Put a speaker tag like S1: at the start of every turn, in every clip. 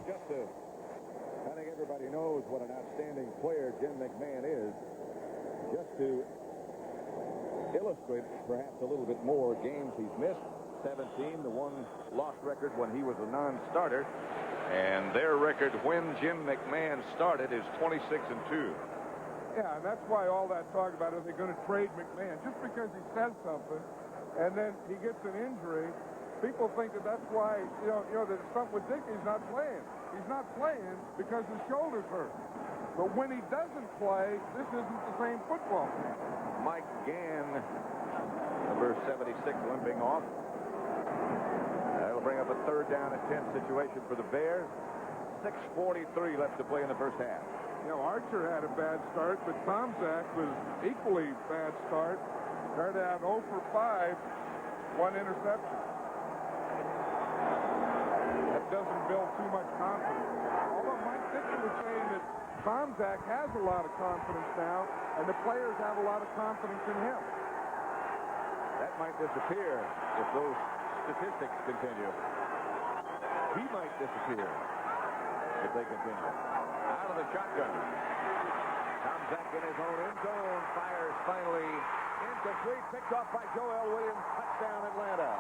S1: I think everybody knows what an outstanding player Jim McMahon is. Just to illustrate perhaps a little bit more games he's missed, 17, the one loss record when he was a non-starter. And their record when Jim McMahon started is 26-2.
S2: Yeah, and that's why all that talk about are they going to trade McMahon? Just because he says something and then he gets an injury, people think that that's why, that something with Dick, he's not playing. He's not playing because his shoulder's hurt. But when he doesn't play, this isn't the same football.
S1: Mike Gann, number 76, limping off. That'll bring up a 3rd down and 10 situation for the Bears. 6:43 left to play in the first half.
S2: Archer had a bad start, but Tomczak was equally bad start. Started out 0 for 5, 1 interception. That doesn't build too much confidence. Although Mike Dickey was saying that Tomczak has a lot of confidence now, and the players have a lot of confidence in him.
S1: That might disappear if those statistics continue. He might disappear if they continue. Out of the shotgun. Tomczak in his own end zone. Fires finally incomplete. Picked off by Joel Williams. Touchdown Atlanta.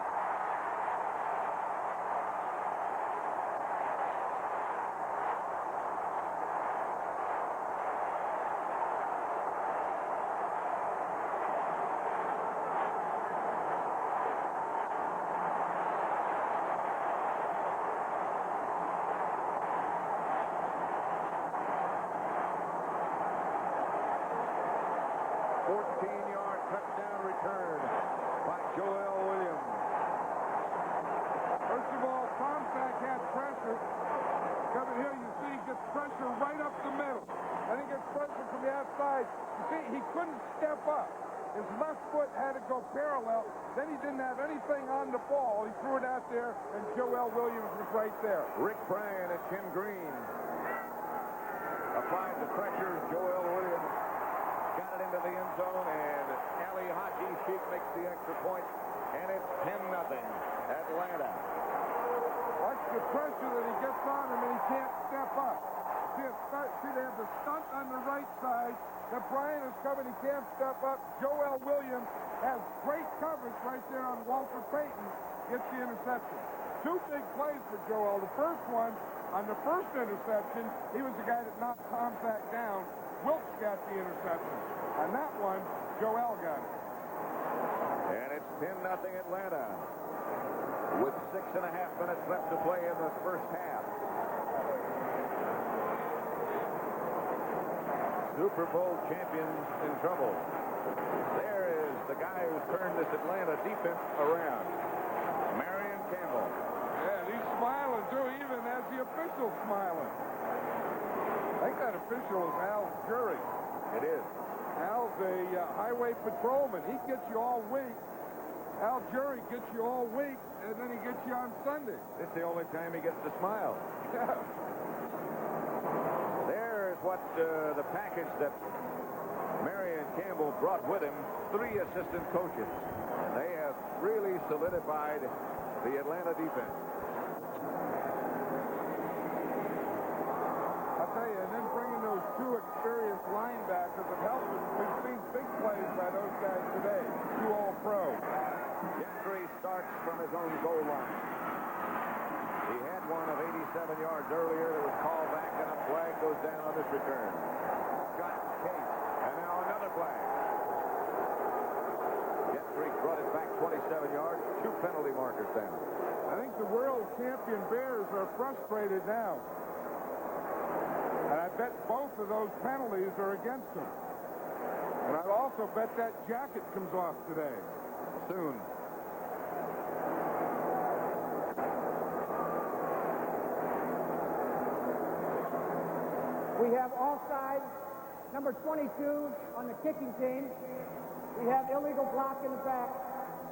S2: He couldn't step up. His left foot had to go parallel. Then he didn't have anything on the ball. He threw it out there, and Joel Williams was right there.
S1: Rick Bryan and Tim Green applied the pressure. Joel Williams got it into the end zone, and Ali Haji Sheik makes the extra point, and it's 10-0 Atlanta.
S2: Watch the pressure that he gets on him, and he can't step up. See, they have the stunt on the right side. That Bryan is coming, he can't step up. Joel Williams has great coverage right there on Walter Payton. Gets the interception. 2 big plays for Joel. The first one, on the first interception, he was the guy that knocked Tomczak down. Wilkes got the interception. On that one, Joel got it.
S1: And it's 10-0 Atlanta with 6.5 minutes left to play in the first half. Super Bowl champions in trouble. There is the guy who's turned this Atlanta defense around. Marion Campbell.
S2: Yeah, he's smiling, too, even as the official's smiling. I think that official is Al Jury.
S1: It is.
S2: Al's a highway patrolman. He gets you all week. Al Jury gets you all week, and then he gets you on Sunday.
S1: It's the only time he gets to smile.
S2: Yeah.
S1: What the package that Marion Campbell brought with him, 3 assistant coaches. And they have really solidified the Atlanta defense.
S2: I'll tell you, and then bringing those 2 experienced linebackers have helped us. We've seen big plays by those guys today. 2 All-Pro.
S1: Gentry starts from his own goal line. He had one of 87 yards earlier that was called back, and a flag goes down on this return. Scott Case, and now another flag. Gentry brought it back 27 yards, 2 penalty markers down.
S2: I think the world champion Bears are frustrated now. And I bet both of those penalties are against them. And I'd also bet that jacket comes off today.
S1: Soon.
S3: We have offside, number 22 on the kicking team. We have illegal block in the back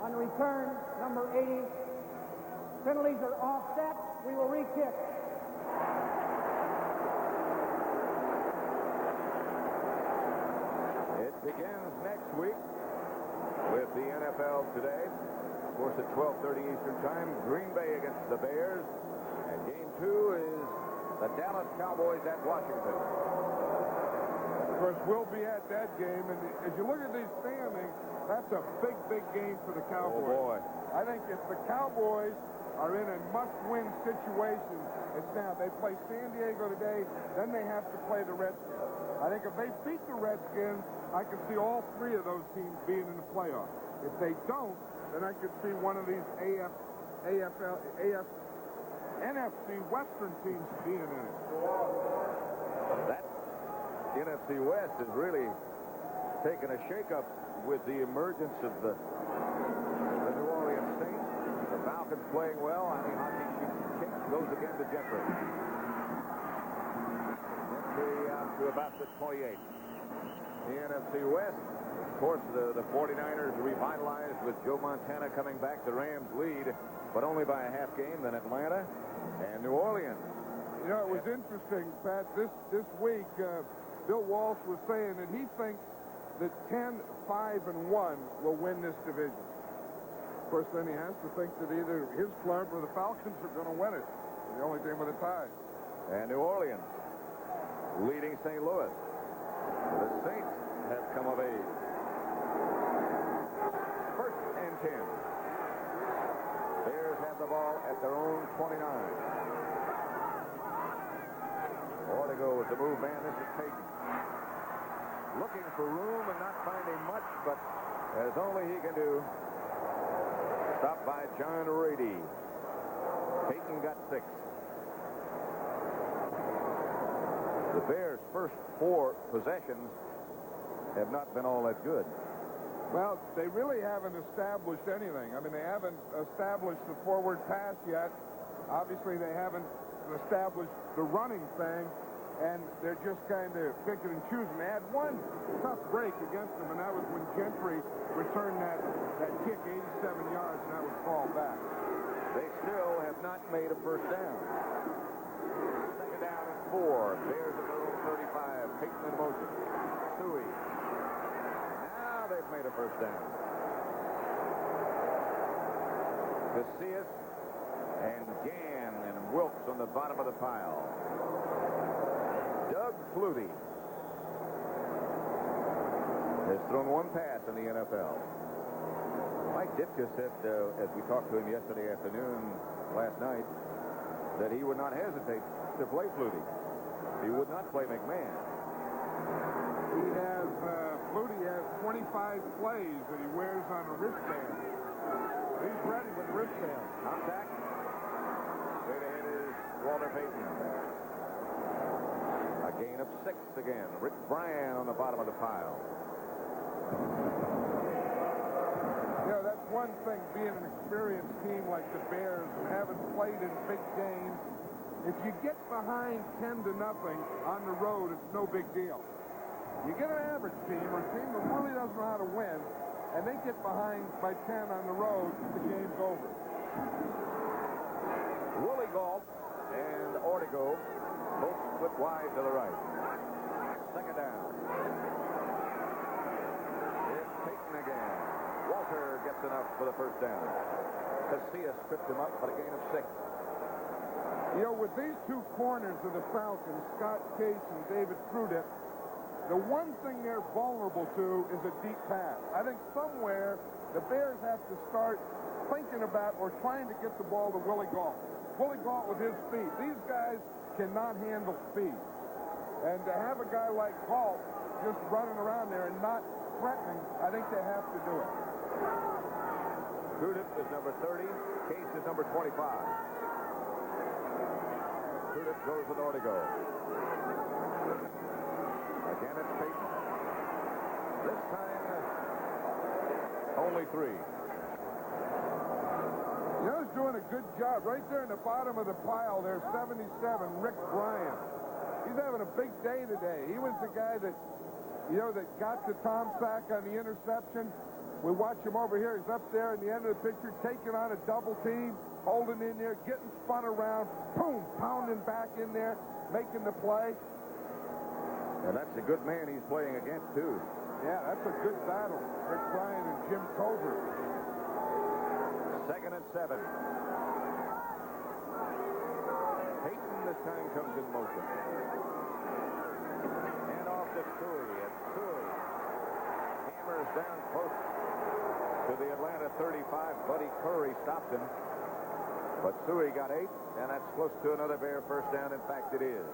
S3: on the return, number 80. Penalties are offset. We will re-kick.
S1: It begins next week with the NFL today. Of course, at 12:30 Eastern Time, Green Bay against the Bears. And game 2 is The Dallas Cowboys at Washington.
S2: Of course, we'll be at that game, and as you look at these standings, that's a big, big game for the Cowboys.
S1: Oh, boy.
S2: I think if the Cowboys are in a must-win situation, it's now. They play San Diego today, then they have to play the Redskins. I think if they beat the Redskins, I can see all three of those teams being in the playoffs. If they don't, then I could see one of these NFC Western teams being in it.
S1: That NFC West is really taking a shakeup with the emergence of the New Orleans Saints. The Falcons playing well. Honey Hockey kick goes again to Jeffrey. Jeffrey out to about the 28. The NFC West, of course, the 49ers revitalized with Joe Montana coming back. The Rams lead, but only by a half game. Then Atlanta and New Orleans.
S2: You know, it was interesting, Pat, this week, Bill Walsh was saying that he thinks that 10-5-1 will win this division. Of course, then he has to think that either his club or the Falcons are going to win it. They're the only team with a tie.
S1: And New Orleans leading St. Louis. The Saints have come of age. 1st and 10. Bears have the ball at their own 29. Ortego with the move man. This is Peyton. Looking for room and not finding much, but as only he can do. Stopped by John Rady. Peyton got 6. The Bears' first 4 possessions have not been all that good.
S2: Well, they really haven't established anything. I mean, they haven't established the forward pass yet. Obviously, they haven't established the running thing, and they're just kind of picking and choosing. They had one tough break against them, and that was when Gentry returned that kick 87 yards, and that was called back.
S1: They still have not made a first down. 2nd down and 4. Bears at their own 35. Peyton in motion. Suey. Now they've made a first down. Casillas and Gann and Wilkes on the bottom of the pile. Doug Flutie has thrown 1 pass in the NFL. Mike Ditka said, as we talked to him yesterday afternoon, last night, that he would not hesitate to play Flutie. He would not play McMahon.
S2: Flutie has 25 plays that he wears on a wristband. He's ready with a wristband.
S1: Contact. Straight ahead is Walter Payton. A gain of 6 again. Rick Bryan on the bottom of the pile.
S2: You know, that's one thing, being an experienced team like the Bears and having played in big games. If you get behind 10-0 on the road, it's no big deal. You get an average team or a team that really doesn't know how to win, and they get behind by 10 on the road, the game's over.
S1: Willie Galt and Ortego both split wide to the right. 2nd down. It's Peyton again. Walter gets enough for the first down. Casillas tripped him up, but a gain of 6.
S2: You know, with these 2 corners of the Falcons, Scott Case and David Prudett, the one thing they're vulnerable to is a deep pass. I think somewhere the Bears have to start thinking about or trying to get the ball to Willie Galt. Willie Galt with his speed. These guys cannot handle speed. And to have a guy like Galt just running around there and not threatening, I think they have to do it.
S1: Prudett is number 30. Case is number 25. Prudett goes with Ortego. Again, it's Peyton. This time, only 3.
S2: You know, he's doing a good job. Right there in the bottom of the pile, there's 77, Rick Bryan. He's having a big day today. He was the guy that, you know, that got to Tom Sack on the interception. We watch him over here. He's up there in the end of the picture, taking on a double team, holding in there, getting spun around, boom, pounding back in there, making the play.
S1: And that's a good man he's playing against, too.
S2: Yeah, that's a good battle. Rick Bryan and Jim Covert.
S1: 2nd and 7. Peyton this time comes in motion. And off to Suey. And Suey hammers down close to the Atlanta 35. Buddy Curry stopped him. But Suey got 8, and that's close to another Bear first down. In fact, it is.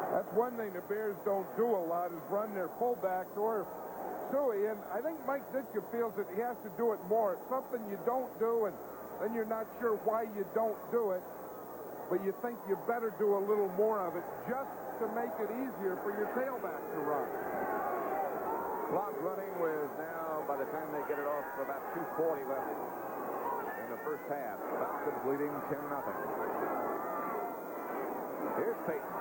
S2: That's one thing the Bears don't do a lot is run their fullbacks or Suey. And I think Mike Ditka feels that he has to do it more. It's something you don't do, and then you're not sure why you don't do it. But you think you better do a little more of it just to make it easier for your tailback to run.
S1: Clock running with now, by the time they get it off, about 2:40 left in the first half. Falcons leading 10-0. Here's Peyton.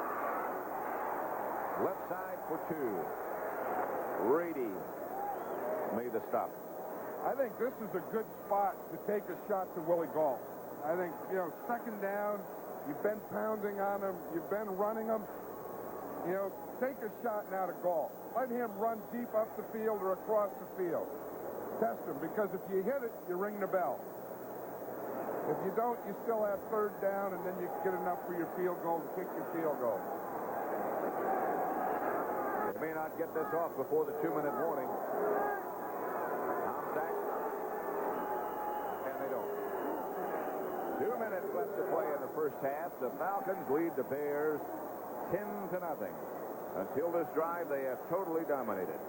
S1: Left side for 2. Rady made the stop.
S2: I think this is a good spot to take a shot to Willie Gault. I think, second down, you've been pounding on him, you've been running him. Take a shot now to Gault. Let him run deep up the field or across the field. Test him, because if you hit it, you ring the bell. If you don't, you still have third down, and then you get enough for your field goal to kick your field goal.
S1: They may not get this off before the 2-minute warning. Tom Sack. And they don't. 2 minutes left to play in the first half. The Falcons lead the Bears 10-0. Until this drive, they have totally dominated.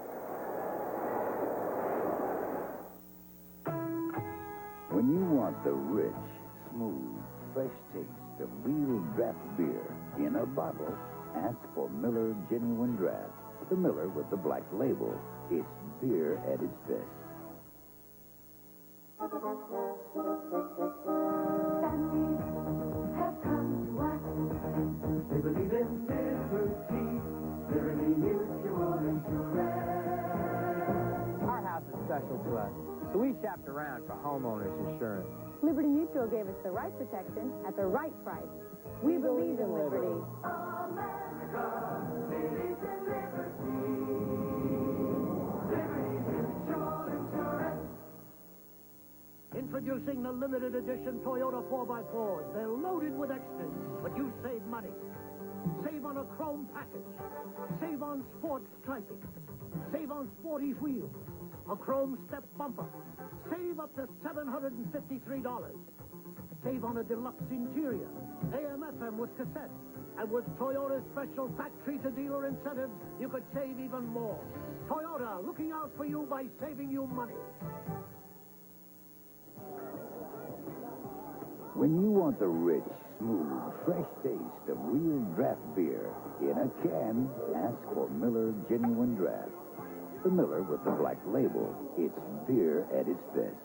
S4: When you want the rich, smooth, fresh taste of real draft beer in a bottle, ask for Miller Genuine Draft. The Miller with the black label. It's beer at its best.
S5: Families have come to us. They believe in liberty, Liberty Mutual Insurance.
S6: Our house is special to us, so we shopped around for homeowners insurance.
S7: Liberty Mutual gave us the right protection at the right price. We believe in liberty.
S5: America believes in liberty. Liberty Mutual Insurance.
S8: Introducing the limited edition Toyota 4x4s. They're loaded with extras, but you save money. Save on a chrome package. Save on sports striping. Save on sporty wheels. A chrome step bumper. Save up to $753. Save on a deluxe interior. AM/FM with cassette. And with Toyota's special factory-to-dealer incentives, you could save even more. Toyota, looking out for you by saving you money.
S4: When you want the rich, smooth, fresh taste of real draft beer in a can, ask for Miller Genuine Draft. The Miller with the black label. It's beer at its best.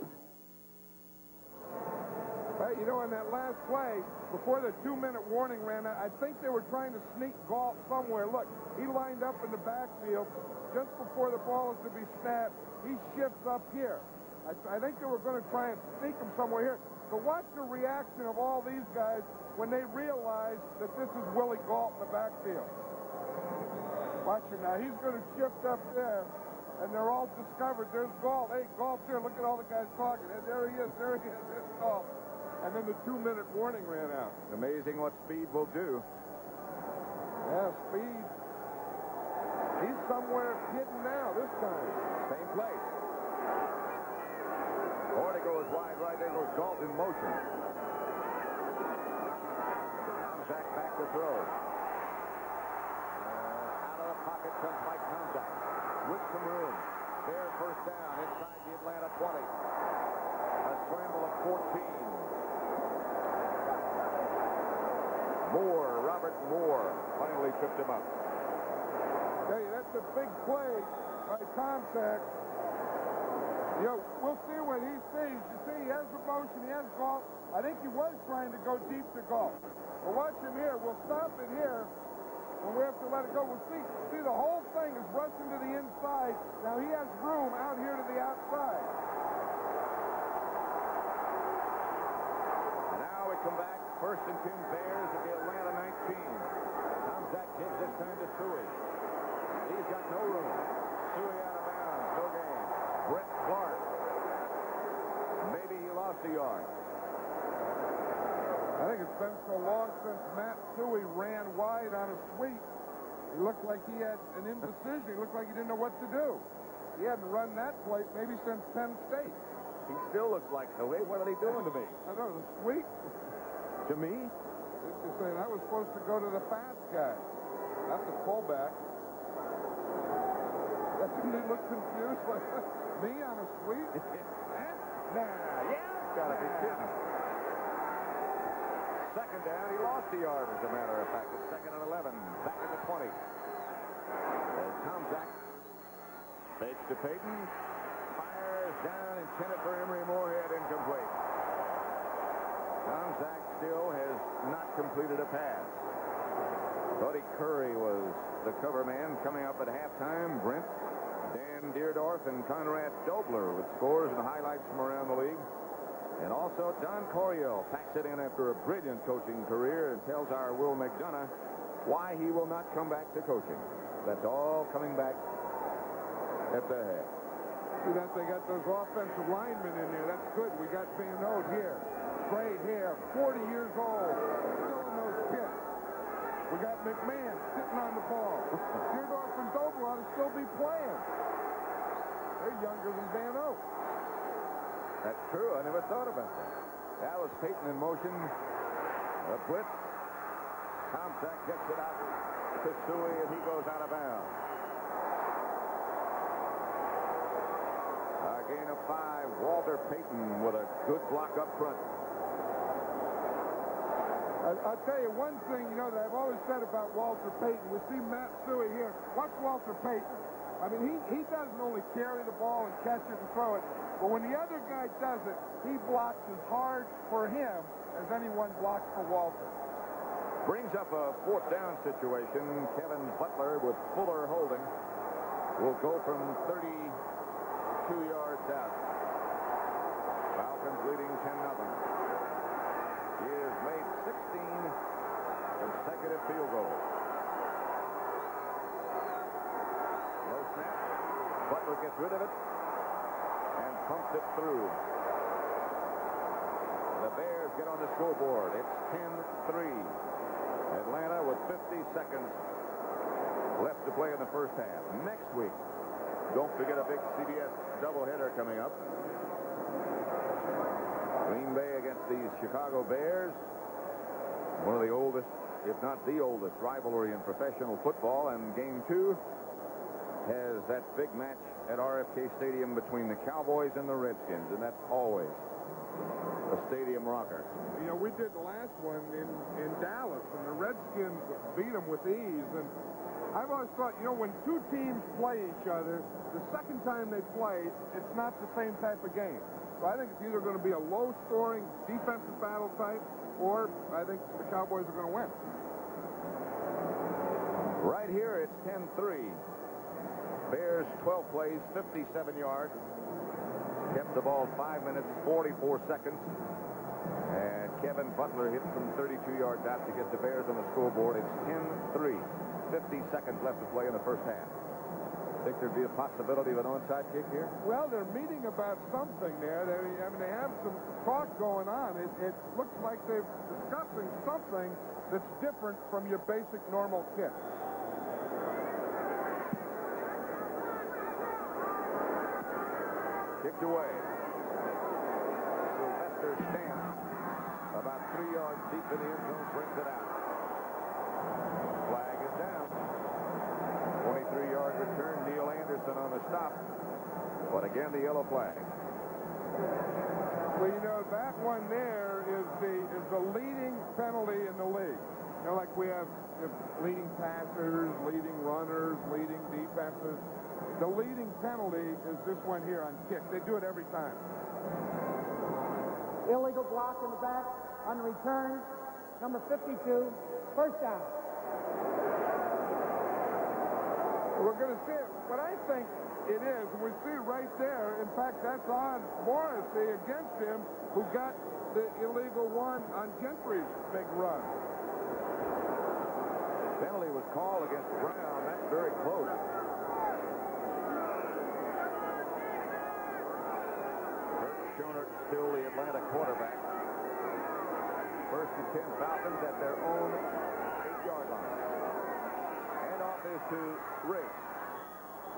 S2: Hey, on that last play, before the 2-minute warning ran out, I think they were trying to sneak Gault somewhere. Look, he lined up in the backfield just before the ball is to be snapped. He shifts up here. I think they were going to try and sneak him somewhere here. So watch the reaction of all these guys when they realize that this is Willie Gault in the backfield. Watch him now. He's going to shift up there, and they're all discovered. There's Gault. Hey, Gault's here. Look at all the guys talking. And there he is. There he is. There's Gault. And then the 2-minute warning ran out.
S1: Amazing what speed will do.
S2: Yeah, speed. He's somewhere hidden now this time.
S1: Same place. Ortega goes wide right. There goes Gault in motion. Tomzak back to throw. Out of the pocket comes Mike Tomzak with some room. There, first down inside the Atlanta 20. A scramble of 14. Robert Moore finally tripped him up.
S2: Hey, that's a big play by Tomzak. We'll see what he sees. You see, he has the motion, he has Gault. I think he was trying to go deep to Gault. But watch him here. We'll stop it here when we have to let it go. We'll see. See, the whole thing is rushing to the inside. Now he has room out here to the outside.
S1: And now we come back. First and 10 Bears at the Atlanta 19. Tomzak gives this time to Suey. He's got no room. Suey out of bounds. No gain. Brett Clark. Maybe he lost a yard.
S2: I think it's It's been so long since Matt Suey ran wide on a sweep. He looked like he had an indecision. He looked like he didn't know what to do. He hadn't run that play maybe since Penn State.
S1: He still looks like, oh, wait, what are they doing to me?
S2: I know, the sweep.
S1: To me?
S2: You're saying that was supposed to go to the fast guy, not the fullback. That didn't look confused like me on a sweep?
S1: Nah, yeah. Gotta be kidding. Second down, he lost the yard, as a matter of fact. It's 2nd and 11, back at the 20. As Tom Zach fakes to Payton, fires down, intended for Emery Moorhead, incomplete. Tom Zach still has not completed a pass. Buddy Curry was the cover man coming up at halftime. Brent, Dan Deerdorf, and Conrad Dobler with scores and highlights from around the league. And also Don Coryell packs it in after a brilliant coaching career and tells our Will McDonough why he will not come back to coaching. That's all coming back at the head.
S2: See that they got those offensive linemen in there. That's good. We got Van Oud here. Great hair, 40 years old, still in those pits. We got McMahon sitting on the ball. Deerdorf and Dobler ought to still be playing. They're younger than Van Oud.
S1: That's true. I never thought about that. Dallas Payton in motion. A blitz. Tom Zach gets it out to Suey, and he goes out of bounds. A gain of 5. Walter Payton with a good block up front.
S2: I'll tell you one thing, that I've always said about Walter Payton. We see Matt Suey here. Watch Walter Payton. I mean, he doesn't only carry the ball and catch it and throw it, but when the other guy does it, he blocks as hard for him as anyone blocks for Walter.
S1: Brings up a 4th down situation. Kevin Butler with Fuller holding will go from 32 yards out. Falcons leading 10-0. He has made 16 consecutive field goals. Low snap. Butler gets rid of it and pumps it through. The Bears get on the scoreboard. It's 10-3. Atlanta with 50 seconds left to play in the first half. Next week, don't forget a big CBS doubleheader coming up. Green Bay against the Chicago Bears. One of the oldest, if not the oldest, rivalry in professional football. And Game 2 has that big match at RFK Stadium between the Cowboys and the Redskins. And that's always a stadium rocker.
S2: We did the last one in Dallas, and the Redskins beat them with ease. And I've always thought, when two teams play each other, the second time they play, it's not the same type of game. So I think it's either going to be a low-scoring defensive battle type, or I think the Cowboys are going to win.
S1: Right here, it's 10-3. Bears 12 plays, 57 yards. Kept the ball 5 minutes, 44 seconds. And Kevin Butler hit from 32 yards out to get the Bears on the scoreboard. It's 10-3. 50 seconds left to play in the first half. Think there'd be a possibility of an onside kick here?
S2: Well, they're meeting about something there. They have some talk going on. It looks like they're discussing something that's different from your basic normal kick.
S1: Kicked away. Sylvester Stamp, about 3 yards deep in the end zone, brings it out. Flag is down. 23-yard return. Neil Anderson on the stop. But again, the yellow flag.
S2: Well, that one there is the leading penalty in the league. Like we have leading passers, leading runners, leading defenses. The leading penalty is this one here on kick. They do it every time.
S3: Illegal block in the back on the return, number 52, first down.
S2: We're going to see it. What I think it is, we see it right there. In fact, that's on Morrissey against him, who got the illegal one on Gentry's big run.
S1: Penalty was called against Brown. That's very close. Kurt Schoenert, still the Atlanta quarterback. First and 10, Falcons at their own 8-yard line. Handoff is to Riggs.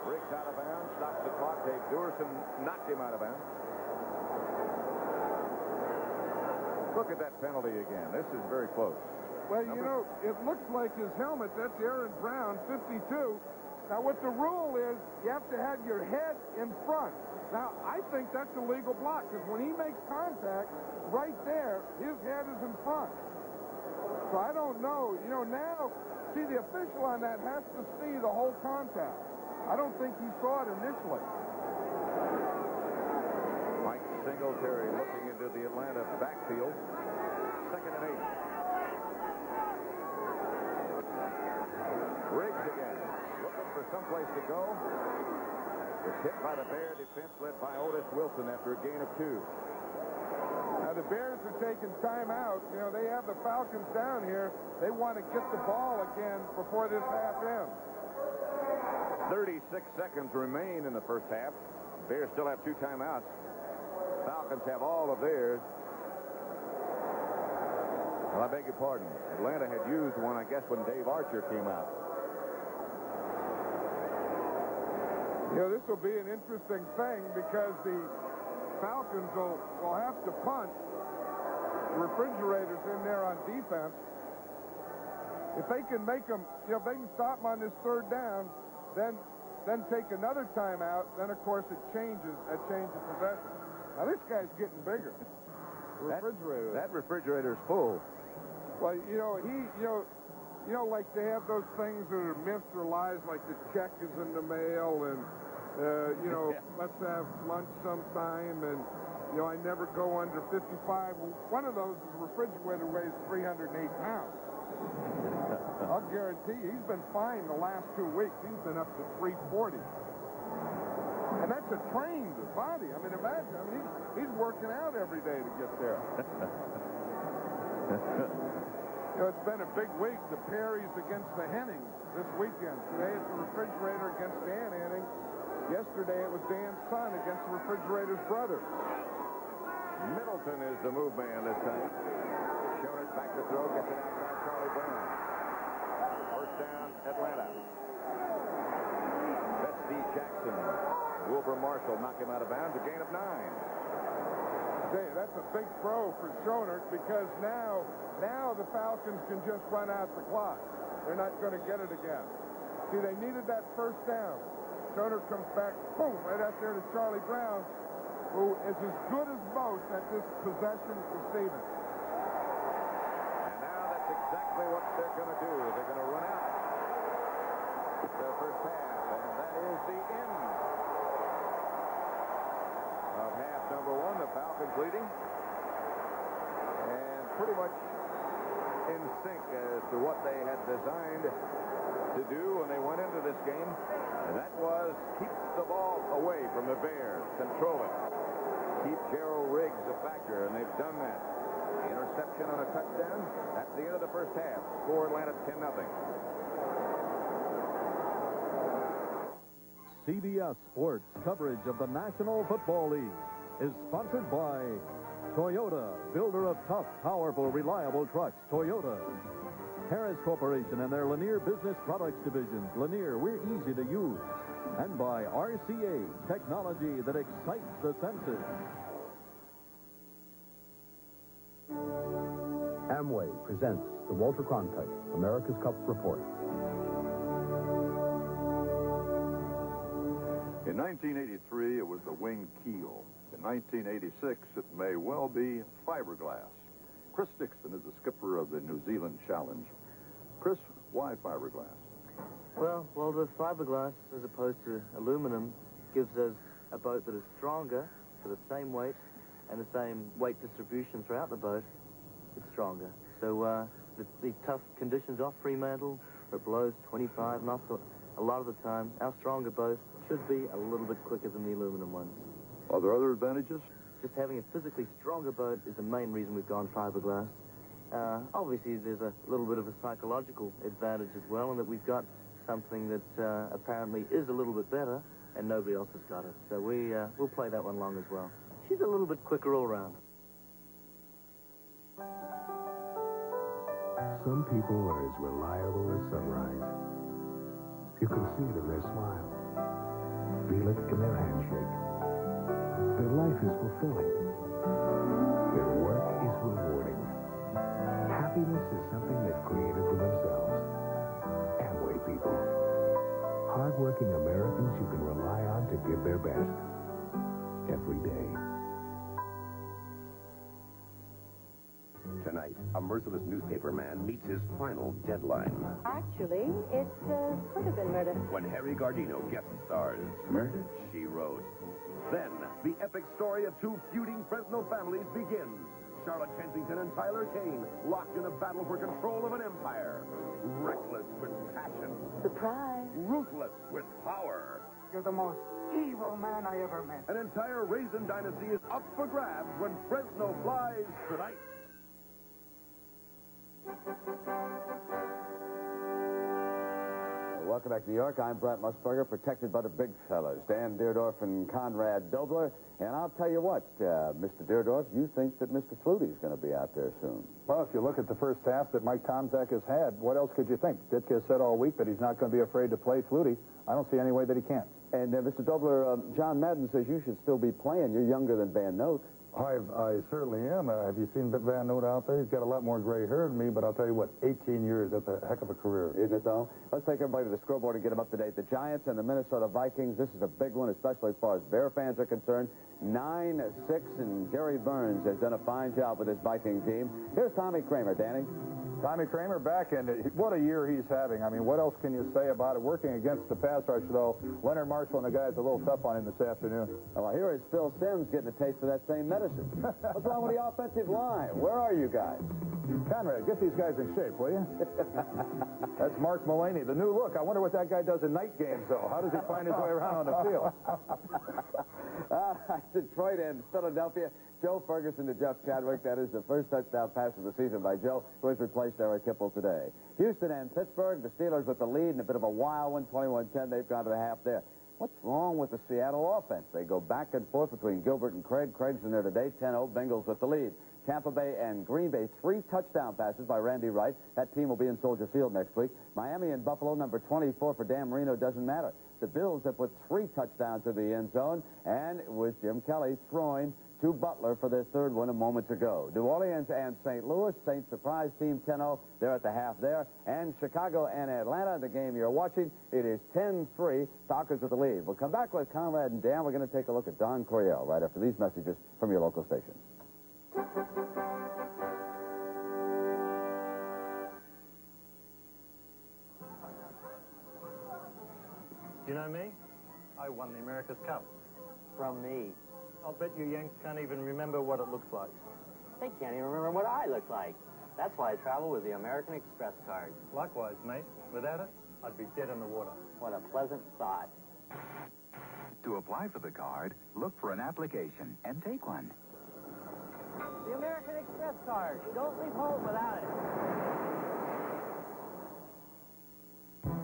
S1: Riggs out of bounds, stops the clock. Dave Duerson knocked him out of bounds. Look at that penalty again. This is very close.
S2: Well, you know, it looks like his helmet. That's Aaron Brown, 52. Now, what the rule is, you have to have your head in front. Now, I think that's a legal block, because when he makes contact, right there, his head is in front. So I don't know. You know, now, see, the official on that has to see the whole contact. I don't think he saw it initially.
S1: Mike Singletary looking into the Atlanta backfield. 2nd and 8. Riggs again, looking for someplace to go. Was hit by the Bear defense led by Otis Wilson after a gain of 2.
S2: Now, the Bears are taking timeout. You know, they have the Falcons down here. They want to get the ball again before this half ends.
S1: 36 seconds remain in the first half. Bears still have 2 timeouts. Falcons have all of theirs. Well, I beg your pardon. Atlanta had used one, I guess, when Dave Archer came out.
S2: You know, this will be an interesting thing because the Falcons will have to punt. The Refrigerators in there on defense. If they can make them, you know, if they can stop them on this 3rd down, then take another timeout, then of course it changes possession. Now this guy's getting bigger. Refrigerator.
S1: That refrigerator's full.
S2: Well, you know, like they have those things that are myths or lies, like the check is in the mail, and you know, let's have lunch sometime, and you know, I never go under 55. Well, one of those is a refrigerator weighs 308 pounds. I'll guarantee you, he's been fine the last 2 weeks. He's been up to 340. And that's a trained body. I mean, imagine. I mean, he's working out every day to get there. You know, it's been a big week. The Perrys against the Hennings this weekend. Today it's the Refrigerator against Dan Henning. Yesterday it was Dan's son against the Refrigerator's brother.
S1: Middleton is the move man this time. Showing it back to throw, gets it outside Charlie Brown. First down, Atlanta. Betsy Jackson. Wilbur Marshall knocked him out of bounds, a gain of 9.
S2: Hey, that's a big throw for Schoenert because now the Falcons can just run out the clock. They're not going to get it again. See, they needed that first down. Schoenert comes back, boom, right out there to Charlie Brown, who is as good as most at this possession receiving.
S1: And now that's exactly what they're going to do. They're going to run out the first half, and that is the end of half number 1. The Falcons leading, and pretty much in sync as to what they had designed to do when they went into this game, and that was keep the ball away from the Bears, control it, keep Gerald Riggs a factor, and they've done that. Interception on a touchdown. That's the end of the first half. Score Atlanta 10-0.
S9: CBS Sports coverage of the National Football League is sponsored by Toyota, builder of tough, powerful, reliable trucks. Toyota. Harris Corporation and their Lanier Business Products divisions. Lanier, we're easy to use. And by RCA, technology that excites the senses.
S10: Amway presents the Walter Cronkite America's Cup Report.
S11: In 1983, it was the winged keel. In 1986, it may well be fiberglass. Chris Dixon is the skipper of the New Zealand Challenge. Chris, why fiberglass?
S12: Well, the fiberglass, as opposed to aluminum, gives us a boat that is stronger for the same weight and the same weight distribution throughout the boat. It's stronger. So the tough conditions off Fremantle, where it blows 25 knots a lot of the time, our stronger boat should be a little bit quicker than the aluminum ones.
S11: Are there other advantages?
S12: Just having a physically stronger boat is the main reason we've gone fiberglass. Obviously, there's a little bit of a psychological advantage as well, in that we've got something that apparently is a little bit better, and nobody else has got it. So we'll play that one long as well. She's a little bit quicker all around.
S13: Some people are as reliable as sunrise. You can see it in their smile, feel it in their handshake. Their life is fulfilling. Their work is rewarding. Happiness is something they've created for themselves. Amway people. Hardworking Americans you can rely on to give their best. Every day.
S14: Tonight, a merciless newspaper man meets his final deadline.
S7: Actually, it could have been murder.
S14: When Harry Gardino guest stars.
S4: Murder?
S14: She wrote. Then, the epic story of two feuding Fresno families begins. Charlotte Kensington and Tyler Kane, locked in a battle for control of an empire. Reckless with passion.
S7: Surprise.
S14: Ruthless with power.
S3: You're the most evil man I ever met.
S14: An entire raisin dynasty is up for grabs when Fresno flies tonight.
S1: Welcome back to New York. I'm Brent Musburger, protected by the big fellas, Dan Deerdorf and Conrad Dobler. And I'll tell you what, Mr. Deerdorf, you think that Mr. Flutie's going to be out there soon.
S11: Well, if you look at the first half that Mike Tomczak has had, what else could you think? Ditka has said all week that he's not going to be afraid to play Flutie. I don't see any way that he can't.
S1: And Mr. Dobler, John Madden says you should still be playing. You're younger than Van Note.
S11: I certainly am. Have you seen Van Note out there? He's got a lot more gray hair than me, but I'll tell you what, 18 years, that's a heck of a career.
S1: Isn't it, though? Let's take everybody to the scoreboard and get them up to date. The Giants and the Minnesota Vikings, this is a big one, especially as far as Bear fans are concerned. 9-6, and Gary Burns has done a fine job with his Viking team. Here's Tommy Kramer, Danny.
S11: Tommy Kramer back, and what a year he's having. I mean, what else can you say about it? Working against the pass rush, though, Leonard Marshall and the guys a little tough on him this afternoon.
S1: Well, here is Phil Simms getting a taste of that same medicine. What's wrong with the offensive line? Where are you guys?
S11: Conrad, get these guys in shape, will you? That's Mark Mullaney, the new look. I wonder what that guy does in night games, though. How does he find his way around on the field?
S1: Detroit and Philadelphia. Joe Ferguson to Jeff Chadwick. That is the first touchdown pass of the season by Joe, who has replaced Eric Hipple today. Houston and Pittsburgh, the Steelers with the lead and a bit of a wild one, 21-10. They've gone to the half there. What's wrong with the Seattle offense? They go back and forth between Gilbert and Craig. Craig's in there today, 10-0. Bengals with the lead. Tampa Bay and Green Bay, 3 touchdown passes by Randy Wright. That team will be in Soldier Field next week. Miami and Buffalo, number 24 for Dan Marino, doesn't matter. The Bills have put 3 touchdowns in the end zone, and it was Jim Kelly throwing to Butler for their third one a moment ago. New Orleans and St. Louis, Saints surprise team 10-0. They're at the half there. And Chicago and Atlanta, the game you're watching, it is 10-3. Falcons with the lead. We'll come back with Conrad and Dan. We're going to take a look at Don Coryell right after these messages from your local station.
S15: You know me? I won the America's Cup.
S12: From me.
S15: I'll bet you Yanks can't even remember what it looks like.
S12: They can't even remember what I look like. That's why I travel with the American Express card.
S15: Likewise, mate. Without it, I'd be dead in the water.
S12: What a pleasant thought.
S16: To apply for the card, look for an application and take one.
S12: The American Express card. Don't leave home without it.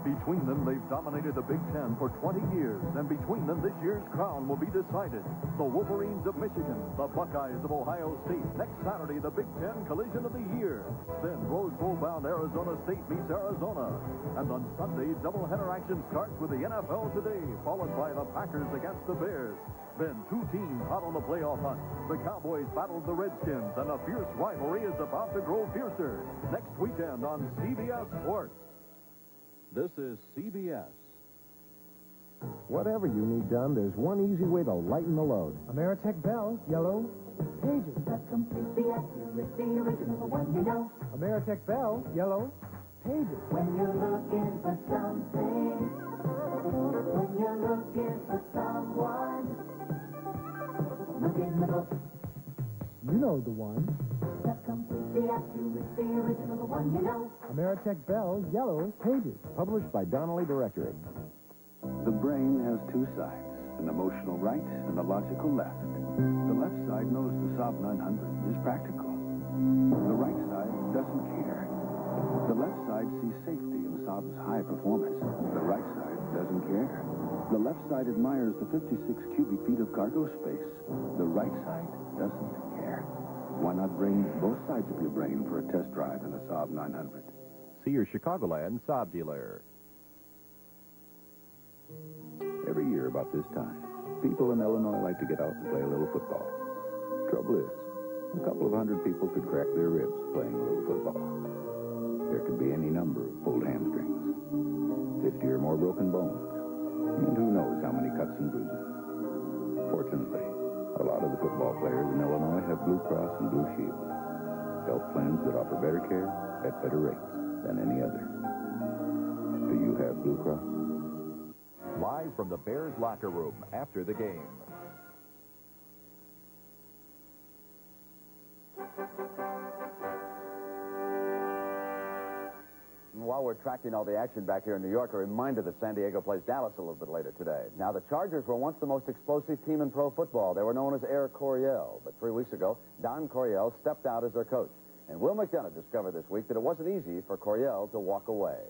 S9: Between them, they've dominated the Big Ten for 20 years, and between them, this year's crown will be decided. The Wolverines of Michigan, the Buckeyes of Ohio State. Next Saturday, the Big Ten collision of the year. Then Rose Bowl-bound Arizona State meets Arizona. And on Sunday, doubleheader action starts with the NFL Today, followed by the Packers against the Bears. Then 2 teams hot on the playoff hunt. The Cowboys battled the Redskins, and a fierce rivalry is about to grow fiercer. Next weekend on CBS Sports. This is CBS.
S13: Whatever you need done, there's one easy way to lighten the load.
S3: Ameritech Bell, yellow, pages.
S5: The completely accurate, the original one you know.
S3: Ameritech Bell, yellow, pages.
S5: When you're looking for something, when you're looking for someone, look in the book.
S3: You know the one.
S5: The completely accurate, the original one you know.
S3: Ameritech Bell, yellow, pages.
S10: Published by Donnelly Directory.
S4: The brain has 2 sides, an emotional right and a logical left. The left side knows the Saab 900 is practical. The right side doesn't care. The left side sees safety in Saab's high performance. The right side doesn't care. The left side admires the 56 cubic feet of cargo space. The right side doesn't care.
S13: Why not bring both sides of your brain for a test drive in a Saab 900?
S9: See your Chicagoland Saab dealer.
S4: Every year about this time, people in Illinois like to get out and play a little football. Trouble is, a couple of hundred people could crack their ribs playing a little football. There could be any number of pulled hamstrings, 50 or more broken bones, and who knows how many cuts and bruises. Fortunately, a lot of the football players in Illinois have Blue Cross and Blue Shield, health plans that offer better care at better rates than any other. Do you have Blue Cross?
S9: Live from the Bears locker room after the game.
S17: While we're tracking all the action back here in New York, a reminder that San Diego plays Dallas a little bit later today. Now, the Chargers were once the most explosive team in pro football. They were known as Air Coryell. But 3 weeks ago, Don Coryell stepped out as their coach. And Will McDonough discovered this week that it wasn't easy for Coryell to walk away.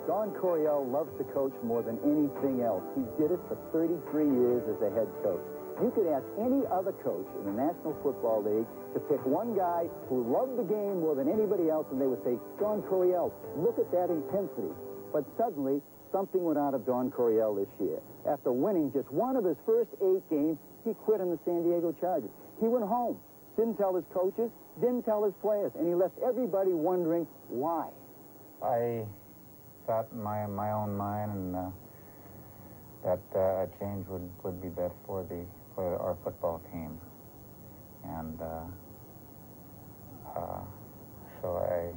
S18: Don Coryell loves to coach more than anything else. He did it for 33 years as a head coach. You could ask any other coach in the National Football League to pick one guy who loved the game more than anybody else, and they would say, Don Coryell, look at that intensity. But suddenly, something went out of Don Coryell this year. After winning just one of his first 8 games, he quit on the San Diego Chargers. He went home, didn't tell his coaches, didn't tell his players, and he left everybody wondering why.
S19: I thought in my own mind and that a change would be best for our football team, and so I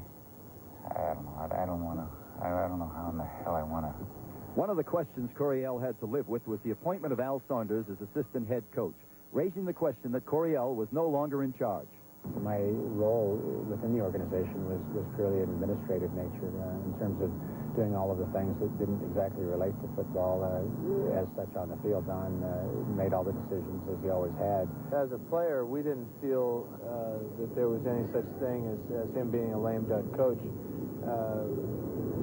S19: don't know. I don't know how in the hell I want to.
S9: One of the questions Coryell had to live with was the appointment of Al Saunders as assistant head coach, raising the question that Coryell was no longer in charge.
S10: My role within the organization was purely administrative nature in terms of doing all of the things that didn't exactly relate to football as such on the field. Don made all the decisions as he always had.
S12: As a player, we didn't feel that there was any such thing as him being a lame duck coach.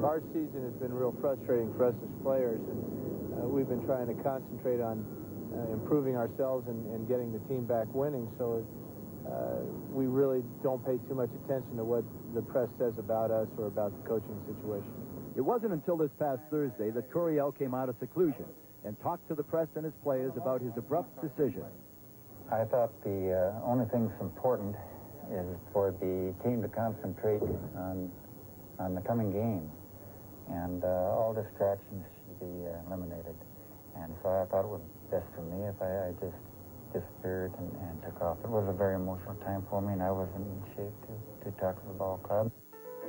S12: Our season has been real frustrating for us as players, and we've been trying to concentrate on improving ourselves and getting the team back winning, so we really don't pay too much attention to what the press says about us or about the coaching situation.
S9: It wasn't until this past Thursday that Coryell came out of seclusion and talked to the press and his players about his abrupt decision.
S19: I thought the only thing that's important is for the team to concentrate on the coming game, and all distractions should be eliminated. And so I thought it was best for me if I just disappeared and took off. It was a very emotional time for me, and I wasn't in shape to talk to the ball club.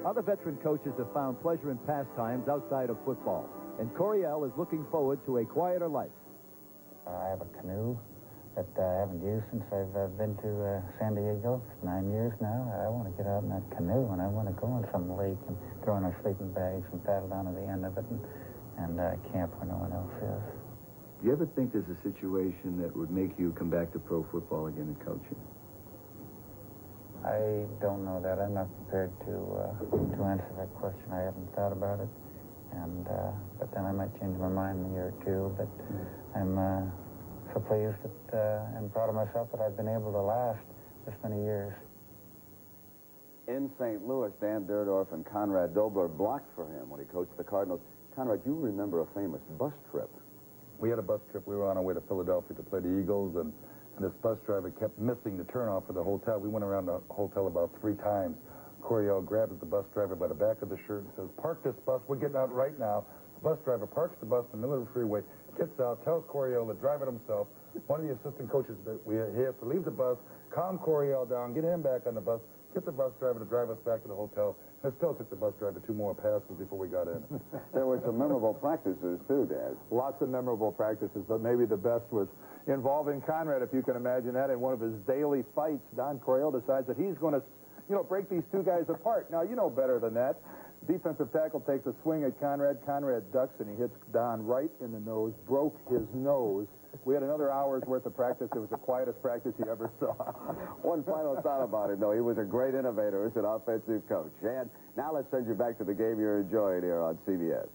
S9: Other veteran coaches have found pleasure in pastimes outside of football, and Coryell is looking forward to a quieter life.
S19: I have a canoe that I haven't used since I've been to San Diego. It's 9 years now. I want to get out in that canoe, and I want to go on some lake and throw in our sleeping bags and paddle down to the end of it and camp where no one else is.
S20: Do you ever think there's a situation that would make you come back to pro football again and coaching?
S19: I don't know that. I'm not prepared to answer that question. I haven't thought about it, and but then I might change my mind in a year or two. But I'm so pleased and proud of myself that I've been able to last this many years.
S17: In St. Louis, Dan Dierdorf and Conrad Dobler blocked for him when he coached the Cardinals. Conrad, you remember a famous bus trip.
S21: We had a bus trip. We were on our way to Philadelphia to play the Eagles, and this bus driver kept missing the turnoff for the hotel. We went around the hotel about 3 times. Coryell grabs the bus driver by the back of the shirt and says, "Park this bus. We're getting out right now." The bus driver parks the bus in the middle of the freeway, gets out, tells Coryell to drive it himself. One of the assistant coaches, he has to leave the bus, calm Coryell down, get him back on the bus, get the bus driver to drive us back to the hotel. And it still took the bus driver 2 more passes before we got in.
S17: There were some memorable practices, too, Dad.
S1: Lots of memorable practices, but maybe the best was involving Conrad, if you can imagine that. In one of his daily fights, Don Coryell decides that he's going to, break these 2 guys apart. Now, you know better than that. Defensive tackle takes a swing at Conrad. Conrad ducks, and he hits Don right in the nose, broke his nose. We had another hour's worth of practice. It was the quietest practice you ever saw.
S17: One final thought about him, though. He was a great innovator as an offensive coach. And now let's send you back to the game you're enjoying here on CBS.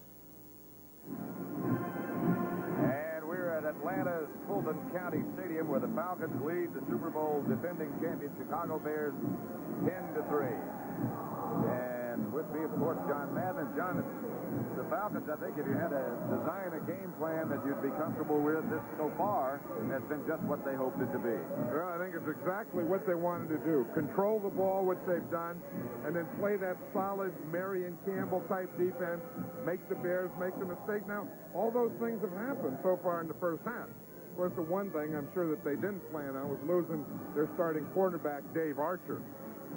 S1: And we're at Atlanta's Fulton County Stadium, where the Falcons lead the Super Bowl defending champion Chicago Bears 10-3. And with me, of course, John Madden. And John, the Falcons, I think, if you had to design a game plan that you'd be comfortable with, this so far has been just what they hoped it to be.
S2: Well, I think it's exactly what they wanted to do. Control the ball, which they've done, and then play that solid Marion Campbell-type defense, make the Bears make the mistake. Now, all those things have happened so far in the first half. Of course, the one thing I'm sure that they didn't plan on was losing their starting quarterback, Dave Archer.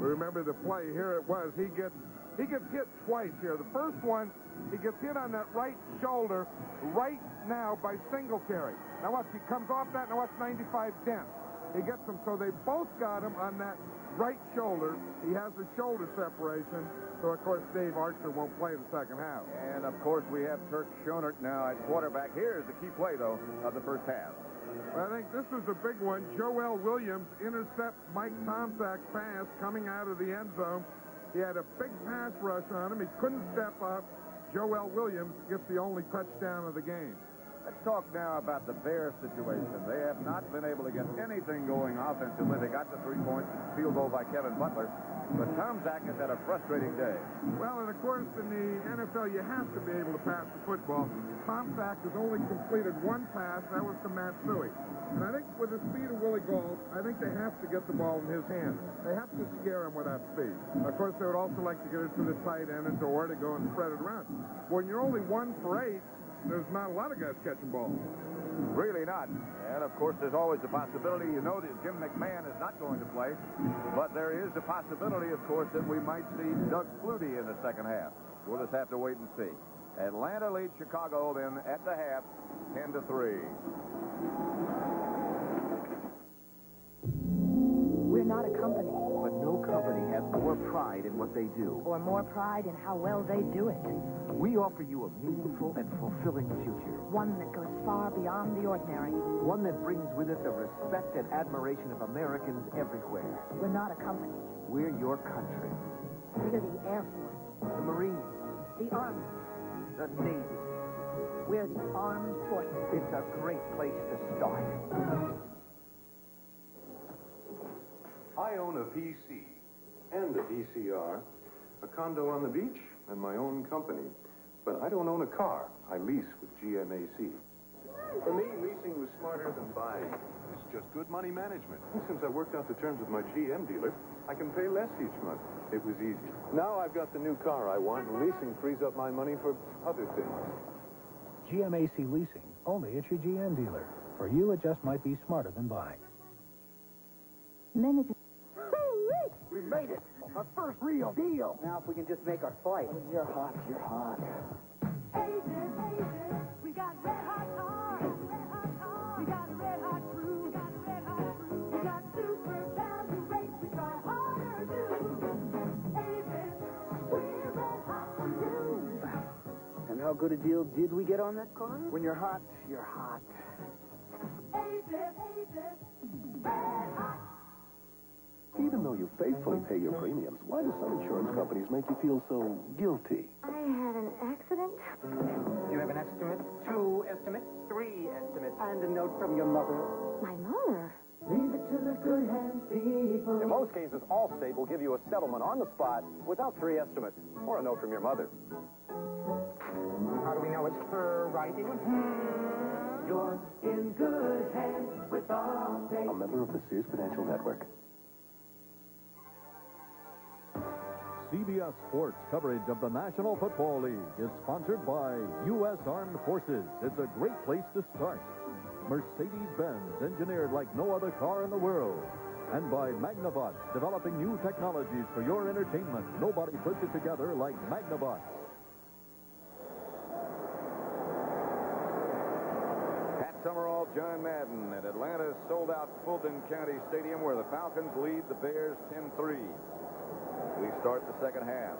S2: We remember the play. Here it was. He gets hit twice here. The first one, he gets hit on that right shoulder right now by Singletary. Now watch, he comes off that, now watch 95 Dent. He gets him, so they both got him on that right shoulder. He has the shoulder separation, so of course Dave Archer won't play the second half.
S1: And of course we have Turk Schonert now at quarterback. Here's the key play, though, of the first half.
S2: I think this is a big one. Joel Williams intercepts Mike Tomczak's pass coming out of the end zone. He had a big pass rush on him. He couldn't step up. Joel Williams gets the only touchdown of the game.
S1: Let's talk now about the Bears situation. They have not been able to get anything going offensively. They got the 3 points, field goal by Kevin Butler. But Tomczak has had a frustrating day.
S2: Well, and of course, in the NFL, you have to be able to pass the football. Tomczak has only completed one pass. That was to Matsui. And I think with the speed of Willie Gault, I think they have to get the ball in his hands. They have to scare him with that speed. Of course, they would also like to get it to the tight end and to or to go and spread it around. When you're only 1 for 8, there's not a lot of guys catching balls.
S1: Really not. And, of course, there's always the possibility, you know, that Jim McMahon is not going to play. But there is a possibility, of course, that we might see Doug Flutie in the second half. We'll just have to wait and see. Atlanta leads Chicago, then, at the half, 10-3.
S6: We're not a company.
S22: But no company has more pride in what they do.
S6: Or more pride in how well they do it.
S22: We offer you a meaningful and fulfilling future.
S6: One that goes far beyond the ordinary.
S22: One that brings with it the respect and admiration of Americans everywhere.
S6: We're not a company.
S22: We're your country.
S6: We're the Air Force.
S22: The Marines.
S6: The Army.
S22: The Navy.
S6: We're the Armed Forces.
S22: It's a great place to start.
S23: I own a PC and a VCR, a condo on the beach, and my own company. But I don't own a car. I lease with GMAC. For me, leasing was smarter than buying. It's just good money management. Since I worked out the terms with my GM dealer, I can pay less each month. It was easy. Now I've got the new car I want, and leasing frees up my money for other things.
S24: GMAC Leasing, only at your GM dealer. For you, it just might be smarter than buying.
S3: We made it. Our first real deal. Now, if we can just make our flight. You're hot. You're hot.
S5: We got red hot cars. We got a red hot crew. We got super value rates. We try harder to do. Avis, we're red hot for you.
S3: And how good a deal did we get on that car? When you're hot, you're hot.
S5: Avis, red hot.
S13: Even though you faithfully pay your premiums, why do some insurance companies make you feel so guilty?
S7: I had an accident.
S3: You have an estimate, 2 estimates, 3 estimates, and a note from your mother.
S7: My mother?
S5: Leave it to the good hands, people.
S25: In most cases, Allstate will give you a settlement on the spot without 3 estimates or a note from your mother.
S3: How do we know it's her writing?
S5: You're in good hands with Allstate.
S13: A member of the Sears Financial Network.
S9: CBS Sports coverage of the National Football League is sponsored by U.S. Armed Forces. It's a great place to start. Mercedes-Benz, engineered like no other car in the world. And by Magnavox, developing new technologies for your entertainment. Nobody puts it together like Magnavox.
S1: Pat Summerall, John Madden at Atlanta's sold-out Fulton County Stadium, where the Falcons lead the Bears 10-3. We start the second half.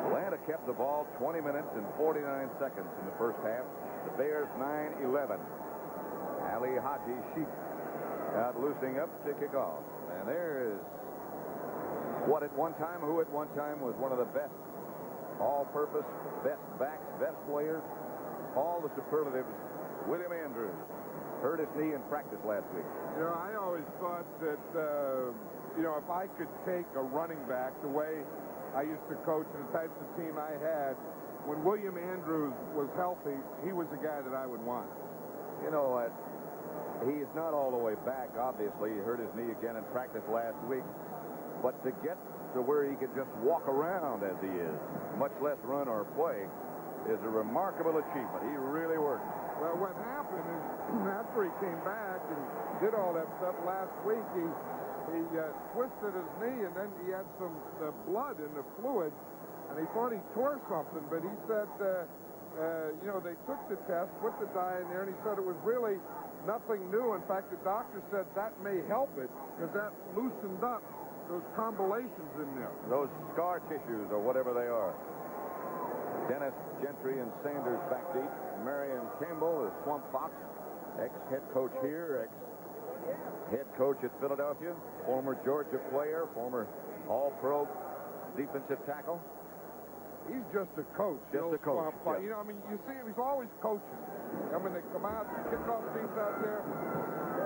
S1: Atlanta kept the ball 20 minutes and 49 seconds in the first half. The Bears 9-11. Ali Haji Sheik out loosening up to kick off. And there is who at one time was one of the best all-purpose, best backs, best players all the superlatives. William Andrews hurt his knee in practice last week.
S2: You know, I always thought that, you know, if I could take a running back the way I used to coach and the types of team I had, when William Andrews was healthy, he was the guy that I would want.
S1: You know what? He's not all the way back, obviously. He hurt his knee again in practice last week. But to get to where he can just walk around as he is, much less run or play, is a remarkable achievement. He really worked.
S2: Well, what happened is after he came back and did all that stuff last week, he twisted his knee, and then he had some blood in the fluid, and he thought he tore something, but he said, you know, they took the test, put the dye in there, and he said it was really nothing new. In fact, the doctor said that may help it because that loosened up those convolutions in there.
S1: Those scar tissues or whatever they are. Dennis Gentry and Sanders back deep. Marion Campbell, the Swamp Fox, ex-head coach here, ex-head coach at Philadelphia, former Georgia player, former All-Pro defensive tackle.
S2: He's just a coach.
S1: Just a coach.
S2: You know, I mean, you see him, he's always coaching. I mean, they come out, kickoff teams out there,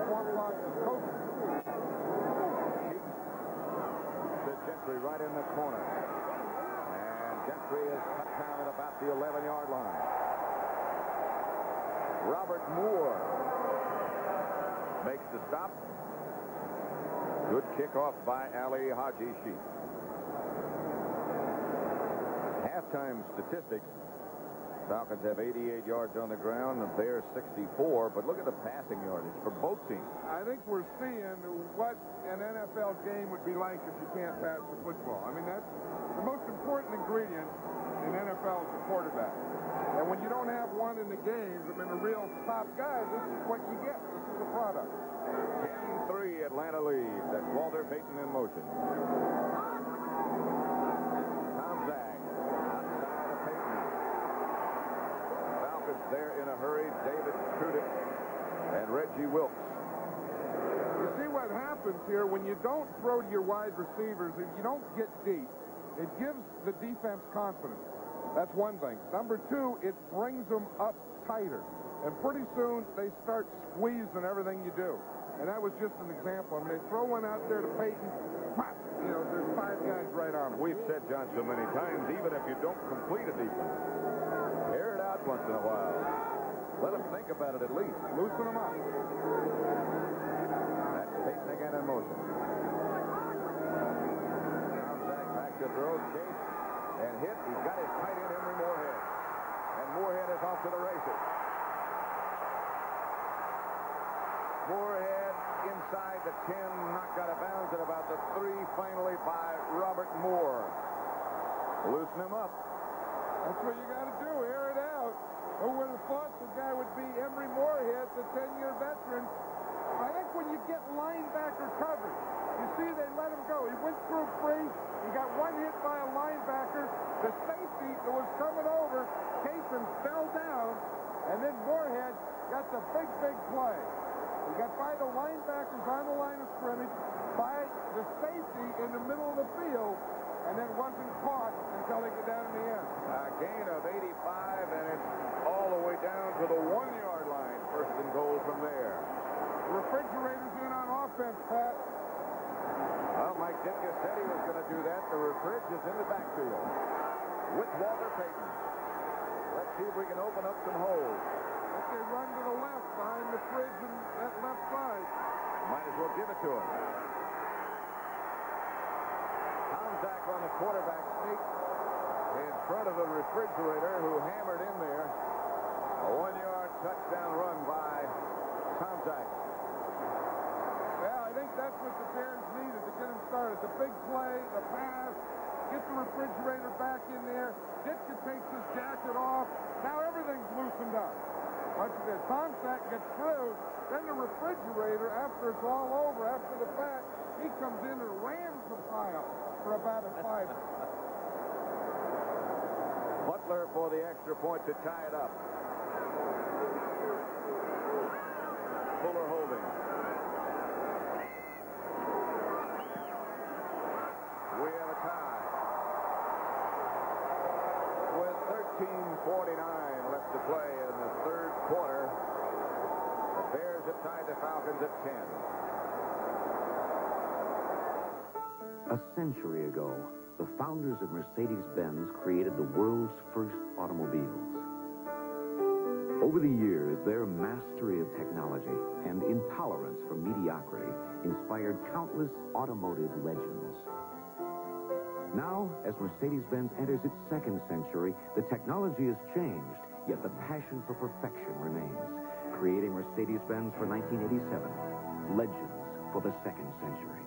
S2: Swamp Fox is coaching.
S1: To Gentry right in the corner. And Gentry is cut down at about the 11-yard line. Robert Moore makes the stop. Good kickoff by Ali Haji Sheikh. Halftime statistics. Falcons have 88 yards on the ground, the Bears 64, but look at the passing yardage for both teams.
S2: I think we're seeing what an NFL game would be like if you can't pass the football. I mean, that's the most important ingredient in NFL is the quarterback. And when you don't have one in the games, I mean, a real top guy, this is what you get. This is the product.
S1: 10-3 Atlanta leads. That's Walter Payton in motion. Tom Zag outside of Payton. Falcons there in a hurry. David Trudick and Reggie Wilkes.
S2: You see what happens here when you don't throw to your wide receivers, if you don't get deep, it gives the defense confidence. That's one thing. Number two, it brings them up tighter. And pretty soon, they start squeezing everything you do. And that was just an example. I mean, they throw one out there to Payton, you know, there's 5 guys right on him.
S1: We've said, John, so many times, even if you don't complete a defense, air it out once in a while. Let them think about it at least.
S2: Loosen them up.
S1: That's Payton again in motion. Tom Zag back to throw, chase, and hit. He's got his tight end, Henry Moorhead. And Moorhead is off to the races. Moorhead inside the 10, knocked out of bounds at about the 3, finally by Robert Moore. Loosen him up.
S2: That's what you got to do, air it out. Who would have thought the guy would be Emory Moorhead, the 10-year veteran? I think when you get linebacker coverage, you see they let him go. He went through free. He got one hit by a linebacker. The safety that was coming over, Cason fell down, and then Moorhead got the big play. He got by the linebackers on the line of scrimmage, by the safety in the middle of the field, and then wasn't caught until they get down in the end.
S1: A gain of 85, and it's all the way down to the 1-yard line. First and goal from there.
S2: The refrigerator's in on offense, Pat.
S1: Well, Mike Ditka said he was going to do that. The refrige is in the backfield with Walter Payton. Let's see if we can open up some holes.
S2: If they run to the left behind the fridge and that left side.
S1: Might as well give it to him. Tomzak on the quarterback sneak in front of the refrigerator who hammered in there. A 1-yard touchdown run by Tomzak.
S2: Well, I think that's what the Bears needed to get him started. The big play, the pass, get the refrigerator back in there. Ditka takes his jacket off. Now everything's loosened up. Watch this. Tomzak gets through. Then the refrigerator, after it's all over, after the fact, he comes in and rams the pile for about a 5.
S1: Butler for the extra point to tie it up. Fuller holding. We have a tie. With 13:49 left to play in the tied the Falcons at 10.
S8: A century ago, the founders of Mercedes-Benz created the world's first automobiles. Over the years, their mastery of technology and intolerance for mediocrity inspired countless automotive legends. Now, as Mercedes-Benz enters its second century, the technology has changed, yet the passion for perfection remains, creating Mercedes-Benz for 1987, legends for the second century.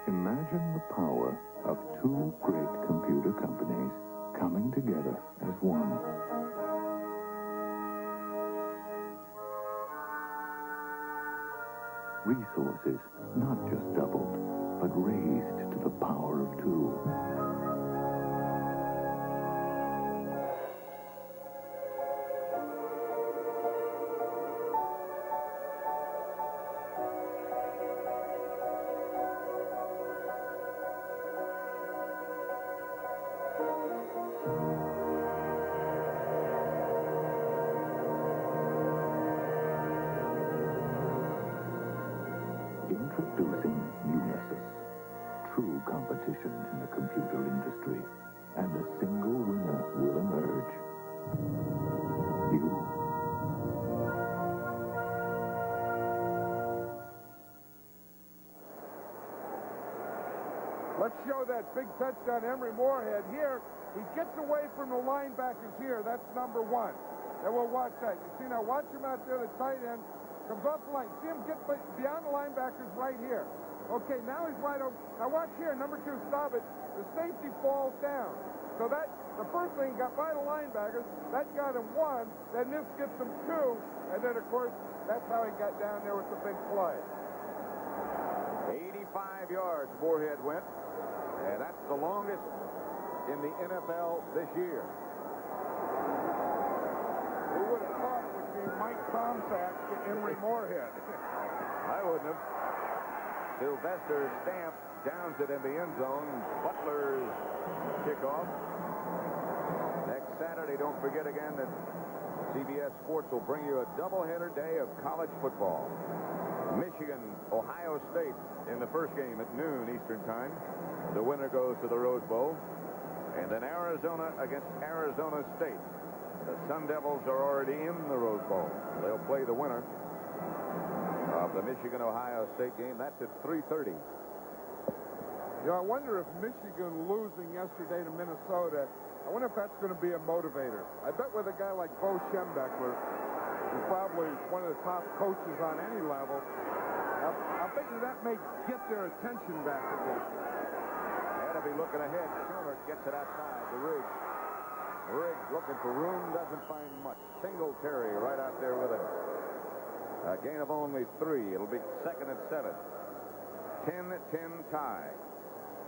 S13: Imagine the power of two great computer companies coming together as one. Resources not just doubled, but raised to the power of two. Introducing Unisys. True competition in the computer industry. And a single winner will emerge. You.
S2: Let's show that big touchdown, Emery Moorhead. Here, he gets away from the linebackers here. That's number one. And we'll watch that. You see, now watch him out there, the tight end. Comes off the line. See him get beyond the linebackers right here. Okay, now he's wide open. Now watch here, number two, stop it. The safety falls down. So that, the first thing got by the linebackers, that got him one, then this gets him two, and then, of course, that's how he got down there with the big play.
S1: 85 yards Moorhead went, and that's the longest in the NFL this year.
S2: Who would have thought it would be Mike Tomczak to Emery Moorhead?
S1: I wouldn't have. Sylvester Stamp downs it in the end zone. Butler's kickoff. Next Saturday, don't forget again that CBS Sports will bring you a doubleheader day of college football. Michigan, Ohio State in the first game at noon Eastern Time. The winner goes to the Rose Bowl. And then Arizona against Arizona State. The Sun Devils are already in the Rose Bowl. They'll play the winner of the Michigan-Ohio State game. That's at 3:30.
S2: You know, I wonder if Michigan losing yesterday to Minnesota, I wonder if that's going to be a motivator. I bet with a guy like Bo Schembechler, who's probably one of the top coaches on any level, I bet you that may get their attention back a bit.
S1: Had to be looking ahead. Schumer gets it outside to Riggs. Riggs looking for room, doesn't find much. Singletary right out there with it. A gain of only 3. It'll be 2nd and 7. 10-10 tie.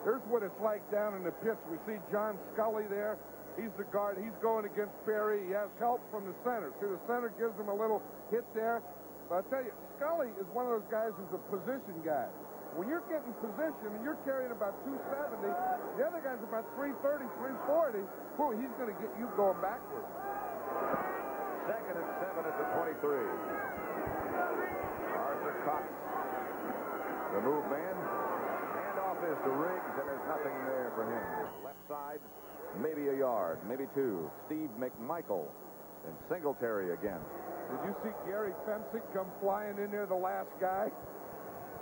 S2: Here's what it's like down in the pits. We see John Scully there. He's the guard. He's going against Perry. He has help from the center. See, the center gives him a little hit there. But I'll tell you, Scully is one of those guys who's a position guy. When you're getting position and you're carrying about 270, the other guy's about 330, 340, boy, he's going to get you going backwards.
S1: 2nd and 7 at the 23. Arthur Cox, the move man. Handoff is to Riggs, and there's nothing there for him. Left side, maybe a yard, maybe 2. Steve McMichael and Singletary again.
S2: Did you see Gary Fensick come flying in there, the last guy?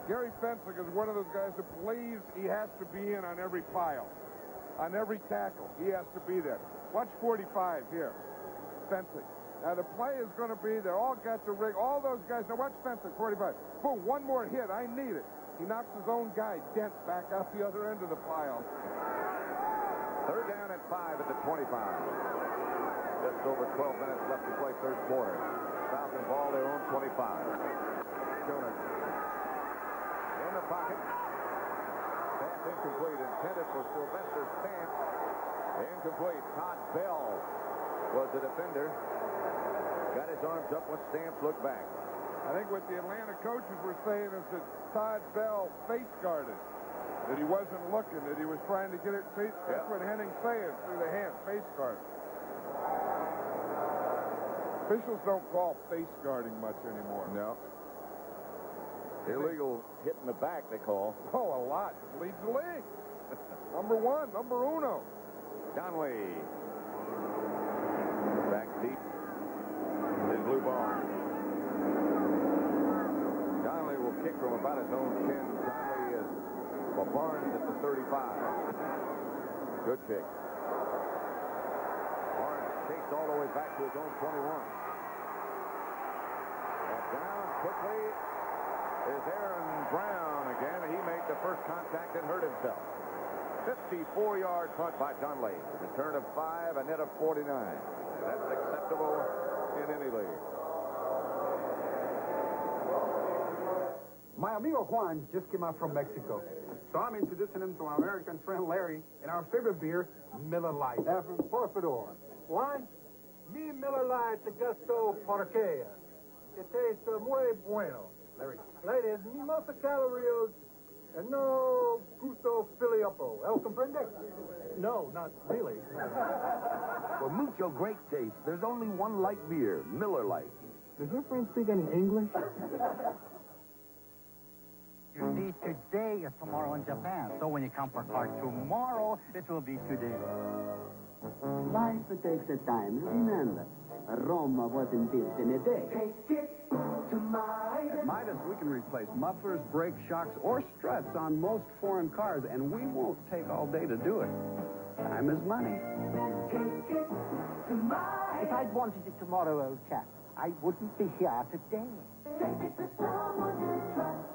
S2: Gary Fensick is one of those guys that believes he has to be in on every pile, on every tackle. He has to be there. Watch 45 here. Fensick. Now, the play is going to be, they're all got the rig, all those guys. Now, watch Fensick, 45. Boom, one more hit. I need it. He knocks his own guy, Dent, back out the other end of the pile.
S1: 3rd down at 5 at the 25. Just over 12 minutes left to play third quarter. Falcon ball their own 25. Schooner in the pocket. Pass incomplete, intended for Sylvester Stamp. Incomplete. Todd Bell was the defender. Got his arms up when Stamps looked back.
S2: I think what the Atlanta coaches were saying is that Todd Bell face guarded, that he wasn't looking, that he was trying to get it. See, that's what Henning's saying through the hand, face guard. Officials don't call face guarding much anymore.
S1: No. Illegal hit in the back, they call.
S2: Oh, a lot. Leads the league. Number one, number uno.
S1: Conley. Back deep. His blue ball. Conley will kick from about his own 10. Conley is for Barnes at the 35. Good kick. Barnes chased all the way back to his own 21. And down quickly is Aaron Brown again. He made the first contact and hurt himself. 54-yard punt by Conley. Return of 5, a net of 49. That's acceptable in any league.
S4: My amigo Juan just came out from Mexico, so I'm introducing him to our American friend Larry and our favorite beer, Miller Lite. Por favor. Juan, mi Miller Lite de gusto porque it tastes muy bueno. Larry, ladies, ni más calories and no gusto filiapo. El comprende? No, not really.
S11: For mucho great taste, there's only one light beer, Miller Lite.
S4: Does your friend speak any English?
S14: You see, today is tomorrow in Japan. So when you come for car tomorrow, it will be today.
S15: Life takes a time. Remember, Rome wasn't built in a day. Take it to Midas.
S16: At Midas, we can replace mufflers, brake shocks, or struts on most foreign cars, and we won't take all day to do it. Time is money.
S15: Take it to Midas.
S14: If I'd wanted it tomorrow, old chap, I wouldn't be here today.
S15: Take it to someone you trust.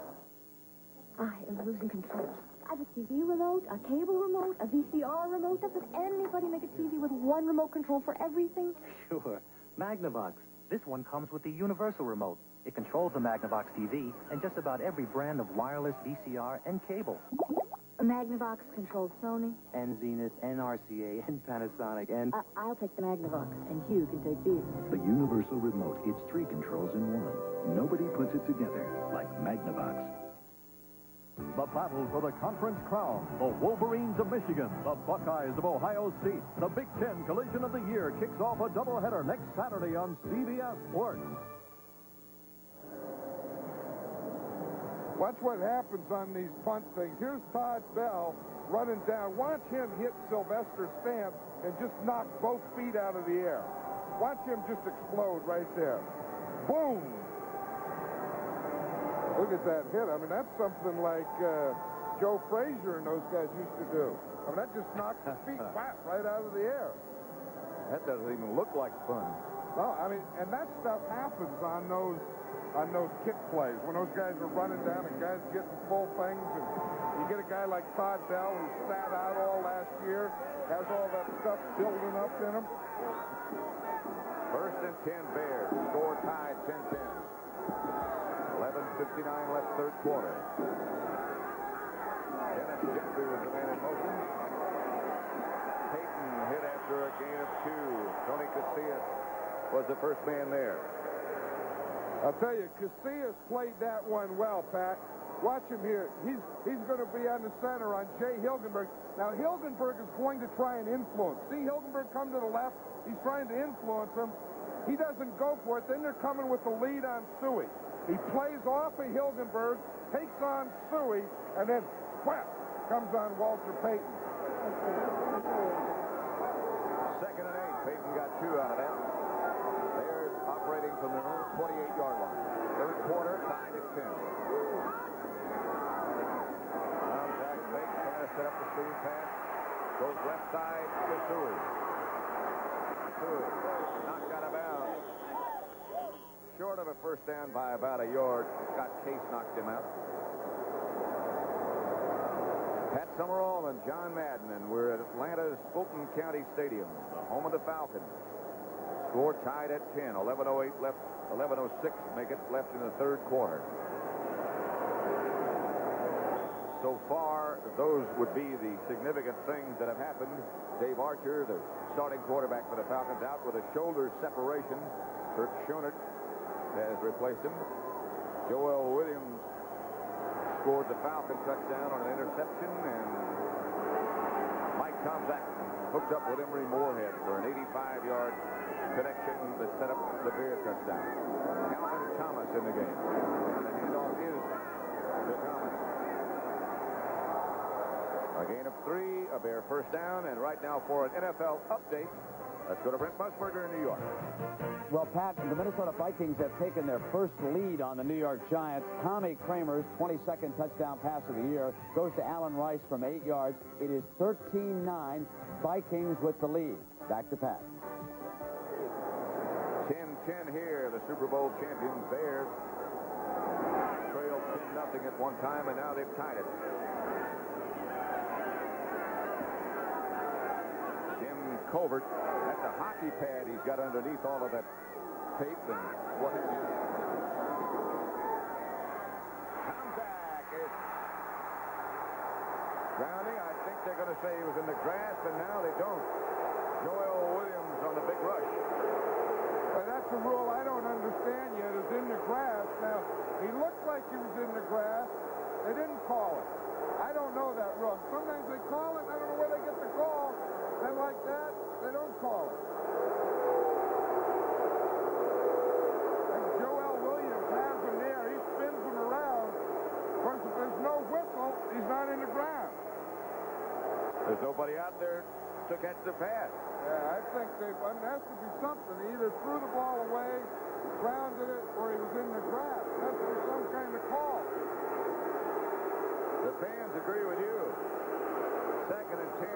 S7: I am losing control. I have a TV remote, a cable remote, a VCR remote. Doesn't anybody make a TV with one remote control for everything?
S26: Sure. Magnavox. This one comes with the universal remote. It controls the Magnavox TV and just about every brand of wireless, VCR, and cable.
S7: A Magnavox controls Sony.
S26: And Zenith, and RCA, and Panasonic, and...
S7: I'll take the Magnavox, and Hugh can take these.
S27: The universal remote. It's 3 controls in one. Nobody puts it together like Magnavox.
S9: The battle for the conference crown. The Wolverines of Michigan, the Buckeyes of Ohio State. The Big Ten collision of the year kicks off a doubleheader next Saturday on CBS Sports.
S2: Watch what happens on these punt things. Here's Todd Bell running down. Watch him hit Sylvester Stamps and just knock both feet out of the air. Watch him just explode right there. Boom! Look at that hit. I mean, that's something like Joe Frazier and those guys used to do. I mean, that just knocked his feet right out of the air.
S1: That doesn't even look like fun.
S2: No, I mean, and that stuff happens on those kick plays when those guys are running down and guys getting full things. And you get a guy like Todd Bell who sat out all last year, has all that stuff building up in him.
S1: First and 10 Bears. Score tied 10-10. 11:59 left, third quarter. Dennis Gentry was the man in motion. Payton hit after a gain of 2. Tony Casillas was the first man there.
S2: I'll tell you, Casillas played that one well, Pat. Watch him here. He's going to be on the center on Jay Hilgenberg. Now, Hilgenberg is going to try and influence. See Hilgenberg come to the left. He's trying to influence him. He doesn't go for it. Then they're coming with the lead on Suey. He plays off of Hilgenberg, takes on Suey, and then, whap, comes on Walter Payton.
S1: Second and 8. Payton got 2 out of that. Bears operating from their own 28-yard line. Third quarter, tied at 10. Now Jack Bates trying to set up the screen pass. Goes left side to Suey. Suey knocked out of bounds. Short of a first down by about a yard. Scott Case knocked him out. Pat Summerall and John Madden, and we're at Atlanta's Fulton County Stadium, the home of the Falcons. Score tied at 10. 11:08 left. 11:06 make it left in the third quarter. So far, those would be the significant things that have happened. Dave Archer, the starting quarterback for the Falcons, out with a shoulder separation. Kurt Schoenert has replaced him. Joel Williams scored the Falcon touchdown on an interception, and Mike Tomczak hooked up with Emory Moorhead for an 85-yard connection that set up the Bear touchdown. Calvin Thomas in the game. And the handoff is to Thomas. A gain of 3, a Bear first down, and right now for an NFL update, let's go to Brent Musburger in New York.
S10: Well, Pat, the Minnesota Vikings have taken their first lead on the New York Giants. Tommy Kramer's 22nd touchdown pass of the year goes to Allen Rice from 8 yards. It is 13-9, Vikings with the lead. Back to Pat.
S1: 10-10 here, the Super Bowl champions Bears trailed 10-0 at one time, and now they've tied it. Jim Colbert, that's a hockey pad he's got underneath all of that tape and what have you. Comes back. It's grounding. I think they're going to say he was in the grass, and now they don't. Joel Williams on the big rush.
S2: Well, that's a rule I don't understand yet, is in the grass. Now, he looked like he was in the grass. They didn't call it. I don't know that rule. Sometimes they call it. I don't know where they get the call. Then like that, they don't call it. And Joel Williams has him there. He spins him around. Of course, if there's no whistle, he's not in the ground.
S1: There's nobody out there to catch the pass.
S2: Yeah, I think there has to be something. He either threw the ball away, grounded it, or he was in the grass. There has to be some kind of call.
S1: The fans agree with you. 2nd and 10.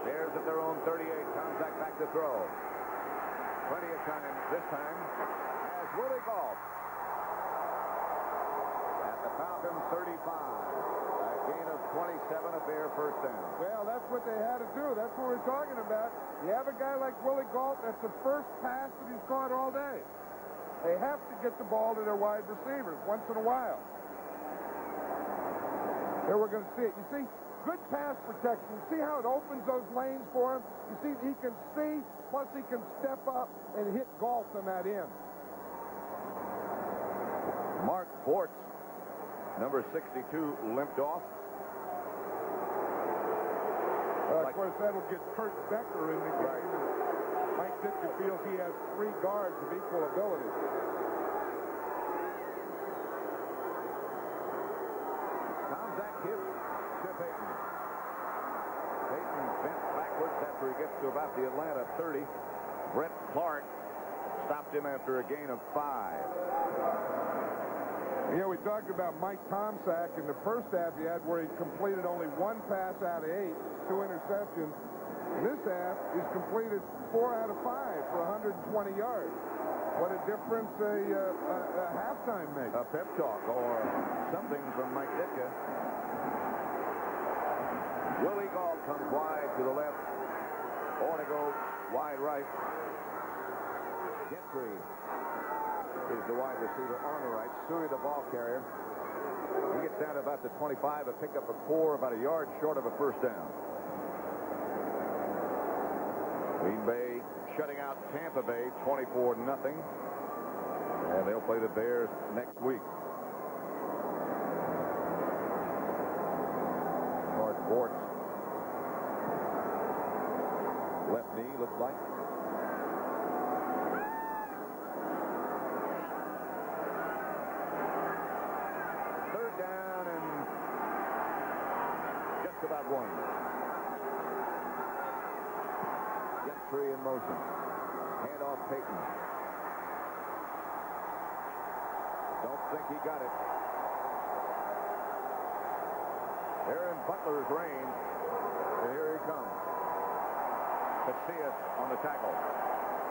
S1: Bears at their own 38. Tomczak back to throw. Plenty of time this time as Willie Gault at the Falcons 35. A gain of 27, a Bear first down.
S2: Well, that's what they had to do. That's what we're talking about. You have a guy like Willie Gault, that's the first pass that he's caught all day. They have to get the ball to their wide receivers once in a while. Here we're going to see it. You see, good pass protection. You see how it opens those lanes for him? You see, he can see, plus he can step up and hit Gault on that end.
S1: Mark Bortz, number 62, limped off.
S2: Of course, that'll get Kurt Becker in the game. Mike Ditka feels he has 3 guards of equal ability.
S1: Tomczak hits to Payton. Payton bent backwards after he gets to about the Atlanta 30. Brett Clark stopped him after a gain of 5.
S2: Yeah, we talked about Mike Tomczak in the first half he had where he completed only 1 pass out of 8, 2 interceptions. In this half, he's completed 4 out of 5 for 120 yards. What a difference a halftime makes.
S1: A pep talk or something from Mike Ditka. Willie Gault comes wide to the left. Ornego wide right. Gentry is the wide receiver on the right. Suey the ball carrier. He gets down to about the 25, a pickup of 4, about a yard short of a first down. Green Bay shutting out Tampa Bay 24-0. And they'll play the Bears next week. Mark Bortz. Left knee, looks like. Third down and just about 1. Gentry in motion. Hand off Payton. Don't think he got it. Aaron Butler's range. And here he comes. Casillas on the tackle.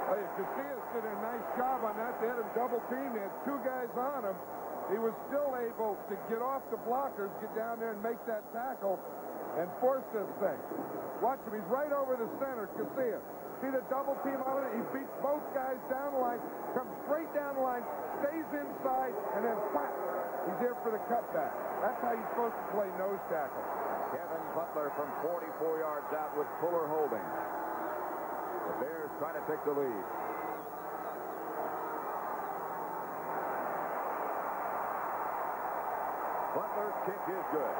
S2: Hey, Casillas did a nice job on that. They had him double teamed. They had 2 guys on him. He was still able to get off the blockers, get down there and make that tackle and force this thing. Watch him. He's right over the center, Casillas. See the double team on it? He beats both guys down the line, comes straight down the line, stays inside, and then whap, he's there for the cutback. That's how you're supposed to play nose tackle.
S1: Kevin Butler from 44 yards out with Fuller holding. The Bears trying to take the lead. Butler's kick is good.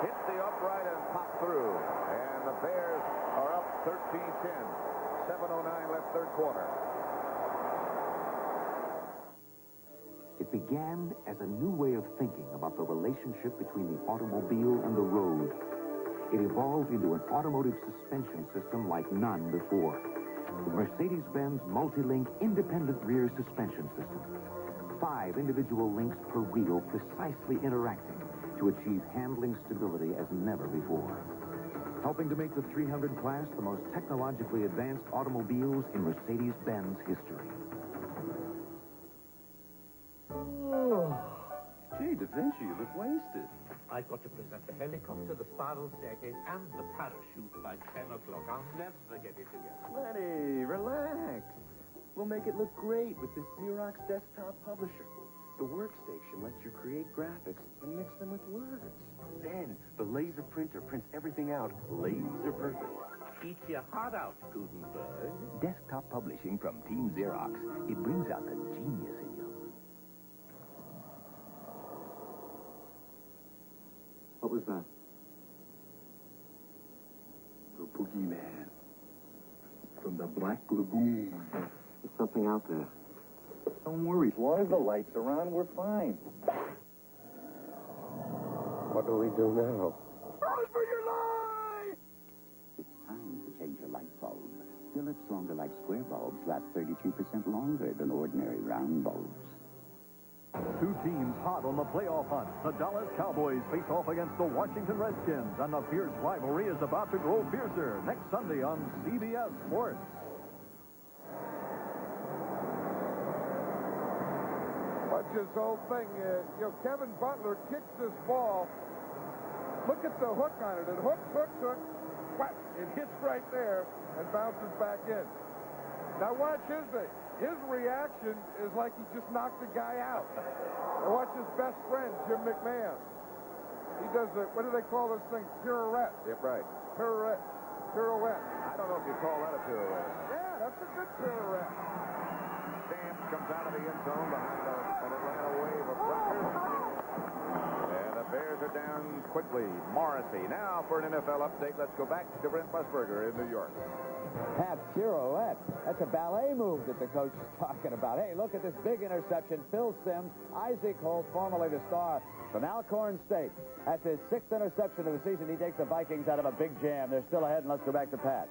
S1: Hit the upright and pop through. And the 13-10. 7:09 left third quarter.
S8: It began as a new way of thinking about the relationship between the automobile and the road. It evolved into an automotive suspension system like none before. The Mercedes-Benz multi-link independent rear suspension system. 5 individual links per wheel precisely interacting to achieve handling stability as never before. Helping to make the 300 class the most technologically advanced automobiles in Mercedes-Benz history.
S6: Oh, gee, Da Vinci, you look wasted.
S12: I've got to present the helicopter, the spiral staircase, and the parachute by 10 o'clock. I'll never get it together.
S6: Lenny, relax. We'll make it look great with this Xerox desktop publisher. The workstation lets you create graphics and mix them with words. Then, the laser printer prints everything out laser perfect.
S12: Eat your heart out, Gutenberg.
S27: Desktop publishing from Team Xerox. It brings out the genius in you.
S6: What was that? The boogeyman. From the Black Lagoon.
S22: There's something out there.
S6: Don't worry, as long as the lights are on, we're fine.
S22: What do we do now?
S6: Run for your life!
S17: It's time to change your light bulb. Philips Longer Life Square bulbs last 33% longer than ordinary round bulbs.
S9: 2 teams hot on the playoff hunt. The Dallas Cowboys face off against the Washington Redskins, and the fierce rivalry is about to grow fiercer next Sunday on CBS Sports.
S2: Watch this whole thing. Kevin Butler kicks this ball. Look at the hook on it. It hooks. Whack. It hits right there and bounces back in. Now watch his thing. His reaction is like he just knocked the guy out. And watch his best friend, Jim McMahon. He does what do they call this thing? Pirouette.
S1: Yep, right.
S2: Pirouette.
S1: I don't know if you call that a pirouette.
S2: Yeah, that's a good pirouette.
S1: Stamps comes out of the end zone behind an Atlanta wave of pressure. And the Bears are down quickly. Morrissey. Now for an NFL update, let's go back to Brent Musburger in New York.
S10: Pat pirouette. That's a ballet move that the coach is talking about. Hey, look at this big interception. Phil Simms, Isaac Holt, formerly the star from Alcorn State. That's his 6th interception of the season. He takes the Vikings out of a big jam. They're still ahead, and let's go back to Pat.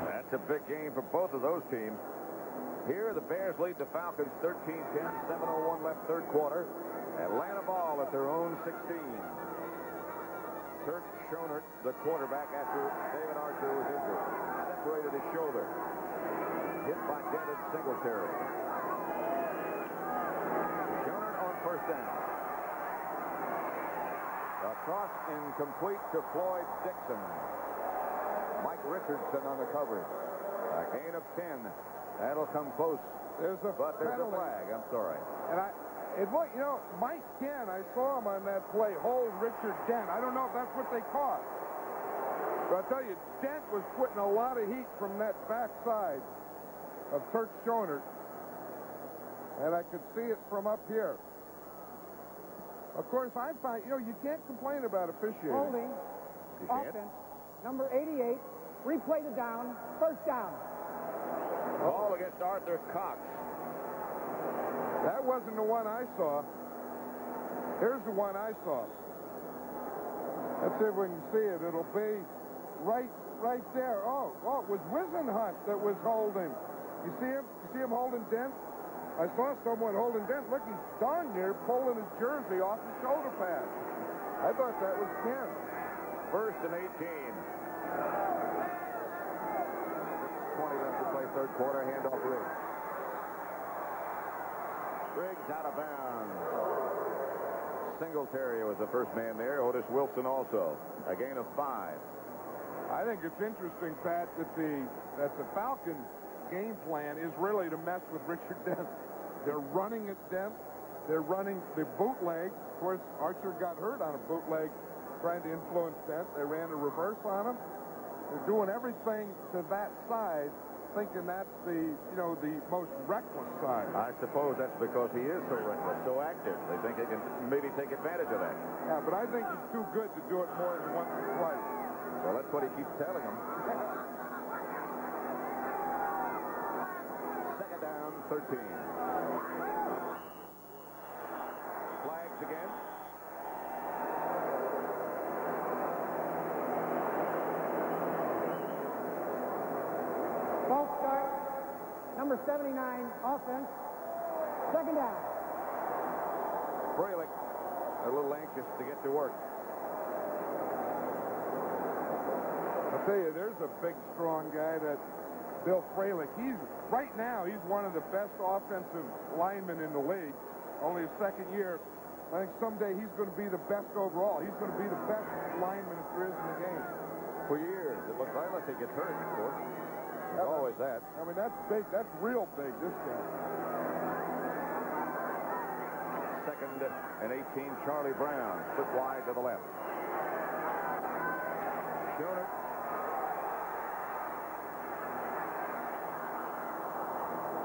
S1: That's a big game for both of those teams. Here, the Bears lead the Falcons 13-10, 7:01 left third quarter. Atlanta ball at their own 16. Kurt Schonert, the quarterback, after David Archer was injured, separated his shoulder. Hit by Denton Singletary. Schonert on first down. A cross incomplete to Floyd Dixon. Mike Richardson on the coverage. A gain of 10. That'll come close. There's a flag. I'm sorry.
S2: And Mike Ken, I saw him on that play, hold Richard Dent. I don't know if that's what they caught. But I'll tell you, Dent was putting a lot of heat from that backside of Kurt Schonert. And I could see it from up here. Of course, I find, you can't complain about officiating.
S3: Holding.
S1: You can't?
S3: Offense. Number 88. Replay the down. First down.
S1: Ball against Arthur Cox.
S2: That wasn't the one I saw. Here's the one I saw. Let's see if we can see it. It'll be right there. Oh, it was Wisenhunt that was holding. You see him? You see him holding Dent? I saw someone holding Dent. Look, he's darn near pulling his jersey off the shoulder pad. I thought that was Ken.
S1: First and 18. 6:20 left to play third quarter. Handoff Riggs. Riggs out of bounds. Singletary was the first man there. Otis Wilson also. A gain of 5.
S2: I think it's interesting, Pat, that the Falcons' game plan is really to mess with Richard Dent. They're running at Dent. They're running the bootleg. Of course, Archer got hurt on a bootleg trying to influence Dent. They ran a reverse on him. They're doing everything to that side, thinking that's the most reckless side.
S1: I suppose that's because he is so reckless, so active. They think they can maybe take advantage of that.
S2: Yeah, but I think he's too good to do it more than once or twice.
S1: Well, let's what he keeps telling them. Second down, 13. Flags again.
S3: False start. Number 79, offense. Second down.
S1: Fralick a little anxious to get to work.
S2: I'll tell you, there's a big, strong guy, that Bill Fralick. Right now, he's one of the best offensive linemen in the league. Only his second year. I think someday he's going to be the best overall. He's going to be the best lineman if there is in the game.
S1: For years, it looks like, unless he gets hurt, of course. There's always that.
S2: I mean, that's big. That's real big, this guy.
S1: Second and 18, Charlie Brown. Split wide to the left. Schoner.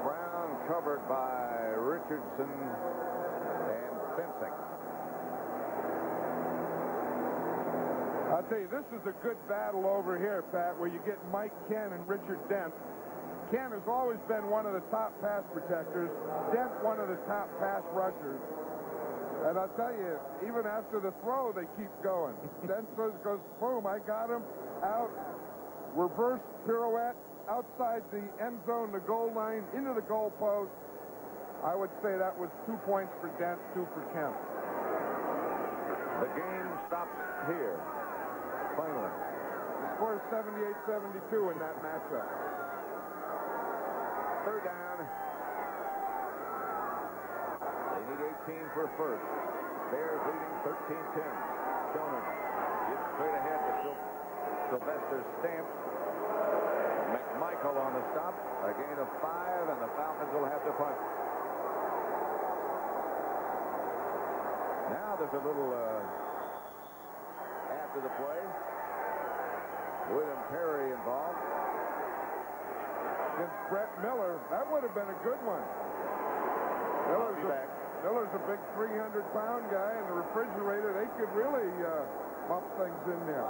S1: Brown covered by Richardson and fencing.
S2: I'll tell you, this is a good battle over here, Pat, where you get Mike Ken and Richard Dent. Ken has always been one of the top pass protectors. Dent, one of the top pass rushers. And I'll tell you, even after the throw, they keep going. Dent goes, boom, I got him. Out, reverse pirouette, outside the end zone, the goal line, into the goal post. I would say that was 2 points for Dent, 2 for Kemp.
S1: The game stops here. Finally.
S2: The score is 78-72 in that matchup.
S1: Third down. They need 18 for first. Bears leading 13-10. Schoner gets straight ahead to Sylvester Stamps. McMichael on the stop. A gain of 5, and the Falcons will have to punt. Now there's a little after the play. William Perry involved.
S2: Against Brett Miller, that would have been a good one. Miller's a big 300-pound guy, and the refrigerator, they could really bump things in there.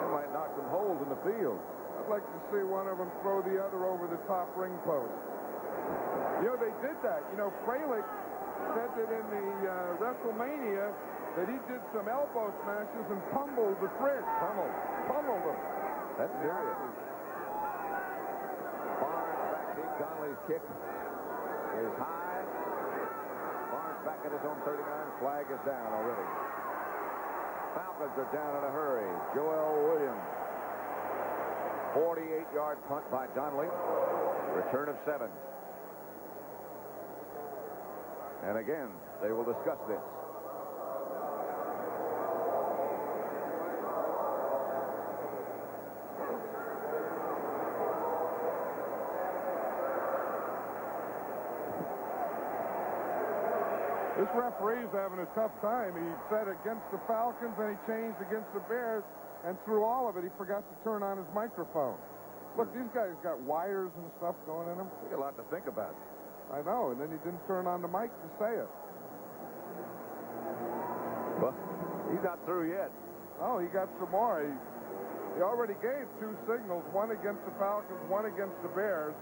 S1: They might knock some holes in the field.
S2: I'd like to see one of them throw the other over the top ring post. You know, they did that. You know, Fralick said that in the WrestleMania that he did some elbow smashes and pummeled the fridge. Pummeled them.
S1: That's serious. Barnes back deep. Donnelly's kick is high. Barnes back at his own 39. Flag is down already. Falcons are down in a hurry. Joel Williams. 48-yard punt by Donnelly. Return of 7. And again, they will discuss this.
S2: This referee's having a tough time. He said against the Falcons, and he changed against the Bears, and through all of it, he forgot to turn on his microphone. Look, these guys got wires and stuff going in them.
S1: A lot to think about.
S2: I know, and then he didn't turn on the mic to say it.
S1: Well, he's not through yet.
S2: Oh, he got some more. He already gave 2 signals, one against the Falcons, one against the Bears.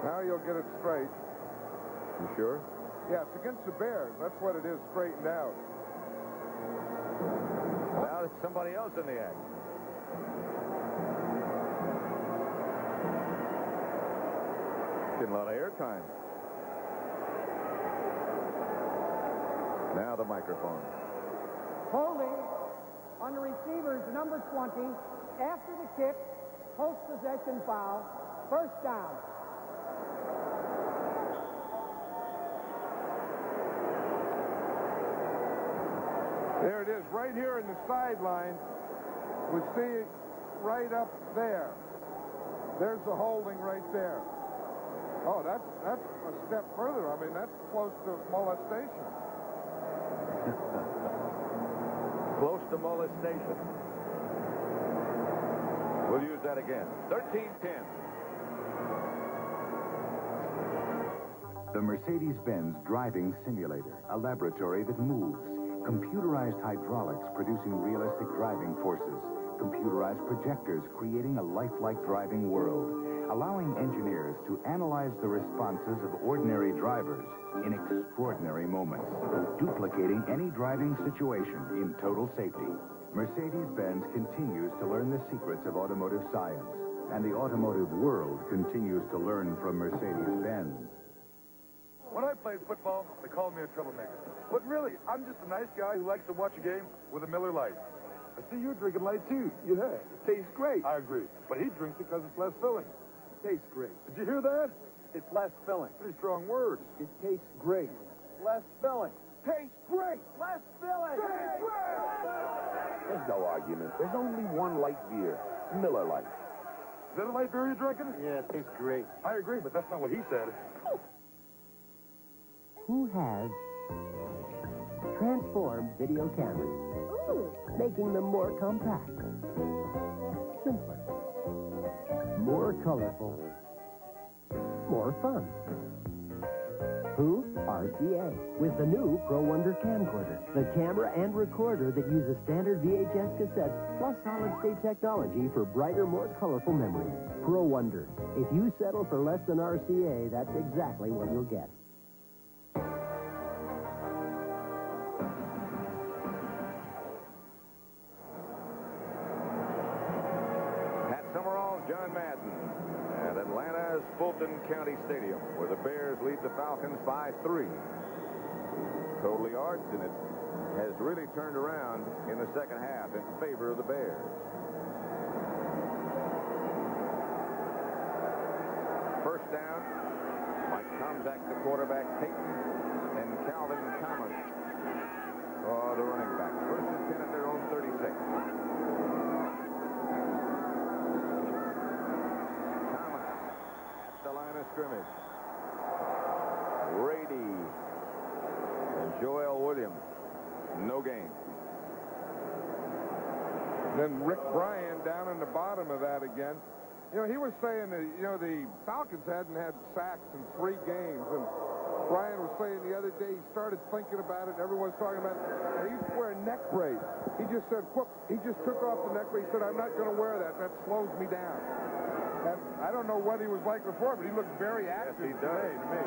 S2: Now you'll get it straight.
S1: You sure?
S2: Yeah, it's against the Bears. That's what it is, straightened out.
S1: Now there's somebody else in the act. Getting a lot of airtime. Now the microphone.
S3: Holding on the receiver's number 20 after the kick, post-possession foul, first down.
S2: There it is, right here in the sideline. We see it right up there. There's the holding right there. Oh, that's a step further. I mean, that's close to molestation.
S1: Close to molestation. We'll use that again. 13-10.
S27: The Mercedes-Benz Driving Simulator, a laboratory that moves Computerized hydraulics producing realistic driving forces. Computerized projectors creating a lifelike driving world, allowing engineers to analyze the responses of ordinary drivers in extraordinary moments, duplicating any driving situation in total safety. Mercedes-Benz continues to learn the secrets of automotive science, and the automotive world continues to learn from Mercedes-Benz.
S2: When I played football, they called me a troublemaker. But really, I'm just a nice guy who likes to watch a game with a Miller Lite. I see you drinking light, too. Yeah, it tastes great. I agree. But he drinks it because it's less filling. It tastes great. Did you hear that? It's less filling. Pretty strong words. It tastes great. Less filling. Tastes great. Less filling. Tastes great.
S11: There's no argument. There's only one light beer, Miller Lite.
S2: Is that a light beer you're drinking?
S11: Yeah, it tastes great.
S2: I agree, but that's not what he said.
S18: Who has transformed video cameras, making them more compact, simpler, more colorful, more fun? Who? RCA, with the new Pro Wonder camcorder, the camera and recorder that uses standard VHS cassettes plus solid-state technology for brighter, more colorful memories. Pro Wonder. If you settle for less than RCA, that's exactly what you'll get.
S1: John Madden at Atlanta's Fulton County Stadium, where the Bears lead the Falcons by 3. Total yards, and it has really turned around in the second half in favor of the Bears. First down, Mike Tomczak, the quarterback, Peyton, and Calvin Thomas are the running backs. First and 10 at their own 36. Scrimmage. Brady and Joel Williams. No gain.
S2: Then Rick Bryan down in the bottom of that again. You know, he was saying that, you know, the Falcons hadn't had sacks in 3 games. And Bryan was saying the other day he started thinking about it. Everyone's talking about it. He used to wear a neck brace. He just said, whoop, he just took off the neck brace. He said, I'm not going to wear that. That slows me down. And I don't know what he was like before, but he looked very active today to me.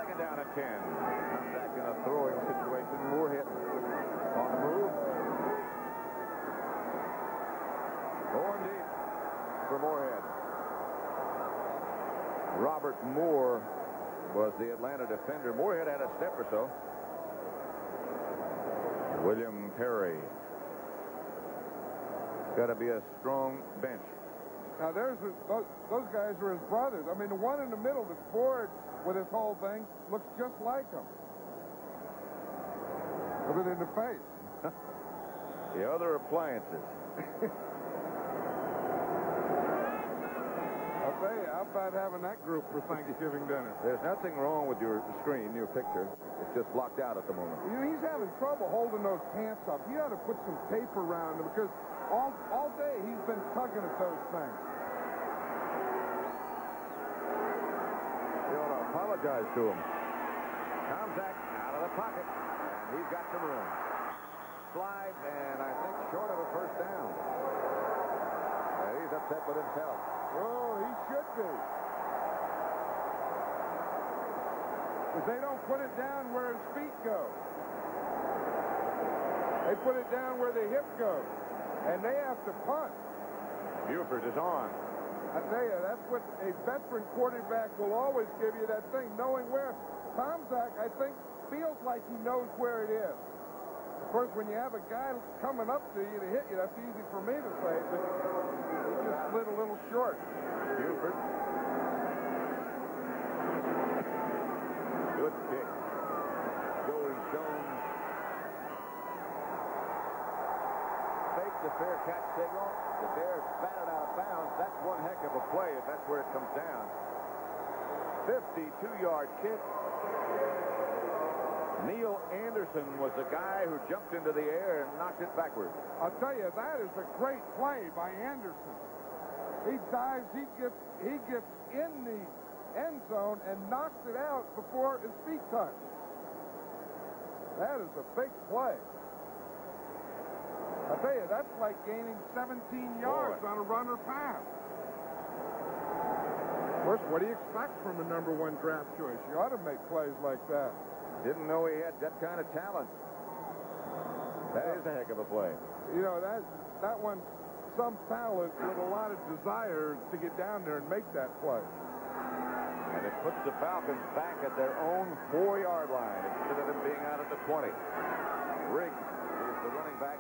S1: Second down at 10. Comes back in a throwing situation. Moorhead on the move. Going deep for Moorhead. Robert Moore was the Atlanta defender. Moorhead had a step or so. William Perry. Got to be a strong bench.
S2: Now, those guys are his brothers. I mean, the one in the middle that's bored with this whole thing looks just like him. With it in the face.
S1: The other appliances.
S2: I'll tell you, how about having that group for Thanksgiving dinner?
S1: There's nothing wrong with your screen, your picture. It's just blocked out at the moment.
S2: You know, he's having trouble holding those pants up. You ought to put some tape around him because all day he's been tugging at those things.
S1: You ought to apologize to him. Tomczak out of the pocket, and he's got some room. Slide, and I think short of a first down. He's upset with himself.
S2: Oh, he should be. Because they don't put it down where his feet go. They put it down where the hip goes. And they have to punt.
S1: Buford is on.
S2: I tell you, that's what a veteran quarterback will always give you, that thing, knowing where. Tomczak, I think, feels like he knows where it is. Of course, when you have a guy coming up to you to hit you, that's easy for me to say, but he just slid a little short.
S1: Buford. Good kick. Joey Jones. Faked the fair catch signal. The Bears batted out of bounds. That's one heck of a play if that's where it comes down. 52-yard kick. Neil Anderson was the guy who jumped into the air and knocked it backwards.
S2: I'll tell you, that is a great play by Anderson. He dives, he gets in the end zone and knocks it out before his feet touch. That is a big play. I tell you, that's like gaining 17 yards on a run or pass. Of course, what do you expect from a number 1 draft choice? You ought to make plays like that.
S1: Didn't know he had that kind of talent. That is a heck of a play.
S2: You know, that one's some talent with a lot of desire to get down there and make that play.
S1: And it puts the Falcons back at their own 4-yard line instead of them being out at the 20. Riggs is the running back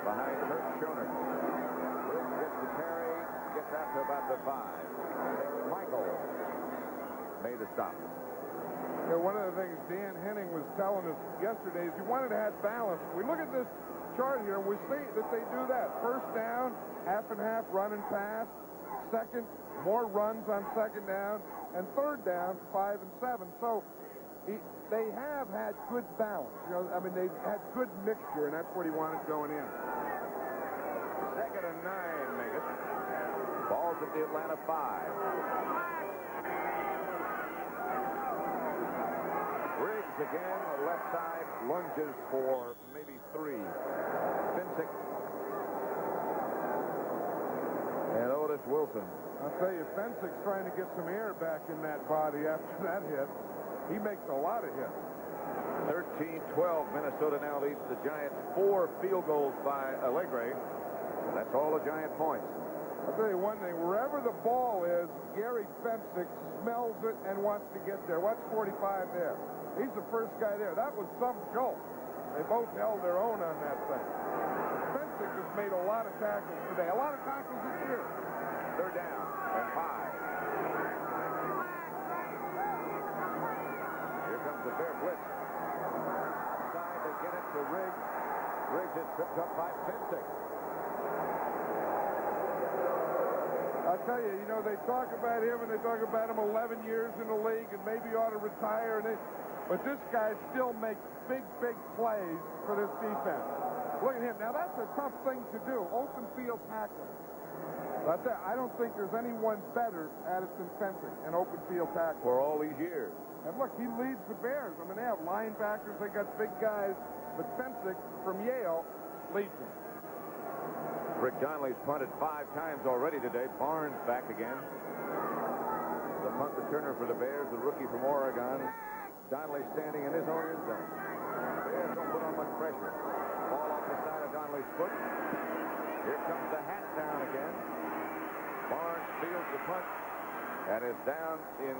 S1: behind Kurt Schoner. Riggs gets the carry, gets out to about the 5. Michael made the stop.
S2: You know, one of the things Dan Henning was telling us yesterday is he wanted to have balance. We look at this chart here, and we see that they do that. First down, half and half run and pass. Second, more runs on second down. And third down, 5 and 7. So they have had good balance. You know, I mean, they've had good mixture, and that's what he wanted going in.
S1: Second and 9, make it. Ball's at the Atlanta 5. Riggs again, left side, lunges for maybe 3. Finsick. And Otis Wilson.
S2: I'll tell you, Fensick's trying to get some air back in that body after that hit. He makes a lot of hits.
S1: 13-12. Minnesota now leads the Giants 4 field goals by Allegre. And that's all the Giant points.
S2: I'll tell you one thing. Wherever the ball is, Gary Fensick smells it and wants to get there. Watch 45 there. He's the first guy there. That was some jolt. They both held their own on that thing. Fensick has made a lot of tackles today. A lot of tackles this year.
S1: Third down and 5. Here comes the Bear blitz. Outside to get it to Riggs. Riggs is tripped up by Finsick.
S2: I'll tell you, they talk about him and they talk about him 11 years in the league and maybe ought to retire. But this guy still makes big, big plays for this defense. Look at him. Now, that's a tough thing to do, open field tackling. I don't think there's anyone better at it than Fensick, an open field tackle.
S1: For all these years.
S2: And look, he leads the Bears. I mean, they have linebackers, they got big guys, but Fensick from Yale leads them.
S1: Rick Donnelly's punted 5 times already today. Barnes back again. The punt returner for the Bears, the rookie from Oregon. Donnelly standing in his own end zone. The Bears don't put on much pressure. Ball off the side of Donnelly's foot. Here comes the hat down again. Barnes fields the punt and is down in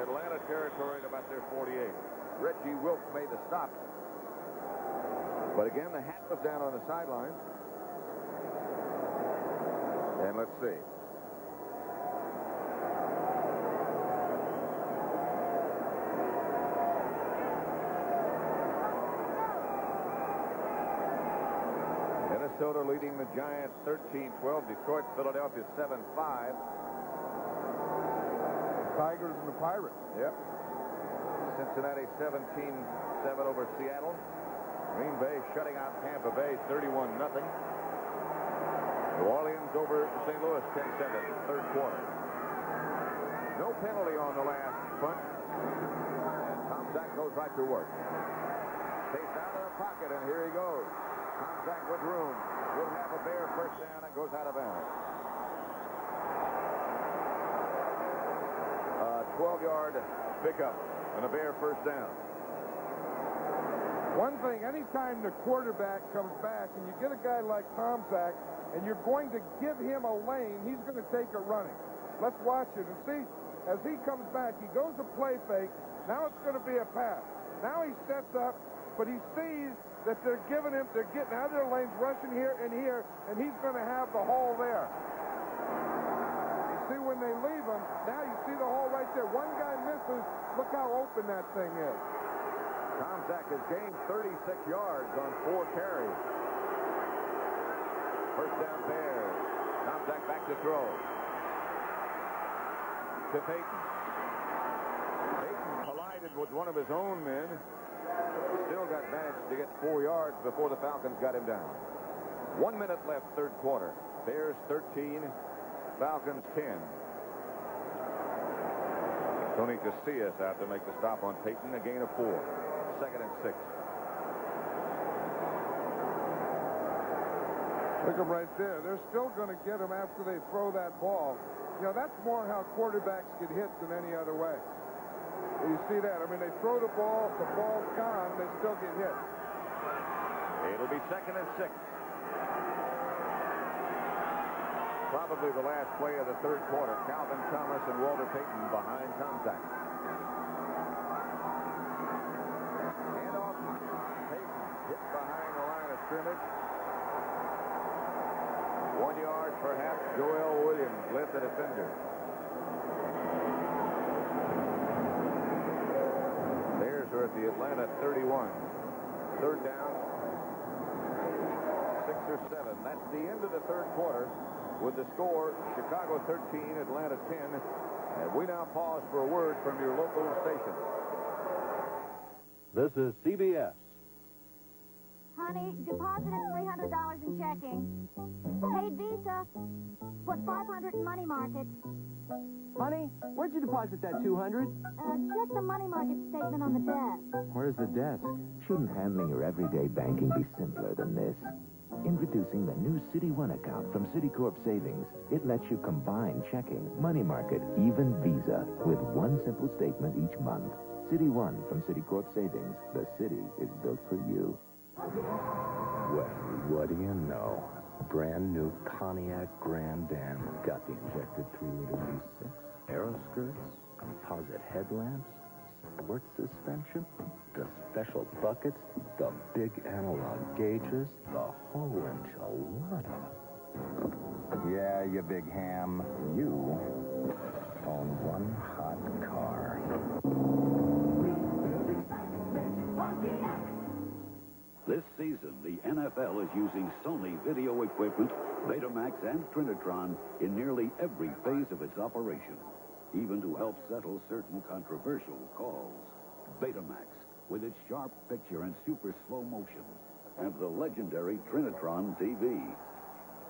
S1: Atlanta territory at about their 48. Reggie Wilkes made the stop. But again, the hat was down on the sideline. And let's see. Minnesota leading the Giants 13-12. Detroit, Philadelphia 7-5.
S2: Tigers and the Pirates.
S1: Yep. Cincinnati 17-7 over Seattle. Green Bay shutting out Tampa Bay 31-0. New Orleans over St. Louis 10-7, third quarter. No penalty on the last punt. And Tom Zach goes right to work. Takes out of the pocket, and here he goes. Tom Zach with room. Will have a Bear first down and goes out of bounds. 12-yard pickup and a Bear first down.
S2: One thing, anytime the quarterback comes back and you get a guy like Tom Zach and you're going to give him a lane, he's going to take it running. Let's watch it and see. As he comes back, he goes to play fake. Now it's going to be a pass. Now he sets up, but he sees that they're giving him, they're getting out of their lanes, rushing here, and he's going to have the hole there. You see when they leave him, now you see the hole right there. One guy misses. Look how open that thing is.
S1: Tom Zach has gained 36 yards on 4 carries. First down Bears. Tom Zach back to throw. To Payton. Payton collided with one of his own men. Still got managed to get 4 yards before the Falcons got him down. 1 minute left, third quarter. Bears 13, Falcons 10. Tony Casillas out to make the stop on Payton, a gain of 4. Second and 6.
S2: Look them right there. They're still going to get them after they throw that ball. You know, that's more how quarterbacks get hit than any other way. You see that? I mean, they throw the ball's gone, they still get hit.
S1: It'll be 2nd and 6. Probably the last play of the third quarter. Calvin Thomas and Walter Payton behind contact. Handoff. Payton hit behind the line of scrimmage. 1 yard, perhaps. Joel Williams led the defender. Bears are at the Atlanta 31. Third down. 6 or 7. That's the end of the third quarter with the score Chicago 13, Atlanta 10. And we now pause for a word from your local station.
S9: This is CBS.
S5: Honey, deposited $300 in checking. Paid Visa. Put $500 in money market.
S18: Honey, where'd you deposit that $200?
S5: Check the money market statement on the desk.
S18: Where's the desk?
S8: Shouldn't handling your everyday banking be simpler than this? Introducing the new City One account from Citicorp Savings. It lets you combine checking, money market, even Visa with one simple statement each month. City One from Citicorp Savings. The city is built for you.
S13: Well, what do you know? Brand new Pontiac Grand Am. Got the injected 3-liter V6, aero skirts, composite headlamps, sports suspension, the special buckets, the big analog gauges, the whole enchilada. Yeah, you big ham. You own one hot car.
S19: This season, the NFL is using Sony video equipment, Betamax, and Trinitron in nearly every phase of its operation, even to help settle certain controversial calls. Betamax, with its sharp picture and super slow motion, and the legendary Trinitron TV.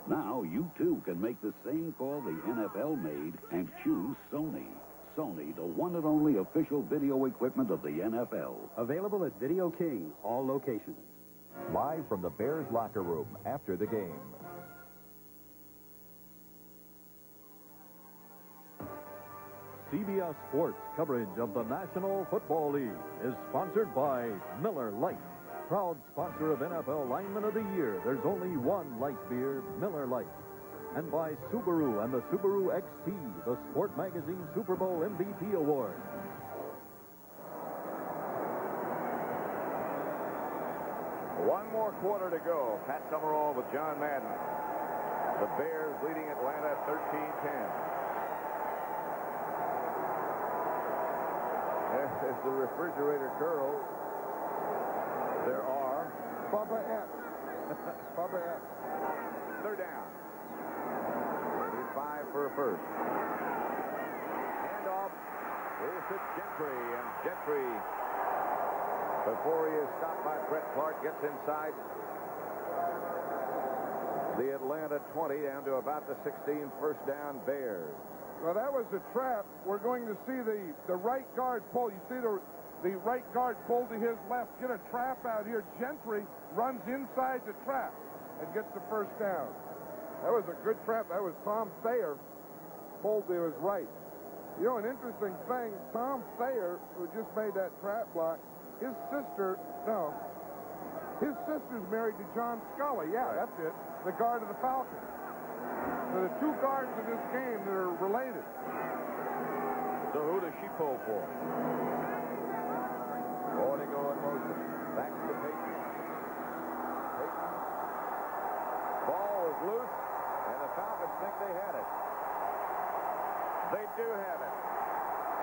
S19: Now, you too can make the same call the NFL made and choose Sony. Sony, the one and only official video equipment of the NFL.
S9: Available at Video King, all locations. Live from the Bears locker room after the game. CBS Sports coverage of the National Football League is sponsored by Miller Lite, proud sponsor of NFL Lineman of the Year. There's only one light beer, Miller Lite. And by Subaru and the Subaru XT, the Sport Magazine Super Bowl MVP Award.
S1: One more quarter to go. Pat Summerall with John Madden. The Bears leading Atlanta 13-10. There's the refrigerator curls. There are
S2: Bubba F. Bubba F.
S1: Third down. They need 5 for a first. Handoff is to Gentry, and Gentry, before he is stopped by Brett Clark, gets inside the Atlanta 20 down to about the 16. First down, Bears.
S2: Well, that was a trap. We're going to see the right guard pull. You see the right guard pull to his left. Get a trap out here. Gentry runs inside the trap and gets the first down. That was a good trap. That was Tom Thayer pulled to his right. You know, an interesting thing, Tom Thayer, who just made that trap block, his sister's married to John Scully. Yeah, that's it. The guard of the Falcons. So the two guards in this game that are related.
S1: So who does she pull for? Ortego in motion. Back to Payton. Payton. Ball is loose, and the Falcons think they had it. They do have it.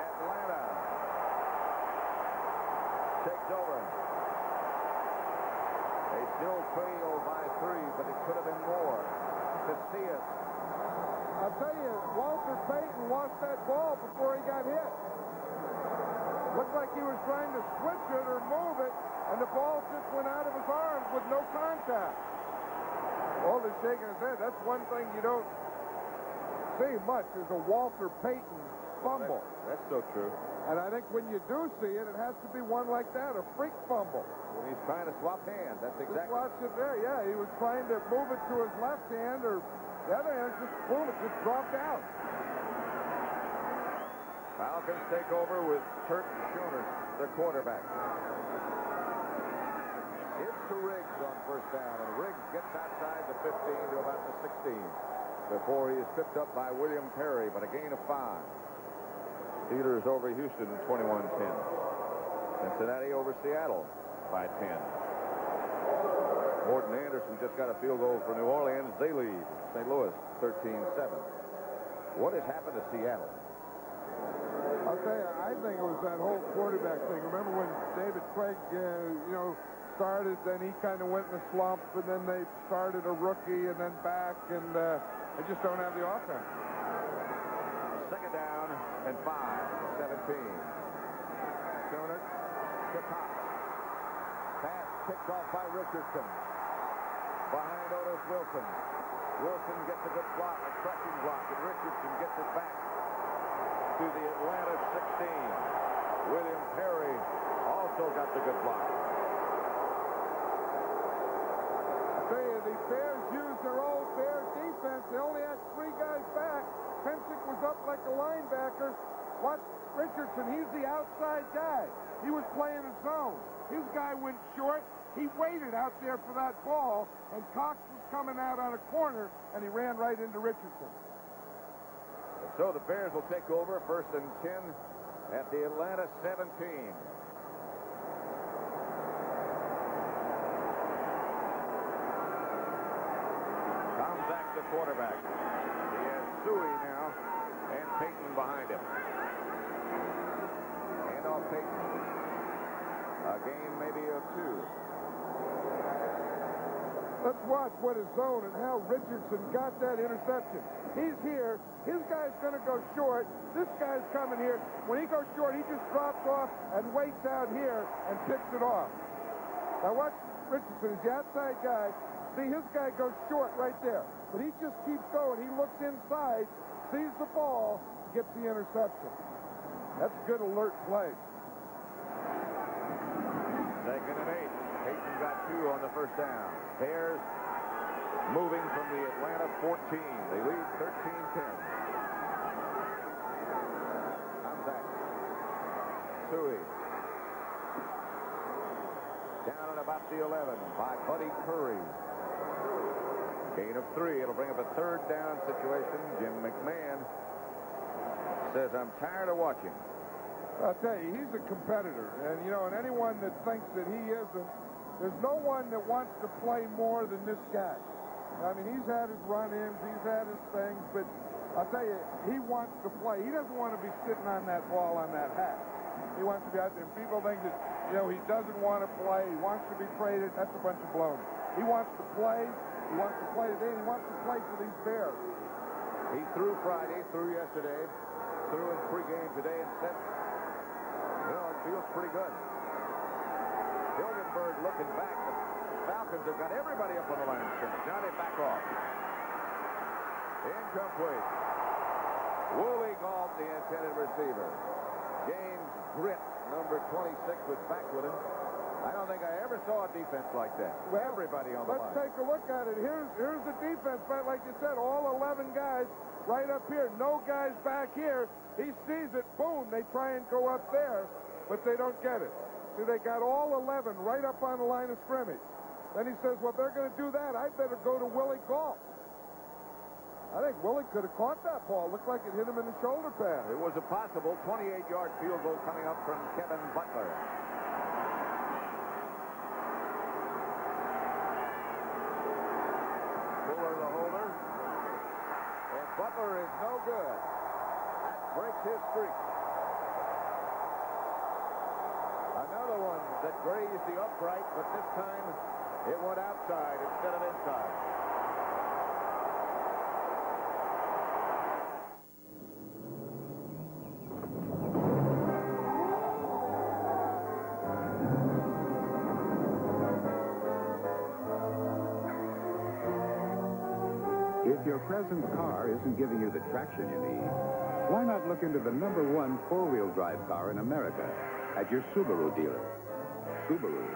S1: Atlanta takes over. They still trail by 3, but it could have been more. Casillas.
S2: I'll tell you, Walter Payton lost that ball before he got hit. Looked like he was trying to switch it or move it, and the ball just went out of his arms with no contact. Walter's shaking his head. That's one thing you don't see much, is a Walter Payton fumble.
S1: That's so true.
S2: And I think when you do see it, it has to be one like that, a freak fumble.
S1: When he's trying to swap hands, that's
S2: Just
S1: exactly.
S2: watch it there. Yeah, he was trying to move it to his left hand, or the other hand, just boom, it just dropped out.
S1: Falcons take over with Kurt Schoner, the quarterback. It's to Riggs on first down, and Riggs gets outside the 15 to about the 16 before he is picked up by William Perry, but a gain of 5. Steelers over Houston 21-10. Cincinnati over Seattle by 10. Morton Anderson just got a field goal for New Orleans. They lead St. Louis 13-7. What has happened to Seattle?
S2: I'll tell you, I think it was that whole quarterback thing. Remember when David Craig, started, then he kind of went in a slump, and then they started a rookie and then back, and they just don't have the offense.
S1: Second down and 5, 17. Schoner to Cox. Pass picked off by Richardson. Behind Otis Wilson. Wilson gets a good block, a crushing block, and Richardson gets it back to the Atlanta 16. William Perry also got the good block.
S2: I tell you, the Bears used their old Bear defense. They only had 3 guys back. Pensick was up like a linebacker. Watch Richardson. He's the outside guy. He was playing a zone. His guy went short. He waited out there for that ball, and Cox was coming out on a corner, and he ran right into Richardson.
S1: So the Bears will take over first and 10 at the Atlanta 17. Tom Zach, the quarterback. He has Suey now and Peyton behind him. And off Peyton. A gain maybe of 2.
S2: Let's watch what is zone and how Richardson got that interception. He's here. His guy's going to go short. This guy's coming here. When he goes short, he just drops off and waits out here and picks it off. Now watch Richardson. He's the outside guy. See, his guy goes short right there. But he just keeps going. He looks inside, sees the ball, gets the interception. That's good alert play.
S1: Second and 8. Peyton got 2 on the first down. Bears moving from the Atlanta 14. They lead 13-10. Tom Zach. Suey. Down at about the 11 by Buddy Curry. Gain of 3. It'll bring up a third down situation. Jim McMahon says, I'm tired of watching.
S2: I'll tell you, he's a competitor. And, and anyone that thinks that he isn't, there's no one that wants to play more than this guy. I mean, he's had his run-ins, he's had his things, but I'll tell you, he wants to play. He doesn't want to be sitting on that ball on that hat. He wants to be out there. People think that, he doesn't want to play. He wants to be traded. That's a bunch of baloney. He wants to play. He wants to play today, and he wants to play for these Bears.
S1: He threw Friday, threw yesterday, threw in pregame today, and said, it feels pretty good. Hilgenberg looking back. The Falcons have got everybody up on the line of scrimmage. Now they back off. Incomplete. Woolley Galt, the intended receiver. James Britt, number 26, was back with him. I don't think I ever saw a defense like that. Everybody on the line.
S2: Let's take a look at it. Here's the defense, but like you said, all 11 guys right up here. No guys back here. He sees it. Boom. They try and go up there, but they don't get it. See, they got all 11 right up on the line of scrimmage. Then he says, well, if they're going to do that, I better go to Willie Galt. I think Willie could have caught that ball. Looked like it hit him in the shoulder pad.
S1: It was a possible 28-yard field goal coming up from Kevin Butler. Fuller the holder. And Butler is no good. That breaks his streak. Another one that grazed the upright, but this time it went outside instead of inside.
S4: If your present car isn't giving you the traction you need, why not look into the #1 four-wheel drive car in America at your Subaru dealer? Subaru,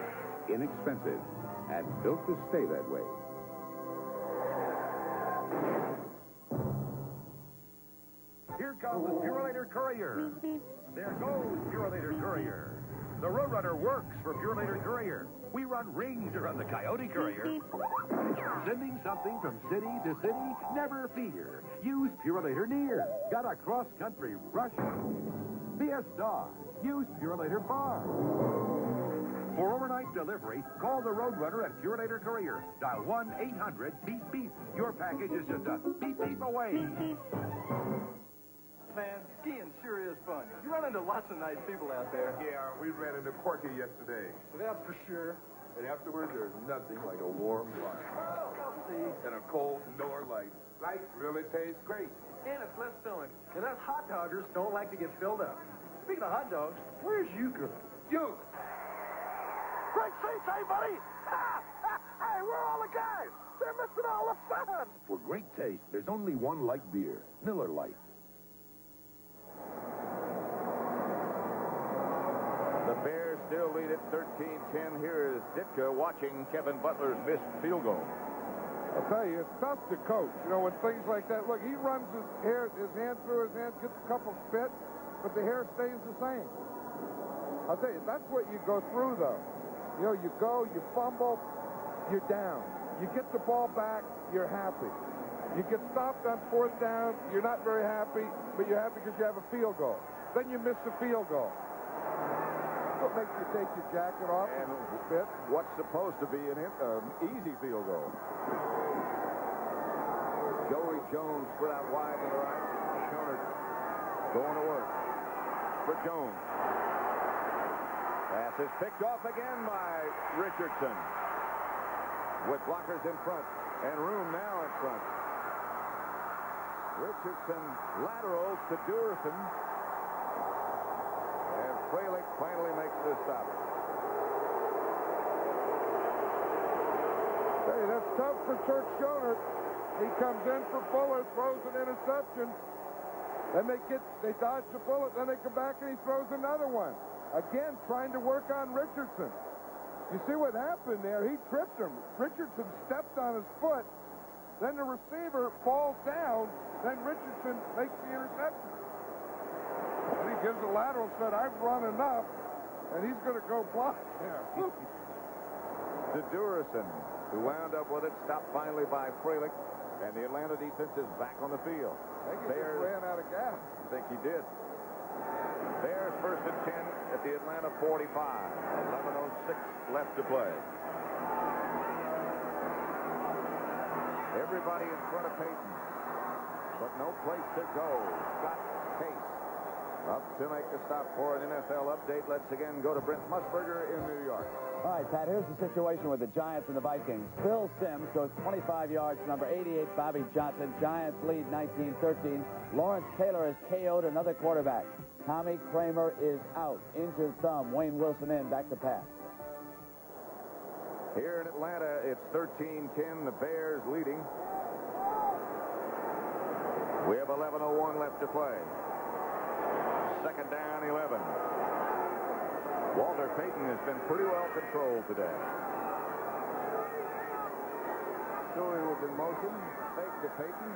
S4: inexpensive and built to stay that way.
S16: Here comes the Purelator Courier. There goes Purelator Courier. The Roadrunner works for Purelator Courier. We run rings around the Coyote Courier. Sending something from city to city? Never fear. Use Purelator Near. Got a cross-country rush? Be a star. Use Purelator Far. For overnight delivery, call the Roadrunner at Purelator Courier. Dial 1-800-BEEP-BEEP. Your package is just a beep-beep away.
S20: Man, skiing sure is fun. You run into lots of nice people out there.
S2: Yeah, we ran into Corky yesterday.
S20: That's for sure.
S2: And afterwards, there's nothing like a warm lunch.
S20: Well, see.
S2: And a cold door light. Light really tastes great.
S20: And it's less filling. And us hot doggers don't like to get filled up. Speaking of hot dogs, where's Euchre?
S2: You!
S20: Great seats, hey, buddy! Hey, where are all the guys? They're missing all the fun!
S11: For great taste, there's only one light beer, Miller Lite.
S1: The Bears still lead at 13-10. Here is Ditka watching Kevin Butler's missed field goal.
S2: I'll tell you, it's tough to coach. You know, when things like that, look, he runs his hand through his hands, gets a couple spit, but the hair stays the same. I'll tell you, that's what you go through, though. You know, you go, you fumble, you're down. You get the ball back, you're happy. You get stopped on 4th down, you're not very happy, but you're happy because you have a field goal. Then you miss the field goal. What makes you take your jacket off and spit?
S1: What's supposed to be an easy field goal. Joey Jones split out wide to the right. Schoenert going to work for Jones. Pass is picked off again by Richardson. With blockers in front and room now in front. Richardson laterals to Durison. And Fralick finally makes the stop.
S2: Hey, that's tough for Turk Schoenert. He comes in for Fuller, throws an interception. Then they dodge the bullet, then they come back and he throws another one. Again, trying to work on Richardson. You see what happened there? He tripped him. Richardson stepped on his foot. Then the receiver falls down. Then Richardson makes the interception. And he gives a lateral, said, I've run enough. And he's going to go block there.
S1: To Durison, who wound up with it, stopped finally by Fralick. And the Atlanta defense is back on the field.
S2: I think he just ran out of gas.
S1: I think he did. Bears 1st and 10 at the Atlanta 45. 11:06 left to play. Everybody in front of Peyton, but no place to go. Scott Case up to make a stop for an NFL update. Let's again go to Brent Musburger in New York.
S10: All right, Pat, here's the situation with the Giants and the Vikings. Phil Simms goes 25 yards to number 88, Bobby Johnson. Giants lead 19-13. Lawrence Taylor has KO'd another quarterback. Tommy Kramer is out. Injured thumb. Wayne Wilson in. Back to Pat.
S1: Here in Atlanta, it's 13-10. The Bears leading. We have 11:01 left to play. 2nd down, 11. Walter Payton has been pretty well controlled today. Story was in motion. Fake to Payton.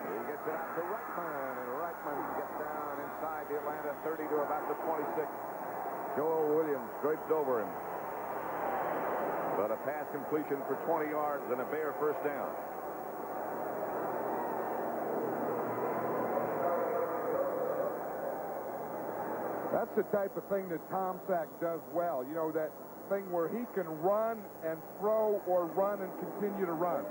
S1: He gets it out to Reitman, and Reitman gets down inside the Atlanta 30 to about the 26. Joel Williams drapes over him. But a pass completion for 20 yards and a Bear 1st down.
S2: That's the type of thing that Tom Sack does well. You know, that thing where he can run and throw or run and continue to run.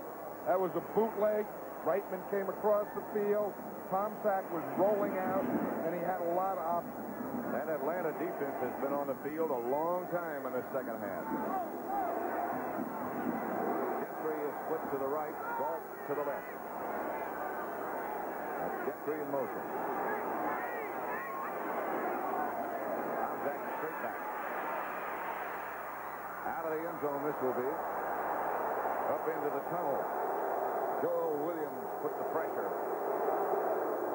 S2: That was a bootleg. Reitman came across the field. Tom Sack was rolling out, and he had a lot of options.
S1: That Atlanta defense has been on the field a long time in the second half. Gentry is split to the right, Galt to the left. That's Gentry in motion. Straight back. Out of the end zone, this will be. Up into the tunnel. Joel Williams put the pressure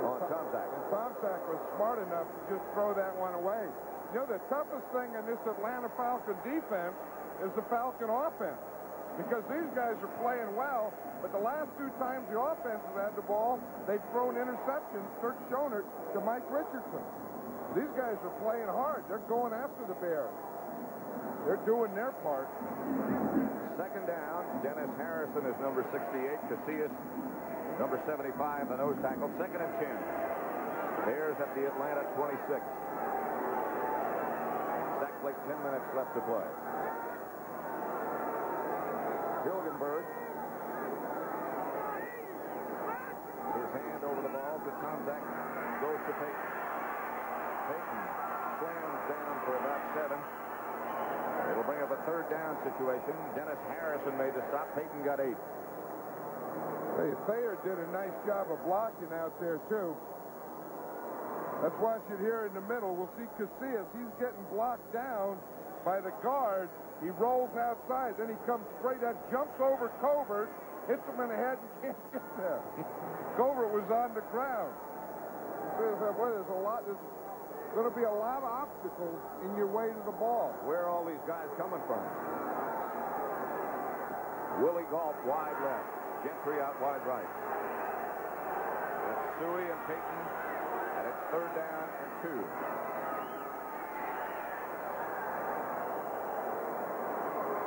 S1: on Tomczak.
S2: And Tomczak was smart enough to just throw that one away. You know, the toughest thing in this Atlanta Falcon defense is the Falcon offense. Because these guys are playing well, but the last 2 times the offense has had the ball, they've thrown interceptions, Kurt Schonert to Mike Richardson. These guys are playing hard. They're going after the Bears. They're doing their part.
S1: Second down, Dennis Harrison is number 68. Casillas, number 75, the nose tackle. Second and 10. Bears at the Atlanta 26. Exactly 10 minutes left to play. Hilgenberg. His hand over the ball to Tomczak. Goes to Peyton. Peyton slams down for about 7. It'll bring up a third down situation. Dennis Harrison made the stop. Peyton got 8.
S2: Hey, Thayer did a nice job of blocking out there, too. Let's watch it here in the middle. We'll see Casillas. He's getting blocked down by the guard. He rolls outside. Then he comes straight up, jumps over Covert, hits him in the head, and can't get there. Covert was on the ground. There's going to be a lot of obstacles in your way to the ball.
S1: Where are all these guys coming from? Willie Galt wide left. Gentry out wide right. It's Suey and Peyton, and it's third down and 2.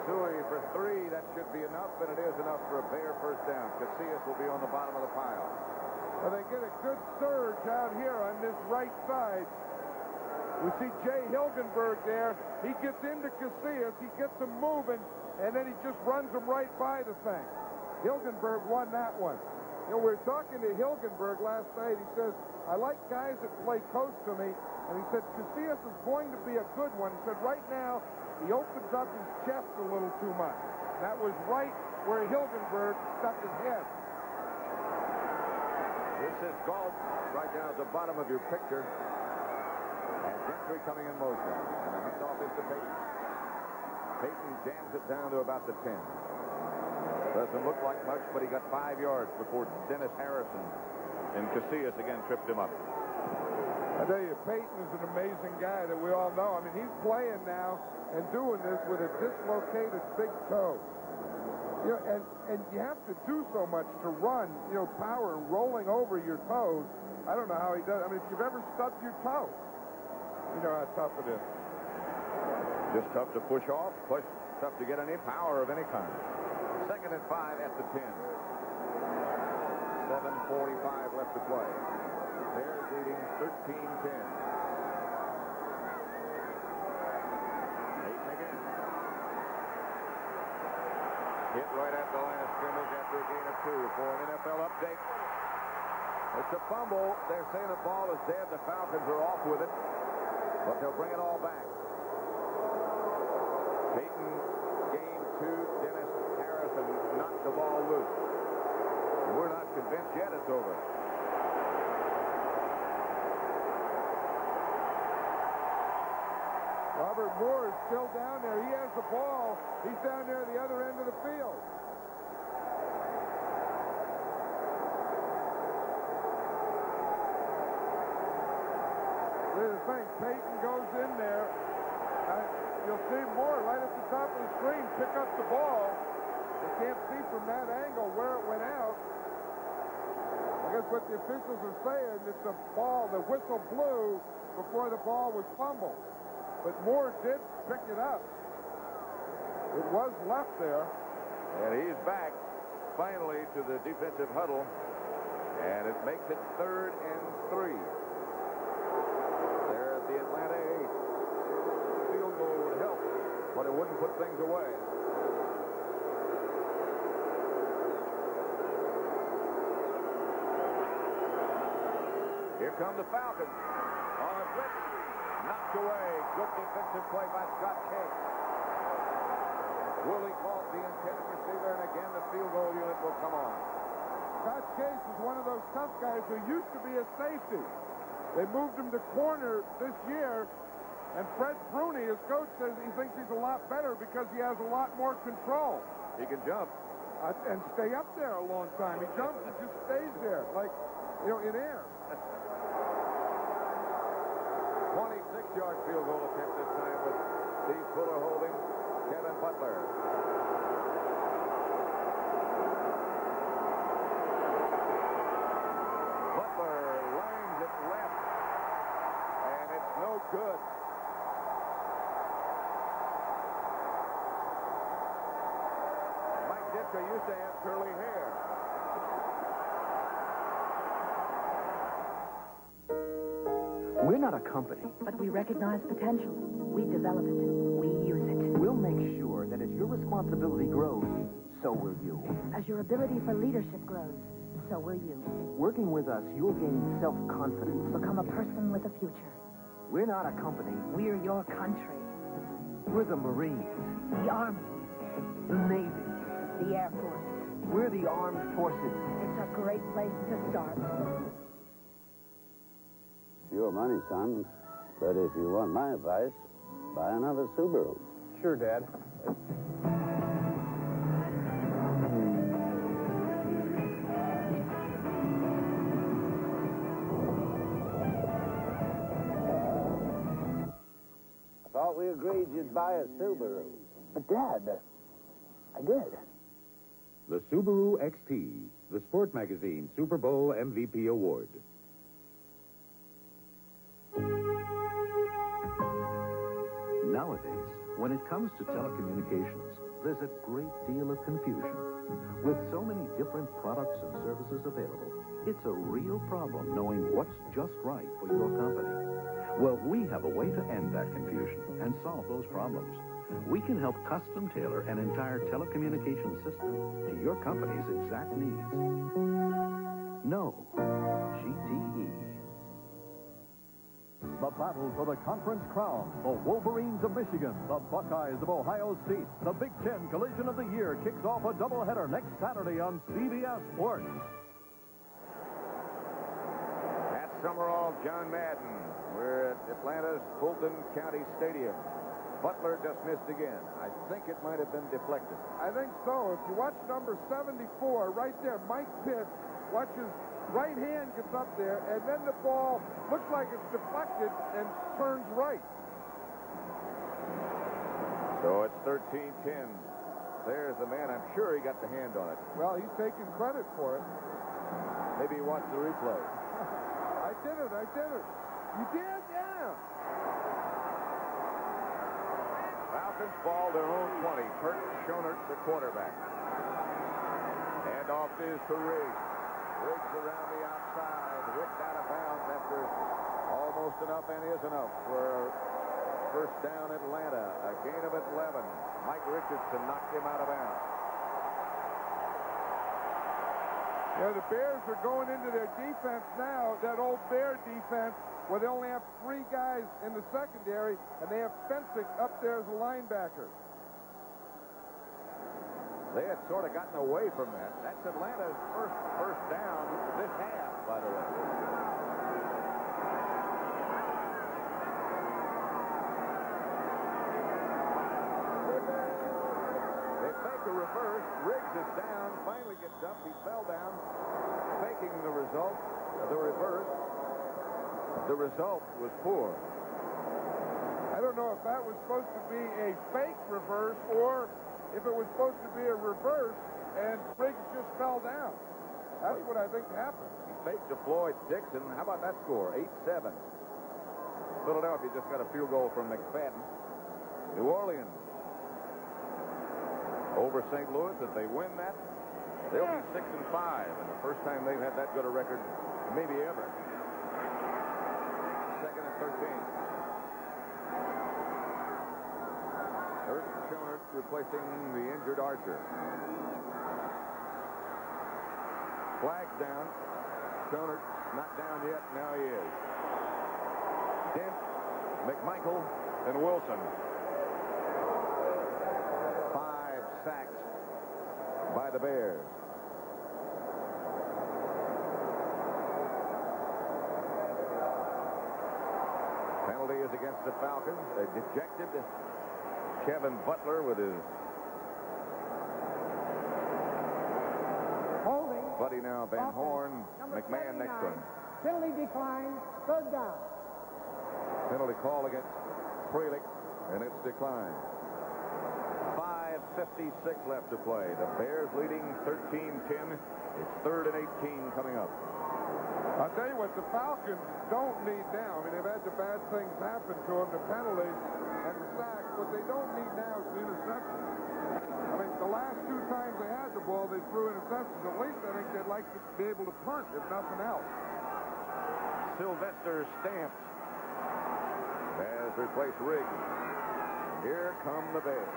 S1: Suey for 3. That should be enough, and it is enough for a Bear first down. Casillas will be on the bottom of the pile.
S2: Well, they get a good surge out here on this right side. We see Jay Hilgenberg there. He gets into Casillas. He gets him moving, and then he just runs him right by the thing. Hilgenberg won that one. You know, we were talking to Hilgenberg last night. He says, I like guys that play close to me. And he said, Casillas is going to be a good one. He said, right now, he opens up his chest a little too much. That was right where Hilgenberg stuck his head.
S1: This is Galt right down at the bottom of your picture. And Gentry coming in motion. And the handoff is to Peyton. Peyton jams it down to about the 10. Doesn't look like much, but he got 5 yards before Dennis Harrison and Casillas again tripped him up.
S2: I tell you, Peyton is an amazing guy that we all know. I mean, he's playing now and doing this with a dislocated big toe. You know, and you have to do so much to run, you know, power and rolling over your toes. I don't know how he does. I mean, if you've ever stubbed your toe, you know how tough it is.
S1: Just tough to push off, plus tough to get any power of any kind. Second and 5 at the 10. 7:45 left to play. Bears leading 13-10. Peyton again. Hit right at the line of scrimmage after a gain of 2 for an NFL update. It's a fumble. They're saying the ball is dead. The Falcons are off with it, but they'll bring it all back. Peyton gained 2. Dennis Harrison knocked the ball loose. We're not convinced yet it's over.
S2: Robert Moore is still down there. He has the ball. He's down there at the other end of the field. Here's the thing. Peyton goes in there. You'll see Moore right at the top of the screen pick up the ball. You can't see from that angle where it went out. I guess what the officials are saying is the whistle blew before the ball was fumbled. But Moore did pick it up. It was left there.
S1: And he's back finally to the defensive huddle. And it makes it 3rd and 3. They're at the Atlanta 8. Field goal would help, but it wouldn't put things away. Here come the Falcons on a blitz. Knocked away. Good defensive play by Scott Case. Willie Galt, the intended receiver, and again the field goal unit will come on.
S2: Scott Case is one of those tough guys who used to be a safety. They moved him to corner this year, and Fred Bruni, his coach, says he thinks he's a lot better because he has a lot more control.
S1: He can jump.
S2: And stay up there a long time. He jumps and just stays there, like, in air.
S1: 26-yard field goal attempt this time with Steve Fuller holding Kevin Butler. Butler lines it left, and it's no good. Mike Ditka used to have curly hair.
S22: We're not a company.
S7: But we recognize potential. We develop it. We use it.
S22: We'll make sure that as your responsibility grows, so will you.
S7: As your ability for leadership grows, so will you.
S22: Working with us, you'll gain self-confidence.
S7: Become a person with a future.
S22: We're not a company.
S7: We're your country.
S22: We're the Marines,
S7: The Army.
S22: the Navy.
S7: The Air Force.
S22: We're the armed forces.
S7: It's a great place to start.
S14: Your money, son. But if you want my advice, buy another Subaru.
S22: Sure, Dad.
S14: I thought we agreed you'd buy a Subaru.
S22: But, Dad, I did.
S4: The Subaru XT, the Sport Magazine Super Bowl MVP Award.
S8: Nowadays, when it comes to telecommunications, there's a great deal of confusion. With so many different products and services available, it's a real problem knowing what's just right for your company. Well, we have a way to end that confusion and solve those problems. We can help custom tailor an entire telecommunications system to your company's exact needs. No, GTE.
S9: The battle for the conference crown. The Wolverines of Michigan, the Buckeyes of Ohio State. The Big Ten collision of the year kicks off a doubleheader next Saturday on CBS Sports.
S1: At Summerall, John Madden. We're at Atlanta's Fulton County Stadium. Butler just missed again. I think it might have been deflected.
S2: I think so. If you watch number 74, right there, Mike Pitt, watch his right hand gets up there, and then the ball looks like it's deflected and turns right.
S1: So it's 13-10. There's the man. I'm sure he got the hand on it.
S2: Well, he's taking credit for it.
S1: Maybe he watched the replay.
S2: I did it. You did? Yeah.
S1: Falcons ball their own 20. Kurt Schonert, the quarterback. Handoff is to Riggs. Riggs around the outside. Ripped out of bounds after almost enough and is enough for first down Atlanta. A gain of 11. Mike Richardson knocked him out of bounds.
S2: Yeah, the Bears are going into their defense now, that old Bear defense, where they only have 3 guys in the secondary, and they have Fensick up there as a linebacker.
S1: They had sort of gotten away from that. That's Atlanta's first down this half, by the way. They fake a reverse. Riggs is down, finally gets up. He fell down, faking the result, the reverse. The result was poor.
S2: I don't know if that was supposed to be a fake reverse or if it was supposed to be a reverse and Riggs just fell down. That's what I think happened.
S1: He faked to Floyd Dixon. How about that score? 8-7. Philadelphia just got a field goal from McFadden. New Orleans over St. Louis. If they win that, they'll be 6-5, and the first time they've had that good a record maybe ever. 2nd and 13. Kurt Schonert replacing the injured Archer. Flag's down. Schonert not down yet. Now he is. Dent, McMichael, and Wilson. 5 sacks by the Bears. Penalty is against the Falcons. A dejected Kevin Butler with his buddy now, Van Horn. McMahon next to him.
S3: Penalty declined, third down.
S1: Penalty call against Frelick, and it's declined. 5:56 left to play. The Bears leading 13-10. It's 3rd and 18 coming up.
S2: I'll tell you what, the Falcons don't need now. I mean, they've had the bad things happen to them, the penalties and the sacks. What they don't need now is the interception. I mean, the last 2 times they had the ball, they threw interceptions. At least I think they'd like to be able to punt, if nothing else.
S1: Sylvester Stamps has replaced Riggs. Here come the Bears.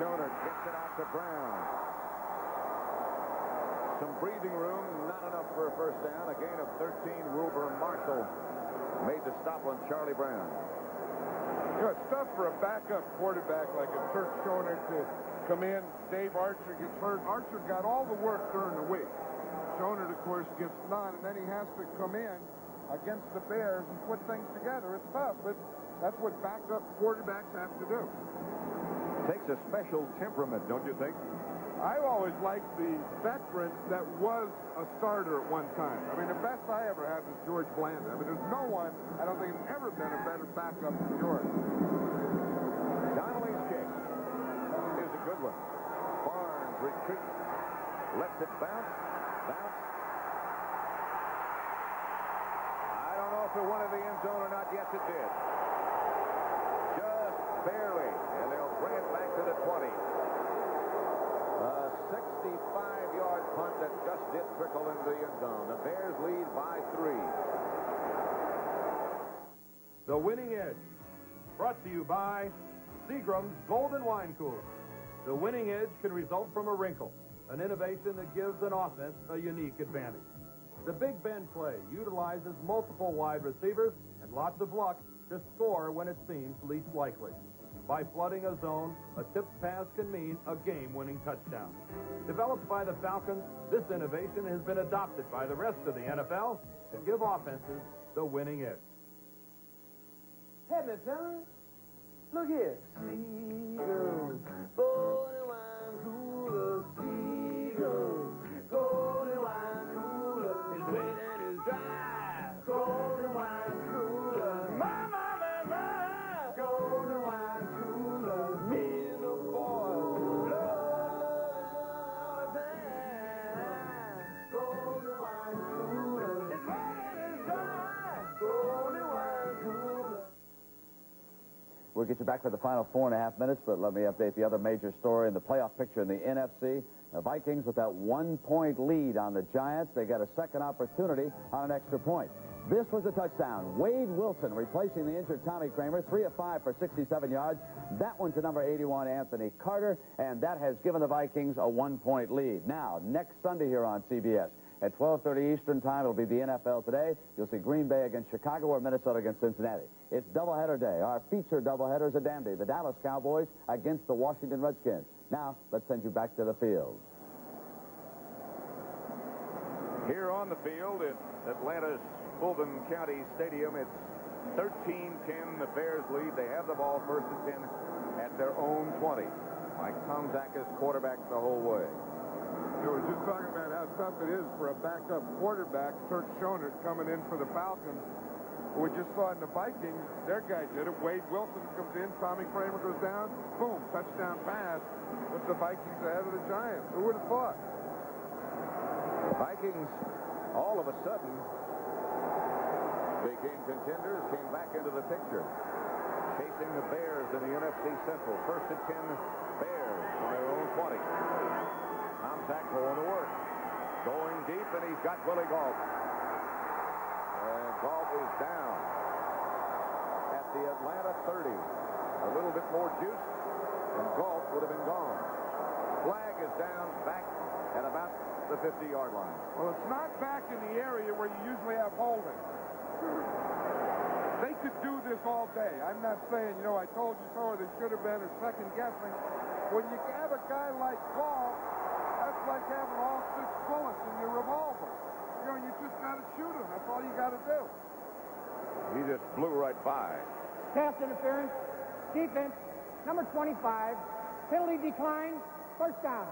S1: Schoner gets it out to Brown. Some breathing room, not enough for a first down. A gain of 13. Wilbur Marshall made the stop on Charlie Brown.
S2: You know, it's tough for a backup quarterback like a Kurt Schoner to come in. Dave Archer gets hurt. Archer got all the work during the week. Schoner, of course, gets none, and then he has to come in against the Bears and put things together. It's tough, but that's what backup quarterbacks have to do.
S1: Takes a special temperament, don't you think?
S2: I always liked the veteran that was a starter at one time. I mean, the best I ever had was George Blanda. I mean, there's no one, I don't think, has ever been a better backup than George.
S1: Donnelly's kick is a good one. Barnes retreats, lets it bounce. I don't know if it went in the end zone or not. Yes, it did. Just barely, and they'll bring it back to the 20. A 65-yard punt that just did trickle into the end zone. The Bears lead by 3.
S12: The Winning Edge, brought to you by Seagram's Golden Wine Cooler. The winning edge can result from a wrinkle, an innovation that gives an offense a unique advantage. The Big Ben play utilizes multiple wide receivers and lots of luck to score when it seems least likely. By flooding a zone, a tipped pass can mean a game-winning touchdown. Developed by the Falcons, this innovation has been adopted by the rest of the NFL to give offenses the winning edge.
S6: Hey, me fella, look here. Seagulls, golden wine cooler, Seagulls, golden wine cooler, it's wet and it's dry, golden wine cooler, my, golden wine cooler, me and the boys, love that, golden wine cooler, it's wet and it's dry, golden wine cooler.
S10: We'll get you back for the final 4.5 minutes, but let me update the other major story in the playoff picture in the NFC. The Vikings with that 1-point lead on the Giants. They got a second opportunity on an extra point. This was a touchdown. Wade Wilson replacing the injured Tommy Kramer. 3 of 5 for 67 yards. That one to number 81, Anthony Carter, and that has given the Vikings a 1-point lead. Now, next Sunday here on CBS, at 12:30 Eastern Time, it'll be the NFL Today. You'll see Green Bay against Chicago or Minnesota against Cincinnati. It's doubleheader day. Our feature doubleheader is a dandy. The Dallas Cowboys against the Washington Redskins. Now, let's send you back to the field.
S1: Here on the field at Atlanta's Fulton County Stadium, it's 13-10. The Bears lead. They have the ball first and 10 at their own 20. Mike Tomczak is quarterback the whole way.
S2: We were just talking about how tough it is for a backup quarterback, Kurt Schoner, coming in for the Falcons. We just saw in the Vikings, their guy did it. Wade Wilson comes in, Tommy Kramer goes down, boom, touchdown pass with the Vikings ahead of the Giants. Who would have thought?
S1: The Vikings, all of a sudden, became contenders, came back into the picture. Chasing the Bears in the NFC Central. First and 10, Bears from their own 20. Tomczak going to work. Going deep, and he's got Willie Gault. And Gault is down at the Atlanta 30. A little bit more juice, and Gault would have been gone. Flag is down back at about the 50-yard line.
S2: Well, it's not back in the area where you usually have holding. They could do this all day. I'm not saying, you know, I told you so, or they should have been, or second guessing. When you have a guy like Gault, that's like having all 6 bullets in your revolver. You know, you just got to shoot him. That's all you got to do.
S1: He just flew right by.
S3: Pass interference. Defense. Number 25. Penalty declined. First down.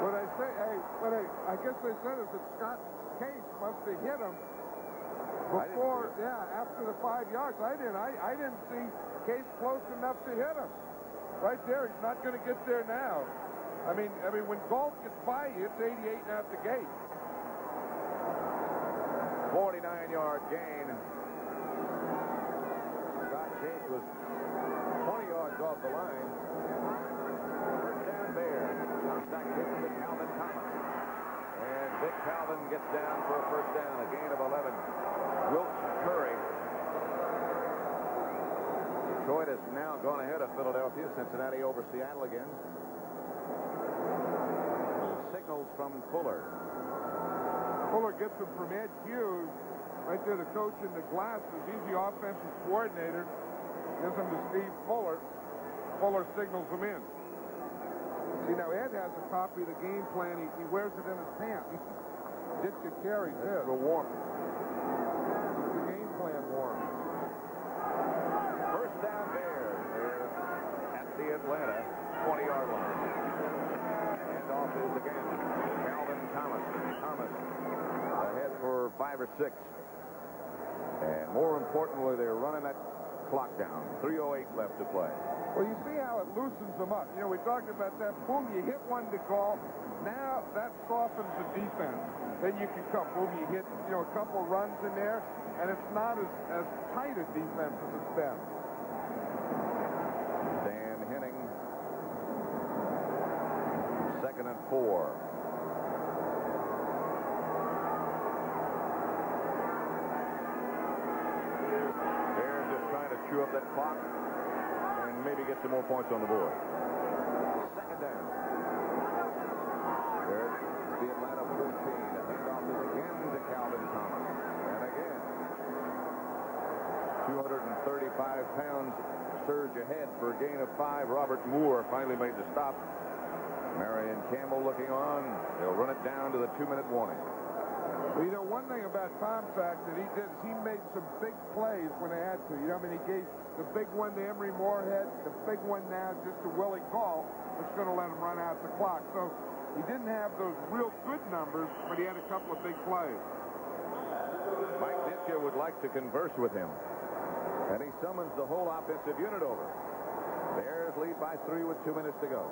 S2: What I say, I guess they said is that Scott Case must have hit him before, after the 5 yards. I didn't see Case close enough to hit him. Right there, he's not going to get there now. I mean, when Galt gets by you, it's 88 out the gate.
S1: 49-yard gain. Scott Case was 20 yards off the line. First down there. Contact hit to Calvin Thomas. And Vic Calvin gets down for a first down, a gain of 11. Wilkes Murray. Detroit has now gone ahead of Philadelphia. Cincinnati over Seattle again. Signals from Fuller.
S2: Fuller gets them from Ed Hughes. Right there, the coach in the glasses. He's the offensive coordinator. Gives them to Steve Fuller. Fuller signals them in. See, now Ed has a copy of the game plan. He wears it in his pants. Ditka carries this.
S1: For warm.
S2: It's the game plan warm.
S1: First down there at the Atlanta 20-yard line. Handoff is again Calvin Thomas. Thomas ahead for 5 or 6. And more importantly, they're running that clock down. 3:08 left to play.
S2: Well, you see how it loosens them up. You know, we talked about that. Boom, you hit one to call. Now that softens the defense. Then you can come. Boom, you hit, a couple runs in there, and it's not as tight a defense as it's been.
S1: Dan Henning. 2nd and 4. Bears just trying to chew up that clock and maybe get some more points on the board. 2nd down. There's the Atlanta 14. The handoff is again to Calvin Thomas. And again, 235 pounds surge ahead for a gain of 5. Robert Moore finally made the stop. Marion Campbell looking on. They'll run it down to the 2-minute warning.
S2: Well, one thing about Tom Sack that he did is he made some big plays when they had to. He gave the big one to Emery Moorhead, the big one now just to Willie Galt, which is going to let him run out the clock. So he didn't have those real good numbers, but he had a couple of big plays.
S1: Mike Ditka would like to converse with him, and he summons the whole offensive unit over. Bears lead by 3 with 2 minutes to go.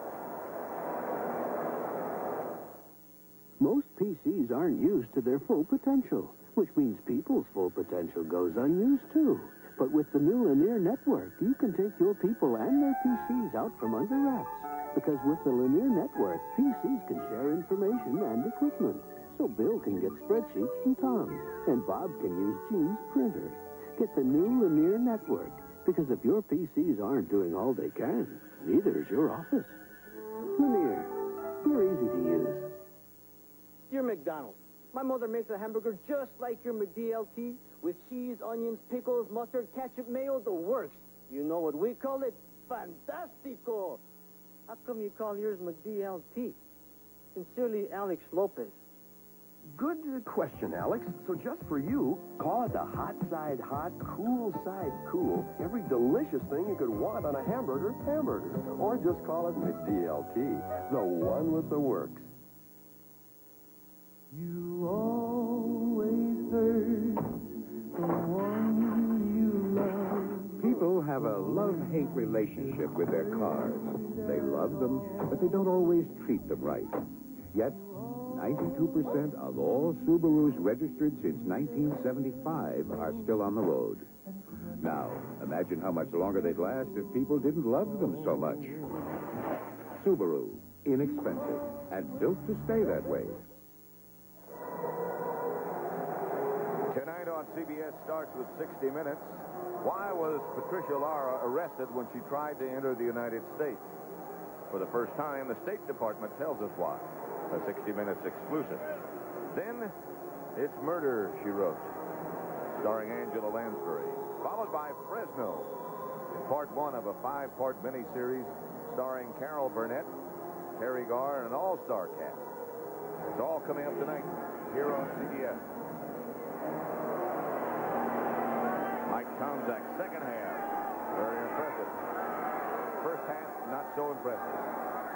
S18: Most PCs aren't used to their full potential, which means people's full potential goes unused too. But with the new Linear Network, you can take your people and their PCs out from under wraps. Because with the Linear Network, PCs can share information and equipment. So Bill can get spreadsheets from Tom, and Bob can use Gene's printer. Get the new Linear Network, because if your PCs aren't doing all they can, neither is your office. Linear. We're easy to use.
S3: Dear McDonald's, my mother makes a hamburger just like your McDLT with cheese, onions, pickles, mustard, ketchup, mayo, the works. You know what we call it? Fantastico. How come you call yours McDLT? Sincerely, Alex Lopez.
S6: Good question, Alex. So just for you, call it the hot side hot, cool side cool. Every delicious thing you could want on a hamburger. Or just call it McDLT, the one with the works.
S15: You always hurt the one you love.
S4: People have a love-hate relationship with their cars. They love them, but they don't always treat them right. Yet, 92% of all Subarus registered since 1975 are still on the road. Now, imagine how much longer they'd last if people didn't love them so much. Subaru, inexpensive, and built to stay that way.
S1: Tonight on CBS starts with 60 Minutes. Why was Patricia Lara arrested when she tried to enter the United States? For the first time, the State Department tells us why. A 60 Minutes exclusive. Then, it's Murder, She Wrote, starring Angela Lansbury, followed by Fresno, in part 1 of a 5-part miniseries starring Carol Burnett, Terry Garr, and an all-star cast. It's all coming up tonight here on CBS. Mike Tomczak, second half, very impressive. First half, not so impressive.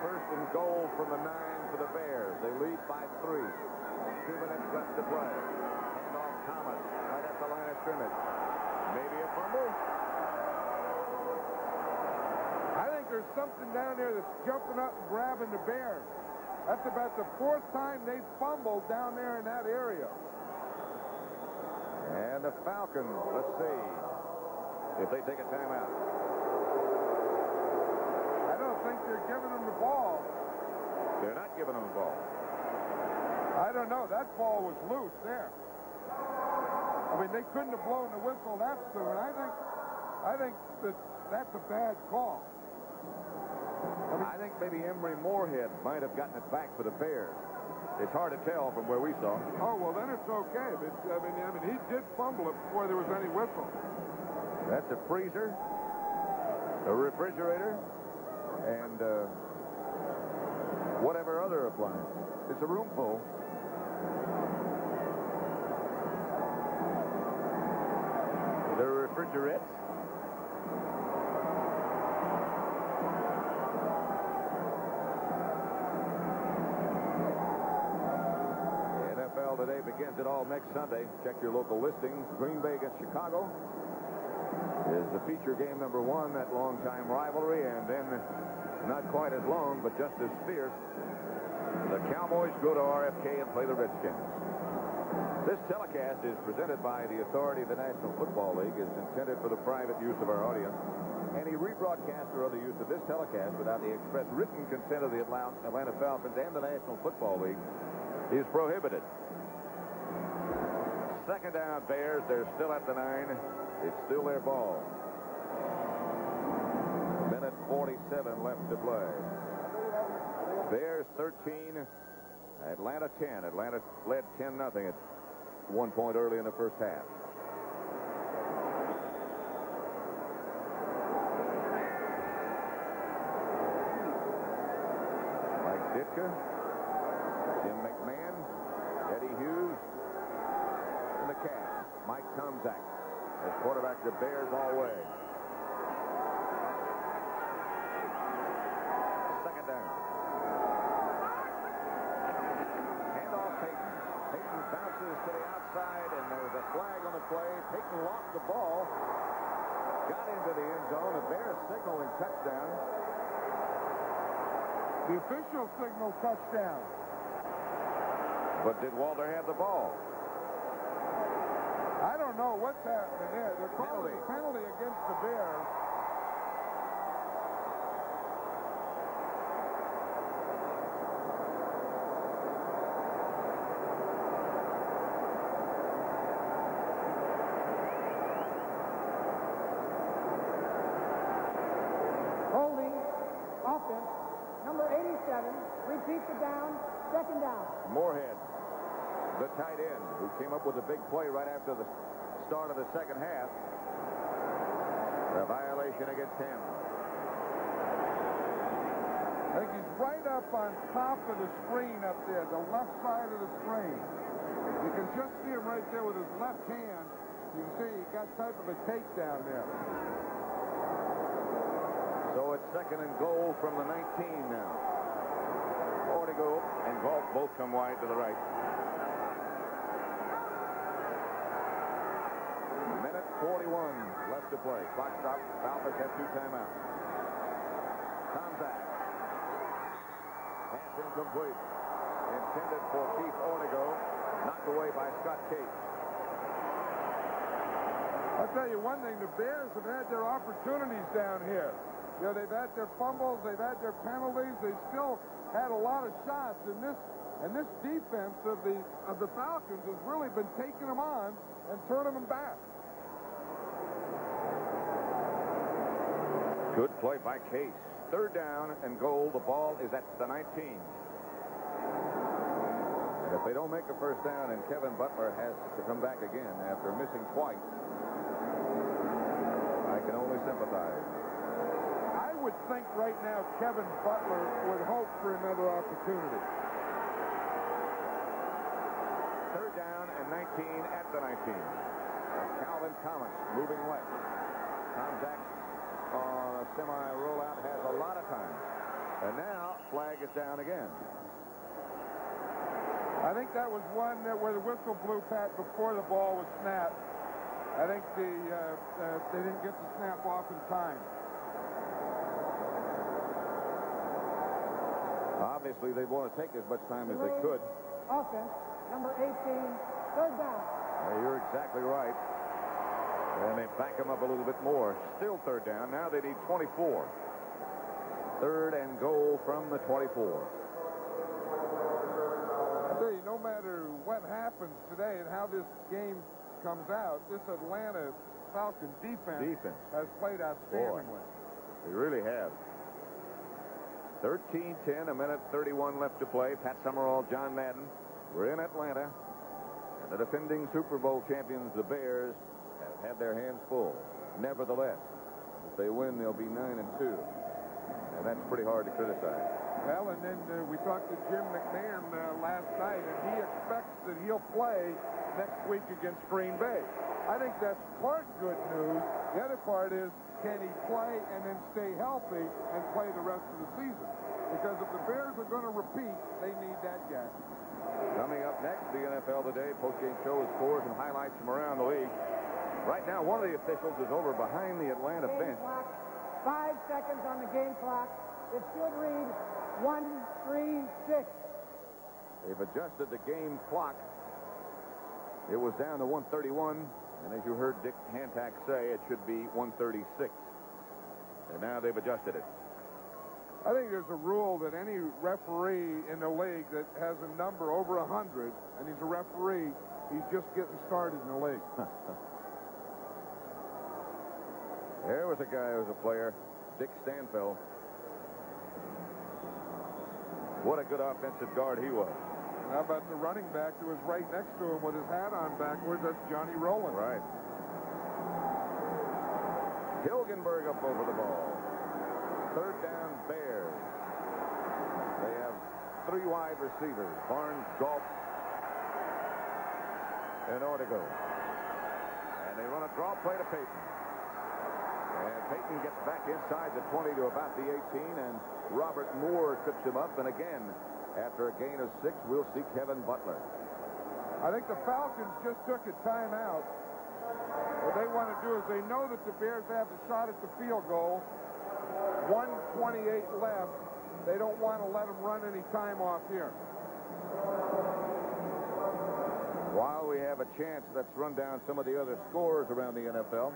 S1: First and goal from the 9. for the Bears. They lead by 3. 2 minutes left to play. Handoff Thomas right at the line of scrimmage. Maybe a fumble.
S2: I think there's something down there that's jumping up and grabbing the Bears. That's about the 4th time they've fumbled down there in that area.
S1: And the Falcons, let's see if they take a timeout.
S2: I don't think they're giving them the ball.
S1: They're not giving them the ball.
S2: I don't know. That ball was loose there. I mean, they couldn't have blown the whistle that soon. I think that's a bad call.
S1: I think maybe Emery Moorhead might have gotten it back for the Bears. It's hard to tell from where we saw.
S2: Oh, well, then it's okay. But, I mean, he did fumble it before there was any whistle.
S1: That's a freezer, a refrigerator, and whatever other appliance. It's a room full. The refrigerettes. Today begins it all next Sunday. Check your local listings. Green Bay against Chicago is the feature game number 1, that long-time rivalry, and then not quite as long, but just as fierce. The Cowboys go to RFK and play the Redskins. This telecast is presented by the authority of the National Football League, is intended for the private use of our audience. Any rebroadcast or other use of this telecast without the express written consent of the Atlanta Falcons and the National Football League is prohibited. Second down, Bears. They're still at the 9. It's still their ball. Minute 47 left to play. Bears 13, Atlanta 10. Atlanta led 10-0 at one point early in the first half. Mike Ditka, Jim McMahon, Eddie Hughes, and the cast. Mike Tomczak as quarterback of the Bears all way. Second down. Handoff Peyton. Peyton bounces to the outside, and there's a flag on the play. Peyton lost the ball. Got into the end zone. The Bears signaling touchdown.
S2: The official signaled touchdown.
S1: But did Walter have the ball?
S2: I don't know what's happening there. They're calling a penalty against the Bears.
S3: Holding, offense, number 87, repeats it down, second down.
S1: Moorhead, the tight end, who came up with a big play right after the start of the second half. A violation against him.
S2: I think he's right up on top of the screen up there, the left side of the screen. You can just see him right there with his left hand. You can see he got type of a takedown there.
S1: So it's second and goal from the 19 now. Ortego and Galt both come wide to the right. Minute 41 left to play. Clock stop. Falcons have 2 timeouts. Tomczak. Pass incomplete. Intended for Keith Ortego. Knocked away by Scott Case.
S2: I'll tell you one thing. The Bears have had their opportunities down here. You know, they've had their fumbles, they've had their penalties, they still had a lot of shots, and this defense of the Falcons has really been taking them on and turning them back.
S1: Good play by Case. Third down and goal. The ball is at the 19. And if they don't make a first down and Kevin Butler has to come back again after missing twice, I can only sympathize.
S2: I would think right now Kevin Butler would hope for another opportunity.
S1: Third down and 19 at the 19. Calvin Thomas moving left. Tomczak on a semi rollout has a lot of time. And now flag is down again.
S2: I think that was one where the whistle blew, Pat, before the ball was snapped. I think they didn't get the snap off in time.
S1: Obviously, they want to take as much time as they could.
S3: Offense, number 18, third down.
S1: You're exactly right. And they back them up a little bit more. Still third down. Now they need 24. Third and goal from the 24.
S2: I tell you, no matter what happens today and how this game comes out, this Atlanta Falcons defense has played outstandingly.
S1: They really have. 13-10, a minute 31 left to play. Pat Summerall, John Madden. We're in Atlanta. And the defending Super Bowl champions, the Bears, have had their hands full. Nevertheless, if they win, they'll be 9-2. And that's pretty hard to criticize.
S2: Well, and then we talked to Jim McMahon last night, and he expects that he'll play next week against Green Bay. I think that's part good news. The other part is, can he play and then stay healthy and play the rest of the season? Because if the Bears are going to repeat, they need that guy.
S1: Coming up next, the NFL Today postgame show with scores and highlights from around the league. Right now, one of the officials is over behind the Atlanta bench.
S3: 5 seconds on the game clock. It should read 1-3-6.
S1: They've adjusted the game clock. It was down to 1:31, and as you heard Dick Hantak say, it should be 1:36. And now they've adjusted it.
S2: I think there's a rule that any referee in the league that has a number over 100, and he's a referee, he's just getting started in the league.
S1: There was a guy who was a player, Dick Stanfield. What a good offensive guard he was.
S2: How about the running back who was right next to him with his hat on backwards? That's Johnny Rowland.
S1: Right. Hilgenberg up over the ball. Third down, Bears. They have 3 wide receivers, Barnes, Galt, and Ortega. And they run a draw play to Peyton. And Peyton gets back inside the 20 to about the 18, and Robert Moore trips him up. And again, after a gain of 6, we'll see Kevin Butler.
S2: I think the Falcons just took a timeout. What they want to do is they know that the Bears have the shot at the field goal. 1:28 left. They don't want to let them run any time off here.
S1: While we have a chance, let's run down some of the other scores around the NFL.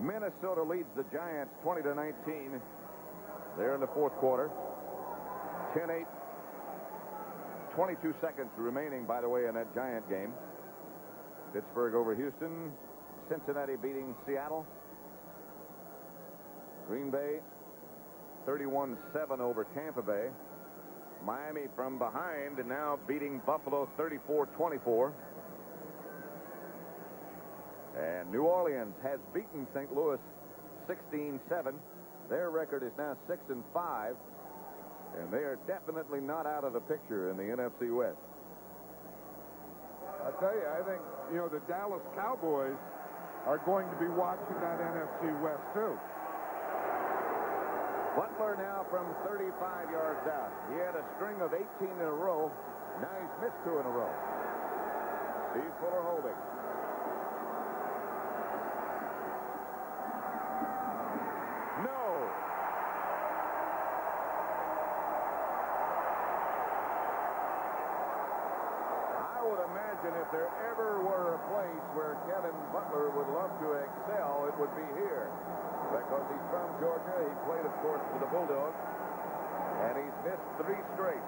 S1: Minnesota leads the Giants 20-19. They're in the fourth quarter. 10-8. 22 seconds remaining, by the way, in that Giant game. Pittsburgh over Houston. Cincinnati beating Seattle. Green Bay 31-7 over Tampa Bay. Miami from behind and now beating Buffalo 34-24. And New Orleans has beaten St. Louis 16-7. Their record is now 6-5. And they are definitely not out of the picture in the NFC West.
S2: I'll tell you, I think, the Dallas Cowboys are going to be watching that NFC West, too.
S1: Butler now from 35 yards out. He had a string of 18 in a row. Now he's missed 2 in a row. Steve Fuller holding. No. I would imagine if there ever were a place where Kevin Butler would love to excel, it would be here. Because he's from Georgia. He played, of course, for the Bulldogs. And he's missed 3 straight.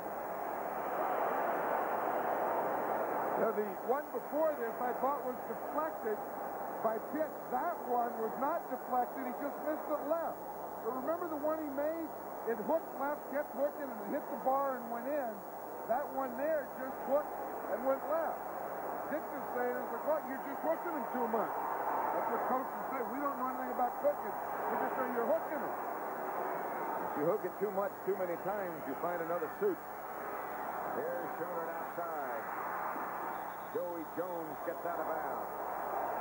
S2: Now, the one before this I thought was deflected by Pitt. That one was not deflected. He just missed it left. But remember the one he made? It hooked left, kept hooking, and hit the bar and went in. That one there just hooked and went left. Dick is saying, you're just hooking him too much. That's what coaches say. We don't know anything about cooking. We just say you're hooking them.
S1: If you hook it too much, too many times, you find another suit. There's Schoenert outside. Joey Jones gets out of bounds.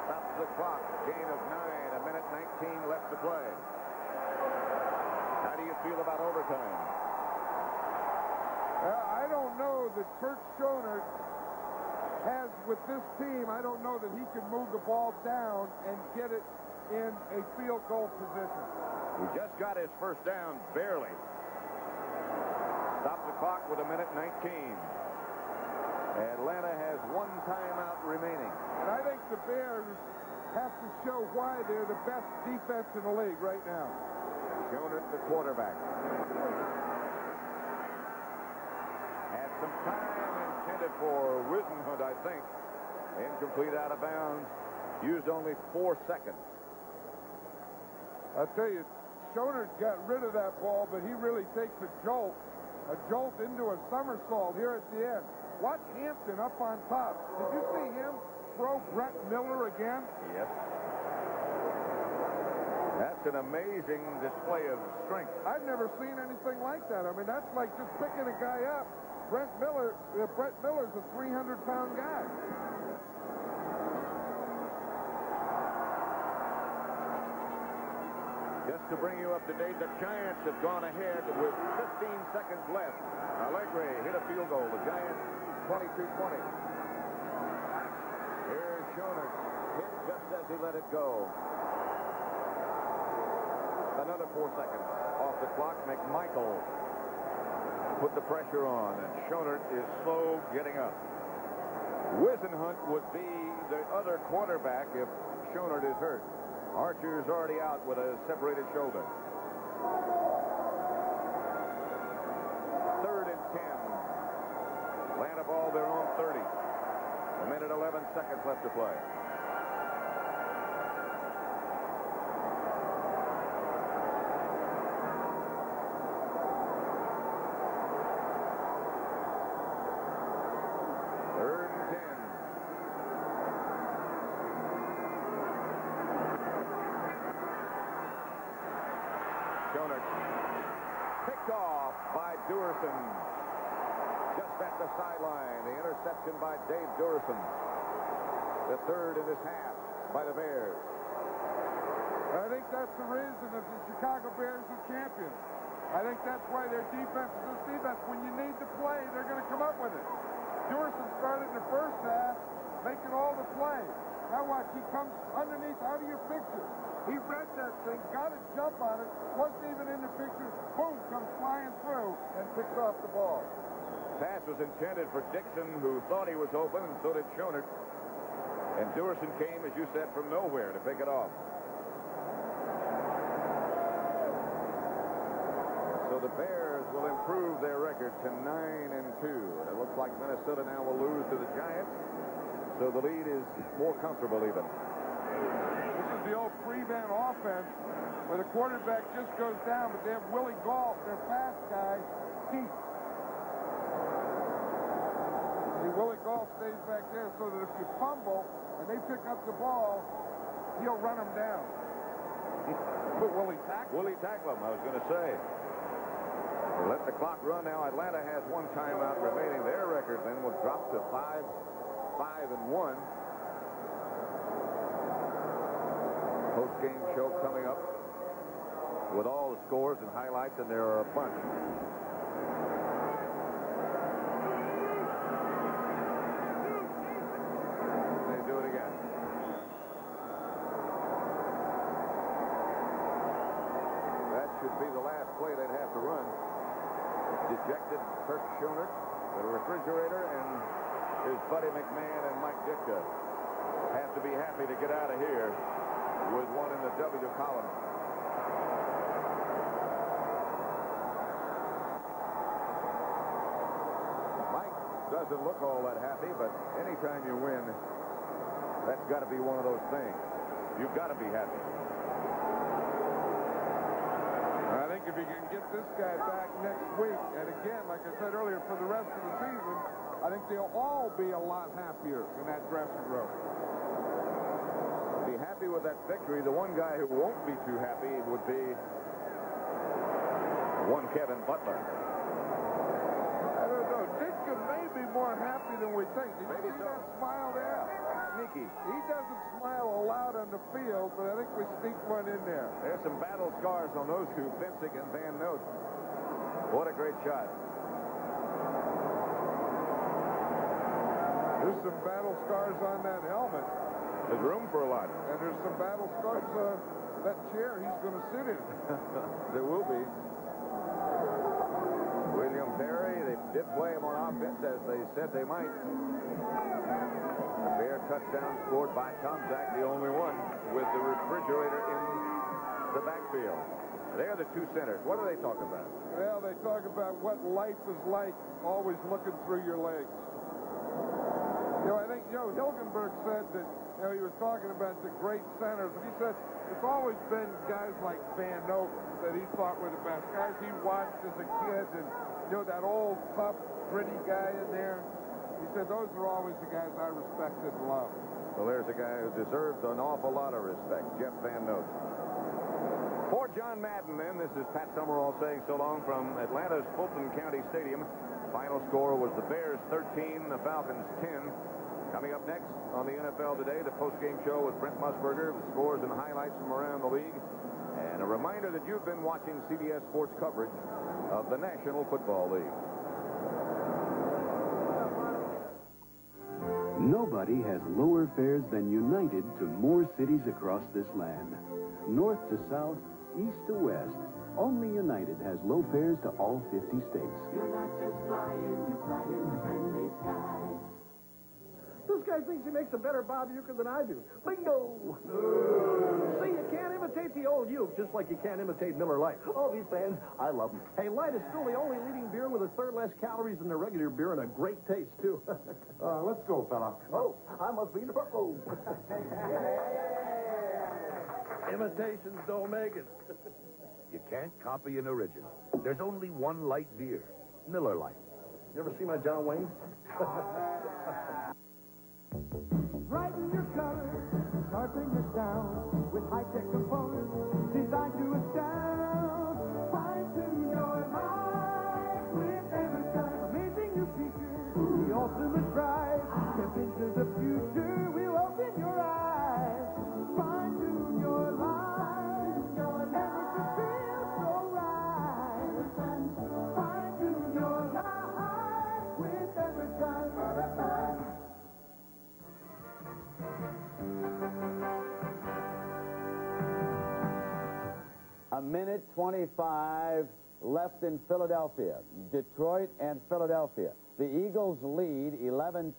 S1: Stops the clock. Gain of 9. A minute 19 left to play. How do you feel about overtime?
S2: I don't don't know that Kurt Schoenert has, with this team, I don't know that he can move the ball down and get it in a field goal position.
S1: He just got his first down, barely. Stop the clock with 1:19. Atlanta has one timeout remaining.
S2: And I think the Bears have to show why they're the best defense in the league right now.
S1: Schoenert, the quarterback. Had some time intended for Wisenhunt, I think. Incomplete, out of bounds. Used only 4 seconds.
S2: I'll tell you, Schoenert got rid of that ball, but he really takes a jolt into a somersault here at the end. Watch Hampton up on top. Did you see him throw Brett Miller again?
S1: Yes. That's an amazing display of strength.
S2: I've never seen anything like that. I mean, that's like just picking a guy up. Brett Miller's a 300-pound guy.
S1: Just to bring you up to date, the Giants have gone ahead with 15 seconds left. Allegre hit a field goal. The Giants 22-20. Here's Schoenert. Hit just as he let it go. Another 4 seconds off the clock. McMichael put the pressure on, and Schoenert is slow getting up. Wisenhunt would be the other quarterback if Schoenert is hurt. Archer's already out with a separated shoulder. 3rd and 10. Atlanta ball their own 30. 1:11 seconds left to play. Picked off by Duerson. Just at the sideline. The interception by Dave Duerson. The 3rd in this half by the Bears.
S2: I think that's the reason that the Chicago Bears are champions. I think that's why their defense is this defense. When you need to play, they're going to come up with it. Duerson started in the first half making all the plays. Now watch, he comes underneath. How do you fix it? He read that thing, got a jump on it, wasn't even in the picture. Boom, comes flying through and picks off the ball.
S1: Pass was intended for Dixon, who thought he was open, and so did Schoenert. And Duerson came, as you said, from nowhere to pick it off. So the Bears will improve their record to 9-2. It looks like Minnesota now will lose to the Giants. So the lead is more comfortable even.
S2: This is the old prevent offense where the quarterback just goes down, but they have Willie Galt, their fast guy, deep. See, Willie Galt stays back there so that if you fumble and they pick up the ball, he'll run them down. But will he tackle?
S1: Will he tackle him? I was going to say. We'll let the clock run now. Atlanta has one timeout remaining. Their record then will drop to 5-1. Post-game show coming up with all the scores and highlights, and there are a bunch. They do it again. That should be the last play they'd have to run. Dejected Kirk Schoenert, the refrigerator, and his buddy McMahon and Mike Ditka have to be happy to get out of here with one in the W column. Mike doesn't look all that happy, but anytime you win, that's got to be one of those things. You've got to be happy.
S2: I think if you can get this guy back next week, and again, like I said earlier, for the rest of the season, I think they'll all be a lot happier in that dressing room.
S1: Be happy with that victory. The one guy who won't be too happy would be one Kevin Butler.
S2: I don't know. Ditka may be more happy than we think. Did you see that smile there?
S1: Sneaky.
S2: He doesn't smile a lot on the field, but I think we sneaked one in there.
S1: There's some battle scars on those two, Vincic and Van Note. What a great shot.
S2: There's some battle scars on that helmet.
S1: There's room for a lot.
S2: And there's some battle scars that chair he's going to sit in.
S1: There will be. William Perry, they did play him on offense as they said they might. The Bear touchdown scored by Tom Zach, the only one with the refrigerator in the backfield. They're the two centers. What do they talk about?
S2: Well, they talk about what life is like, always looking through your legs. I think, Hilgenberg said that, he was talking about the great centers, and he said it's always been guys like Van Noten that he thought were the best. Guys he watched as a kid, and, that old, tough, gritty guy in there. He said those are always the guys I respected and loved.
S1: Well, there's a guy who deserves an awful lot of respect, Jeff Van Noten. For John Madden, then, this is Pat Summerall saying so long from Atlanta's Fulton County Stadium. Final score was the Bears 13, the Falcons 10. Coming up next on the NFL Today, the post-game show with Brent Musburger, the scores and highlights from around the league. And a reminder that you've been watching CBS Sports coverage of the National Football League.
S17: Nobody has lower fares than United to more cities across this land. North to south, east to west, only United has low fares to all 50 states.
S15: You're not just flying, you're flying the friendly sky.
S21: This guy thinks he makes a better Bob Uecker than I do. Bingo! See, you can't imitate the old Uke, just like you can't imitate Miller Lite. Oh, these fans, I love them. Hey, Light is still the only leading beer with a third less calories than the regular beer and a great taste, too.
S2: Let's go, fella.
S21: Oh, I must be the purple. Imitations don't make it.
S11: You can't copy an original. There's only one light beer, Miller Lite.
S21: You ever see my John Wayne?
S15: Brighten your colors, sharpen your sound with high-tech components designed to astound. Fine-tune your life with every time. Amazing new features, the ultimate prize. Step into the future, we'll open your eyes. Fine-tune your life, never to feel so right. Fine-tune your life with every time.
S10: A minute 25 left in Philadelphia. Detroit and Philadelphia. The Eagles lead 11-10.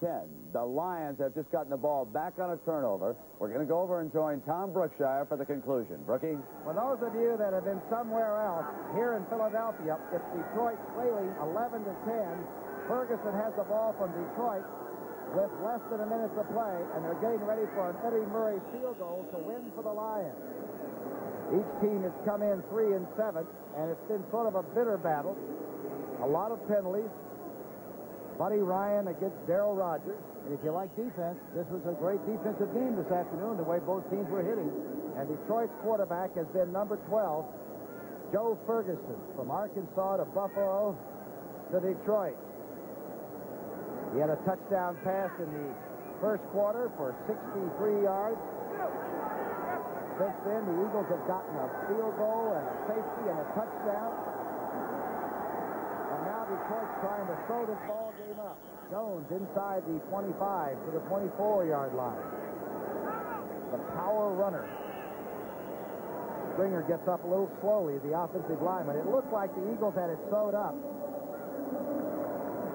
S10: The Lions have just gotten the ball back on a turnover. We're going to go over and join Tom Brookshire for the conclusion. Brookie?
S3: For those of you that have been somewhere else, here in Philadelphia, it's Detroit trailing 11-10. Ferguson has the ball from Detroit with less than a minute to play, and they're getting ready for an Eddie Murray field goal to win for the Lions. Each team has come in 3 and 7, and it's been sort of a bitter battle. A lot of penalties. Buddy Ryan against Darryl Rogers. And if you like defense, this was a great defensive game this afternoon, the way both teams were hitting. And Detroit's quarterback has been number 12, Joe Ferguson, from Arkansas to Buffalo to Detroit. He had a touchdown pass in the first quarter for 63 yards. Since then, the Eagles have gotten a field goal and a safety and a touchdown. And now Detroit's trying to throw this ball game up. Jones inside the 25 to the 24-yard line. The power runner. Springer gets up a little slowly, the offensive lineman. It looked like the Eagles had it sewed up.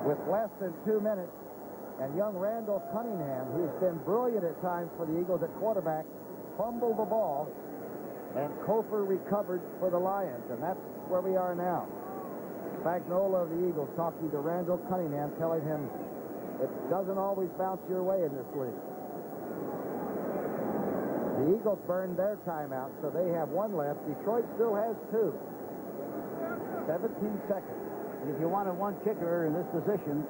S3: With less than 2 minutes, and young Randall Cunningham, who's been brilliant at times for the Eagles at quarterback, fumbled the ball, and Kofer recovered for the Lions, and that's where we are now. Spagnuolo of the Eagles talking to Randall Cunningham, telling him it doesn't always bounce your way in this league. The Eagles burned their timeout, so they have 1 left. Detroit still has 2. 17 seconds. And if you wanted one kicker in this position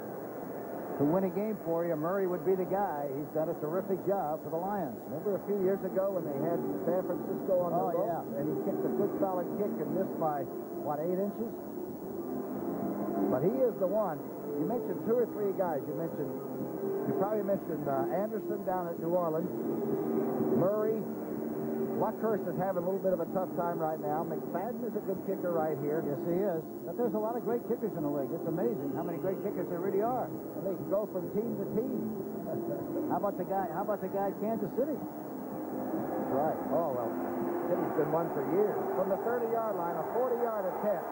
S3: to win a game for you, Murray would be the guy. He's done a terrific job for the Lions. Remember a few years ago when they had San Francisco on the ropes? Yeah. And he kicked a good solid kick and missed by, what, 8 inches? But he is the one. You mentioned 2 or 3 guys. You probably mentioned Anderson down at New Orleans, Murray,
S5: Luckhurst is having a little bit of a tough time right now. McFadden is a good kicker right here.
S10: Yes, he is. But there's a lot of great kickers in the league. It's amazing how many great kickers there really are.
S5: And they can go from team to team.
S10: How about the guy at Kansas City?
S5: That's right. Oh, well, City's been one for years. From the 30-yard line, a 40-yard attempt.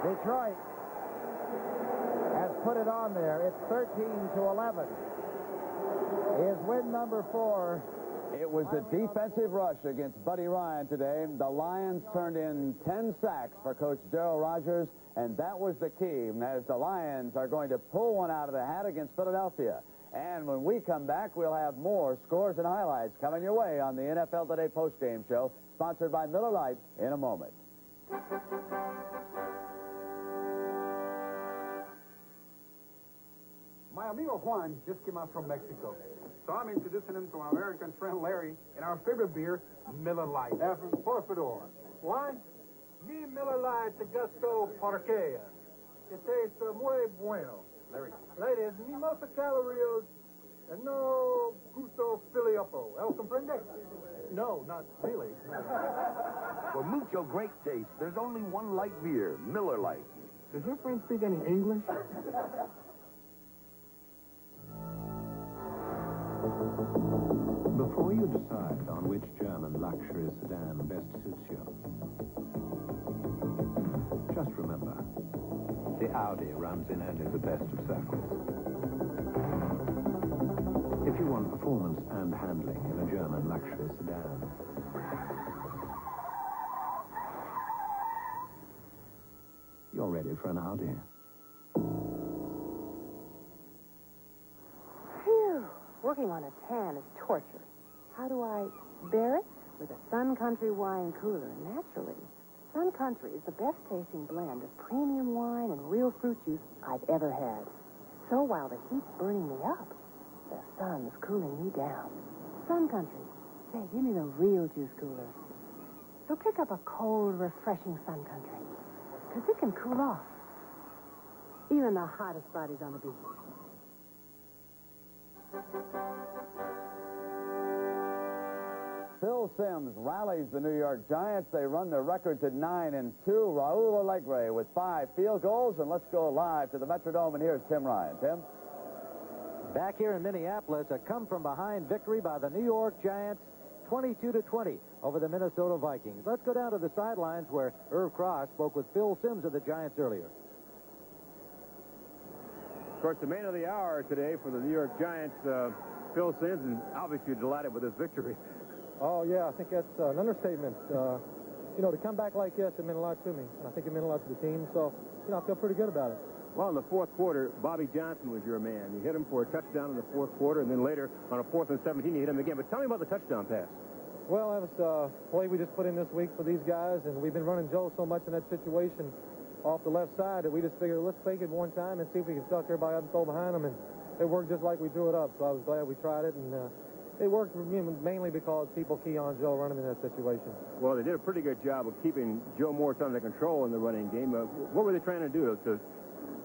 S5: Detroit has put it on there. It's 13-11. Is win number 4.
S10: It was a defensive rush against Buddy Ryan today. The Lions turned in 10 sacks for Coach Darryl Rogers, and that was the key, as the Lions are going to pull one out of the hat against Philadelphia. And when we come back, we'll have more scores and highlights coming your way on the NFL Today postgame show, sponsored by Miller Lite, in a moment.
S2: My amigo Juan just came out from Mexico, so I'm introducing him to our American friend Larry and our favorite beer, Miller Lite. Por favor. Juan, mi Miller Lite de gusto porqueria. It tastes muy bueno. Larry. Ladies, ni most calories and no gusto filiopo. El comprende? No, not really.
S11: For mucho great taste, there's only one light beer, Miller Lite.
S2: Does your friend speak any English?
S17: Before you decide on which German luxury sedan best suits you, just remember, the Audi runs in only the best of circles. If you want performance and handling in a German luxury sedan, you're ready for an Audi.
S13: Working on a tan is torture. How do I bear it? With a Sun Country wine cooler, naturally. Sun Country is the best tasting blend of premium wine and real fruit juice I've ever had. So while the heat's burning me up, the sun's cooling me down. Sun Country. Say, give me the real juice cooler. So pick up a cold, refreshing Sun Country, because it can cool off even the hottest bodies on the beach.
S10: Phil Simms rallies the New York Giants. They run their record to 9-2. Raul Alegre with 5 field goals. And let's go live to the Metrodome, and here's Tim Ryan. Tim?
S23: Back here in Minneapolis, a come-from-behind victory by the New York Giants, 22-20 over the Minnesota Vikings. Let's go down to the sidelines where Irv Cross spoke with Phil Simms of the Giants earlier.
S24: Of course, the man of the hour today for the New York Giants, Phil Simms, and obviously delighted with this victory.
S25: Oh, yeah, I think that's an understatement. You know, to come back like this, it meant a lot to me. And I think it meant a lot to the team. So, you know, I feel pretty good about it.
S24: Well, in the fourth quarter, Bobby Johnson was your man. You hit him for a touchdown in the fourth quarter, and then later on a 4th and 17, you hit him again. But tell me about the touchdown pass.
S25: Well, that was a play we just put in this week for these guys, and we've been running Joe so much in that situation off the left side that we just figured, let's fake it one time and see if we can suck everybody up and throw behind them. And it worked just like we drew it up, so I was glad we tried it. And it worked mainly because people key on Joe running in that situation.
S24: Well, they did a pretty good job of keeping Joe Morris under control in the running game. What were they trying to do to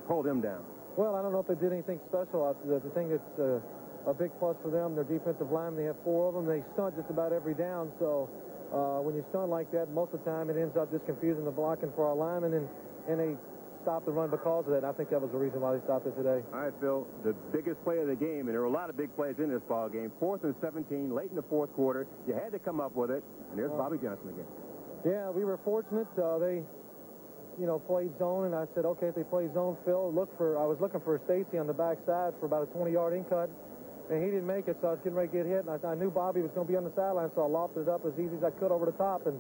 S24: hold him down?
S25: Well, I don't know if they did anything special. The thing that's a big plus for them, their defensive linemen, they have 4 of them. They stunt just about every down, so when you stunt like that, most of the time it ends up just confusing the blocking for our linemen, and they stopped the run because of that. And I think that was the reason why they stopped it today.
S24: All right, Phil, the biggest play of the game, and there were a lot of big plays in this ball game. 4th and 17, late in the fourth quarter. You had to come up with it, and there's Bobby Johnson again.
S25: Yeah, we were fortunate. They, you know, played zone, and I said, okay, if they play zone, Phil, I was looking for Stacy on the backside for about a 20-yard in cut, and he didn't make it, so I was getting ready to get hit, and I knew Bobby was going to be on the sideline, so I lofted it up as easy as I could over the top, and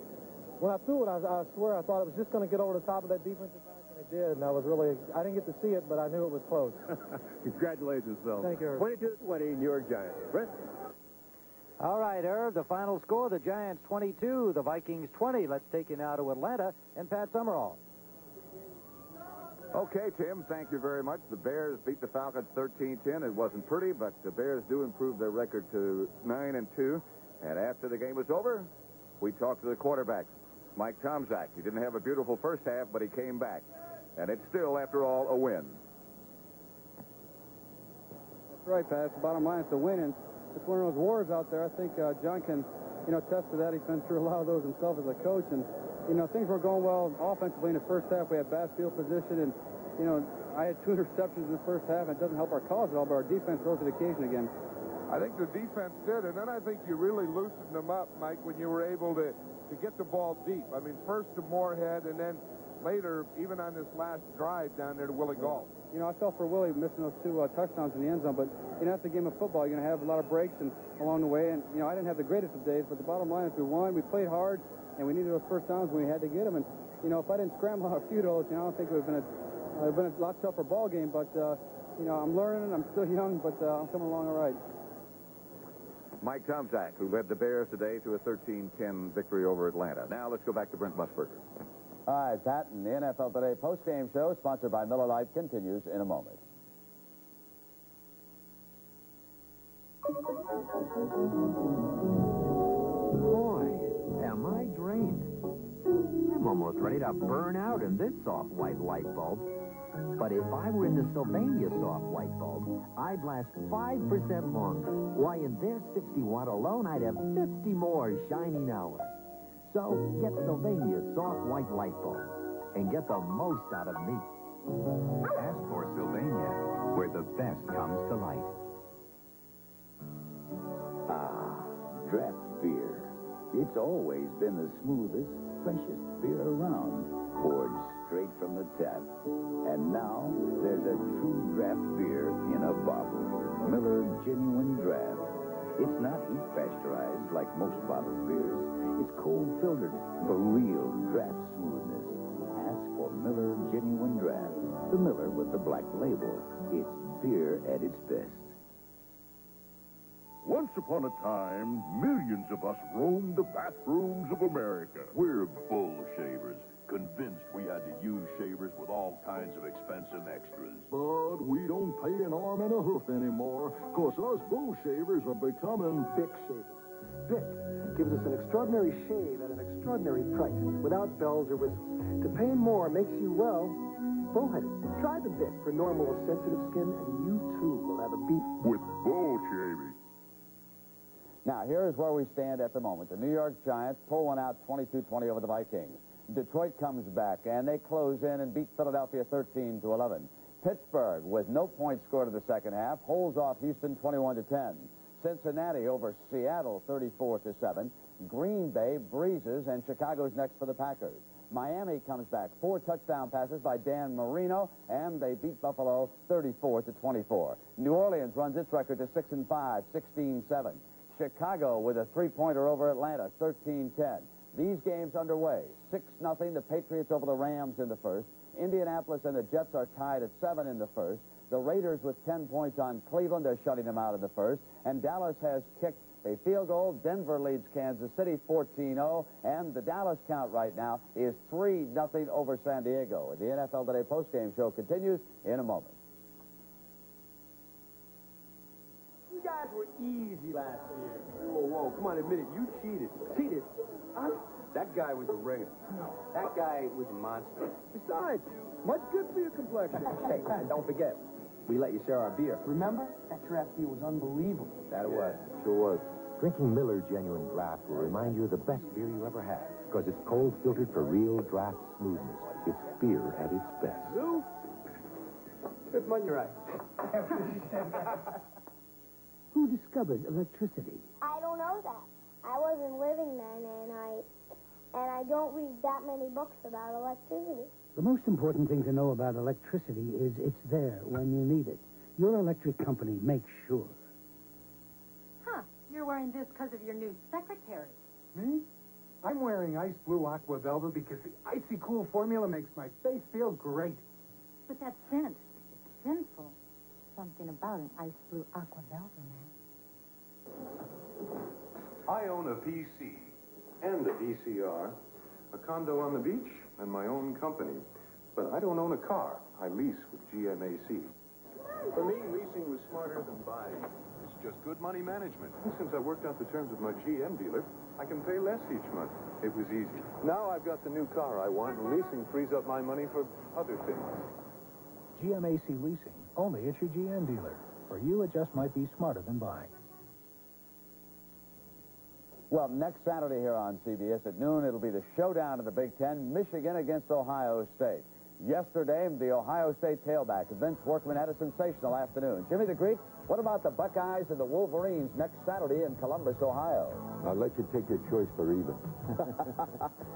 S25: when I threw it, I swear I thought it was just going to get over the top of that defensive back, and it did, and I didn't get to see it, but I knew it was close.
S24: Congratulations, Phil.
S25: Thank you.
S24: 22-20, New York Giants. Brent?
S23: All right, Irv, the final score, the Giants 22, the Vikings 20. Let's take you now to Atlanta and Pat Summerall.
S1: Okay, Tim, thank you very much. The Bears beat the Falcons 13-10. It wasn't pretty, but the Bears do improve their record to 9-2. And after the game was over, we talked to the quarterbacks. Mike Tomczak. He didn't have a beautiful first half, but he came back. And it's still, after all, a win.
S7: That's right, Pat. The bottom line is to win, and it's one of those wars out there. I think John can, attest to that. He's been through a lot of those himself as a coach, and, things were going well offensively in the first half. We had bad field position, and, I had 2 interceptions in the first half, and it doesn't help our cause at all, but our defense rose to the occasion again.
S2: I think the defense did, and then I think you really loosened them up, Mike, when you were able to get the ball deep. I mean, first to Moorhead, and then later, even on this last drive down there to Willie Galt.
S7: I felt for Willie missing those 2 touchdowns in the end zone, but, that's the game of football. You're going to have a lot of breaks and along the way, and, I didn't have the greatest of days, but the bottom line is we won, we played hard, and we needed those first downs when we had to get them, and, if I didn't scramble out a few of those, I don't think it would have been a lot tougher ball game, but, I'm learning, I'm still young, but I'm coming along all right.
S1: Mike Tomczak, who led the Bears today to a 13-10 victory over Atlanta. Now let's go back to Brent Musburger.
S10: All right, Pat, and the NFL Today post-game show, sponsored by Miller Lite, continues in a moment.
S14: Boy, am I drained. I'm almost ready to burn out in this soft white light bulb. But if I were in the Sylvania soft white bulb, I'd last 5% longer. Why, in their 60-watt alone, I'd have 50 more shining hours. So get Sylvania's soft white light bulb and get the most out of me.
S4: Ask for Sylvania, where the best comes to light.
S16: Draft beer. It's always been the smoothest, freshest beer around, poured straight from the tap. And now, there's a true draft beer in a bottle. Miller Genuine Draft. It's not heat pasteurized like most bottled beers. It's cold filtered for real draft smoothness. Ask for Miller Genuine Draft. The Miller with the black label. It's beer at its best.
S19: Once upon a time, millions of us roamed the bathrooms of America. We're bull shavers, convinced we had to use shavers with all kinds of expensive extras. But we don't pay an arm and a hoof anymore, because us bull shavers are becoming
S21: Bic shavers. Bic gives us an extraordinary shave at an extraordinary price, without bells or whistles. To pay more makes you, well, bullheaded. Try the Bic for normal or sensitive skin, and you too will have a beat.
S19: With bull shaving.
S10: Now, here is where we stand at the moment. The New York Giants pull one out 22-20 over the Vikings. Detroit comes back, and they close in and beat Philadelphia 13-11. Pittsburgh, with no points scored in the second half, holds off Houston 21-10. Cincinnati over Seattle 34-7. Green Bay breezes, and Chicago's next for the Packers. Miami comes back. 4 touchdown passes by Dan Marino, and they beat Buffalo 34-24. New Orleans runs its record to 6-5, 16-7. Chicago with a 3-pointer over Atlanta, 13-10. These games underway. 6-0, the Patriots over the Rams in the first. Indianapolis and the Jets are tied at 7 in the first. The Raiders with 10 points on Cleveland. They're shutting them out in the first. And Dallas has kicked a field goal. Denver leads Kansas City 14-0. And the Dallas count right now is 3-0 over San Diego. The NFL Today postgame show continues in a moment.
S21: You guys were easy last year. Whoa, come on, admit it. You cheated. Cheated? Huh?
S6: That guy was a ringer. That guy was a monster.
S21: Besides, much good for your complexion.
S6: Hey, and don't forget, we let you share our beer.
S21: Remember? That draft beer was unbelievable.
S6: That it was. Sure was.
S20: Drinking Miller Genuine Draft will remind you of the best beer you ever had, because it's cold filtered for real draft smoothness. It's beer at its best.
S21: Lou? Good money, right.
S18: Who discovered electricity?
S26: I don't know that. I wasn't living then, and I don't read that many books about electricity.
S18: The most important thing to know about electricity is it's there when you need it. Your electric company makes sure.
S13: Huh. You're wearing this because of your new secretary.
S21: Me? I'm wearing ice blue aqua velvet because the icy cool formula makes my face feel great.
S13: But that scent, it's sinful. Something about an ice blue aqua velvet, man.
S27: I own a PC and a VCR, a condo on the beach, and my own company. But I don't own a car. I lease with GMAC. For me, leasing was smarter than buying. just good money management. Since I worked out the terms with my GM dealer, I can pay less each month. It was easy. Now I've got the new car I want, and leasing frees up my money for other things.
S3: GMAC Leasing, only at your GM dealer. For you, it just might be smarter than buying.
S10: Well, next Saturday here on CBS at noon, it'll be the showdown in the Big Ten, Michigan against Ohio State. Yesterday, the Ohio State tailback, Vince Workman, had a sensational afternoon. Jimmy the Greek, what about the Buckeyes and the Wolverines next Saturday in Columbus, Ohio?
S20: I'll let you take your choice for even.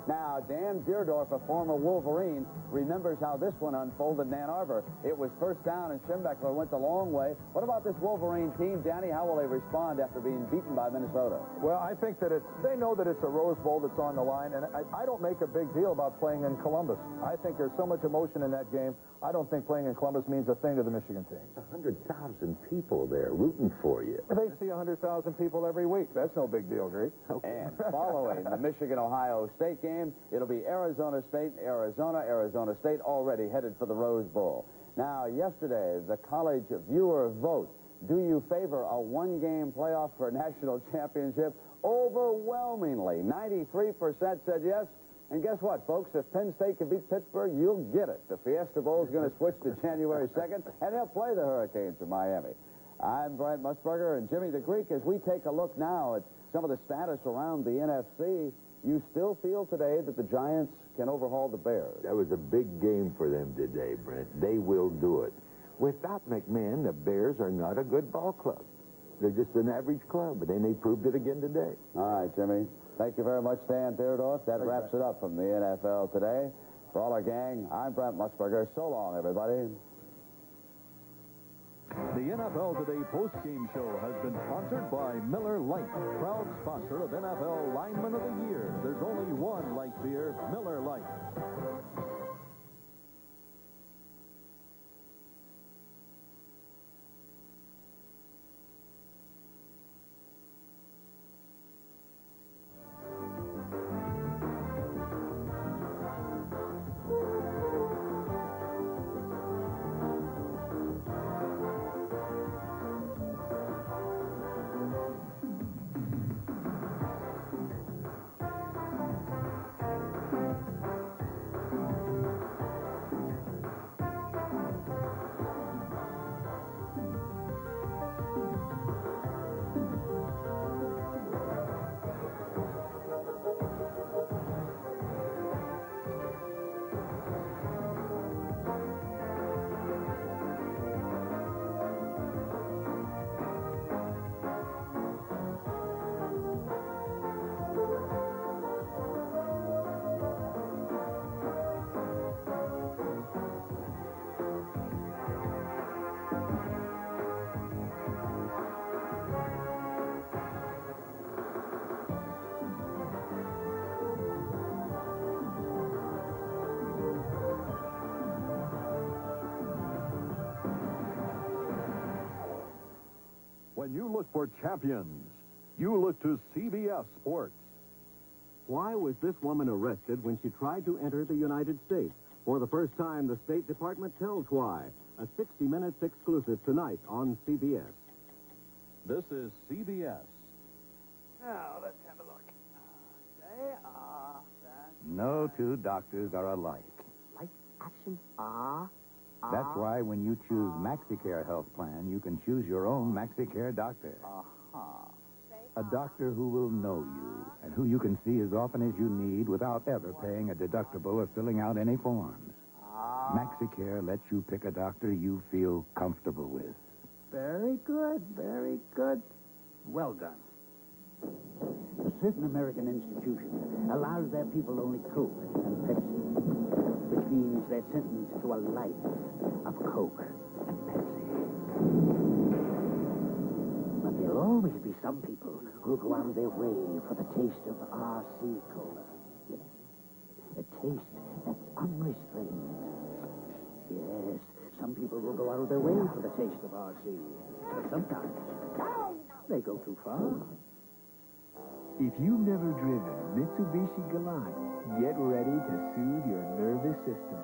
S10: Now, Dan Deerdorf, a former Wolverine, remembers how this one unfolded in Ann Arbor. It was first down, and Schembechler went the long way. What about this Wolverine team, Danny? How will they respond after being beaten by Minnesota?
S24: Well, I think that they know that it's a Rose Bowl that's on the line, and I don't make a big deal about playing in Columbus. I think there's so much emotion in that game. I don't think playing in Columbus means a thing to the Michigan team.
S20: 100,000 people there rooting for you.
S24: They see 100,000 people every week. That's no big deal, Greek.
S10: And following the Michigan-Ohio State game, it'll be Arizona State, Arizona State already headed for the Rose Bowl. Now, yesterday, the college viewer vote. Do you favor a one-game playoff for a national championship? Overwhelmingly, 93% said yes. And guess what, folks? If Penn State can beat Pittsburgh, you'll get it. The Fiesta Bowl is going to switch to January 2nd, and they'll play the Hurricanes in Miami. I'm Brent Musburger, and Jimmy the Greek, as we take a look now at some of the status around the NFC, you still feel today that the Giants can overhaul the Bears?
S20: That was a big game for them today, Brent. They will do it. Without McMahon, the Bears are not a good ball club. They're just an average club, and they proved it again today.
S10: All right, Jimmy. Thank you very much, Dan Deerdorf. That wraps it up from the NFL today. For all our gang, I'm Brent Musburger. So long, everybody.
S5: The NFL Today post-game show has been sponsored by Miller Lite, proud sponsor of NFL Lineman of the Year. There's only one light beer, Miller Lite. When you look for champions, you look to CBS Sports.
S8: Why was this woman arrested when she tried to enter the United States? For the first time, the State Department tells why. A 60 Minutes exclusive tonight on CBS.
S5: This is CBS.
S9: Now, let's have a look. They are...
S4: No two doctors are alike.
S9: Like action?
S4: That's why when you choose MaxiCare Health Plan, you can choose your own MaxiCare doctor. A doctor who will know you and who you can see as often as you need without ever paying a deductible or filling out any forms. MaxiCare lets you pick a doctor you feel comfortable with.
S9: Very good, very good. Well done.
S18: A certain American institution allows their people only Coke and Pepsi, which means they're sentenced to a life of Coke and Pepsi. But there'll always be some people who go out of their way for the taste of RC Cola. Yes, a taste that's unrestrained. Yes, some people will go out of their way for the taste of RC. But sometimes they go too far.
S12: If you've never driven Mitsubishi Galant, get ready to soothe your nervous system.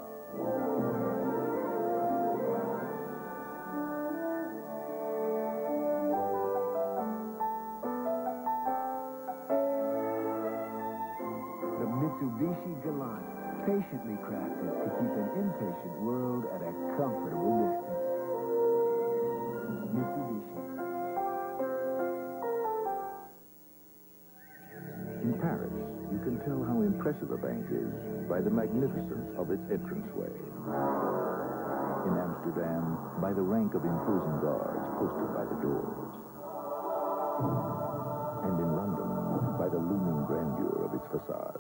S12: Mitsubishi Galant, patiently crafted to keep an impatient world at a comfortable distance. Mitsubishi.
S2: In Paris, you can tell how impressive a bank is by the magnificence of its entranceway. In Amsterdam, by the rank of imposing guards posted by the doors. And in London, by the looming grandeur of its facade.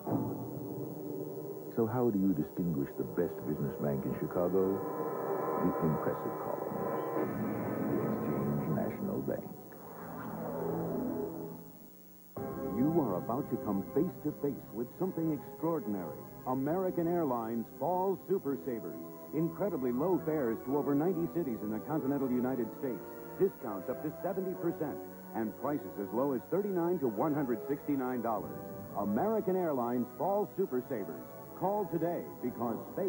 S2: So how do you distinguish the best business bank in Chicago? The impressive columns. The Exchange National Bank.
S8: You are about to come face to face with something extraordinary. American Airlines Fall Super Savers. Incredibly low fares to over 90 cities in the continental United States. Discounts up to 70%. And prices as low as $39 to $169. American Airlines Fall Super Savers. Call today because space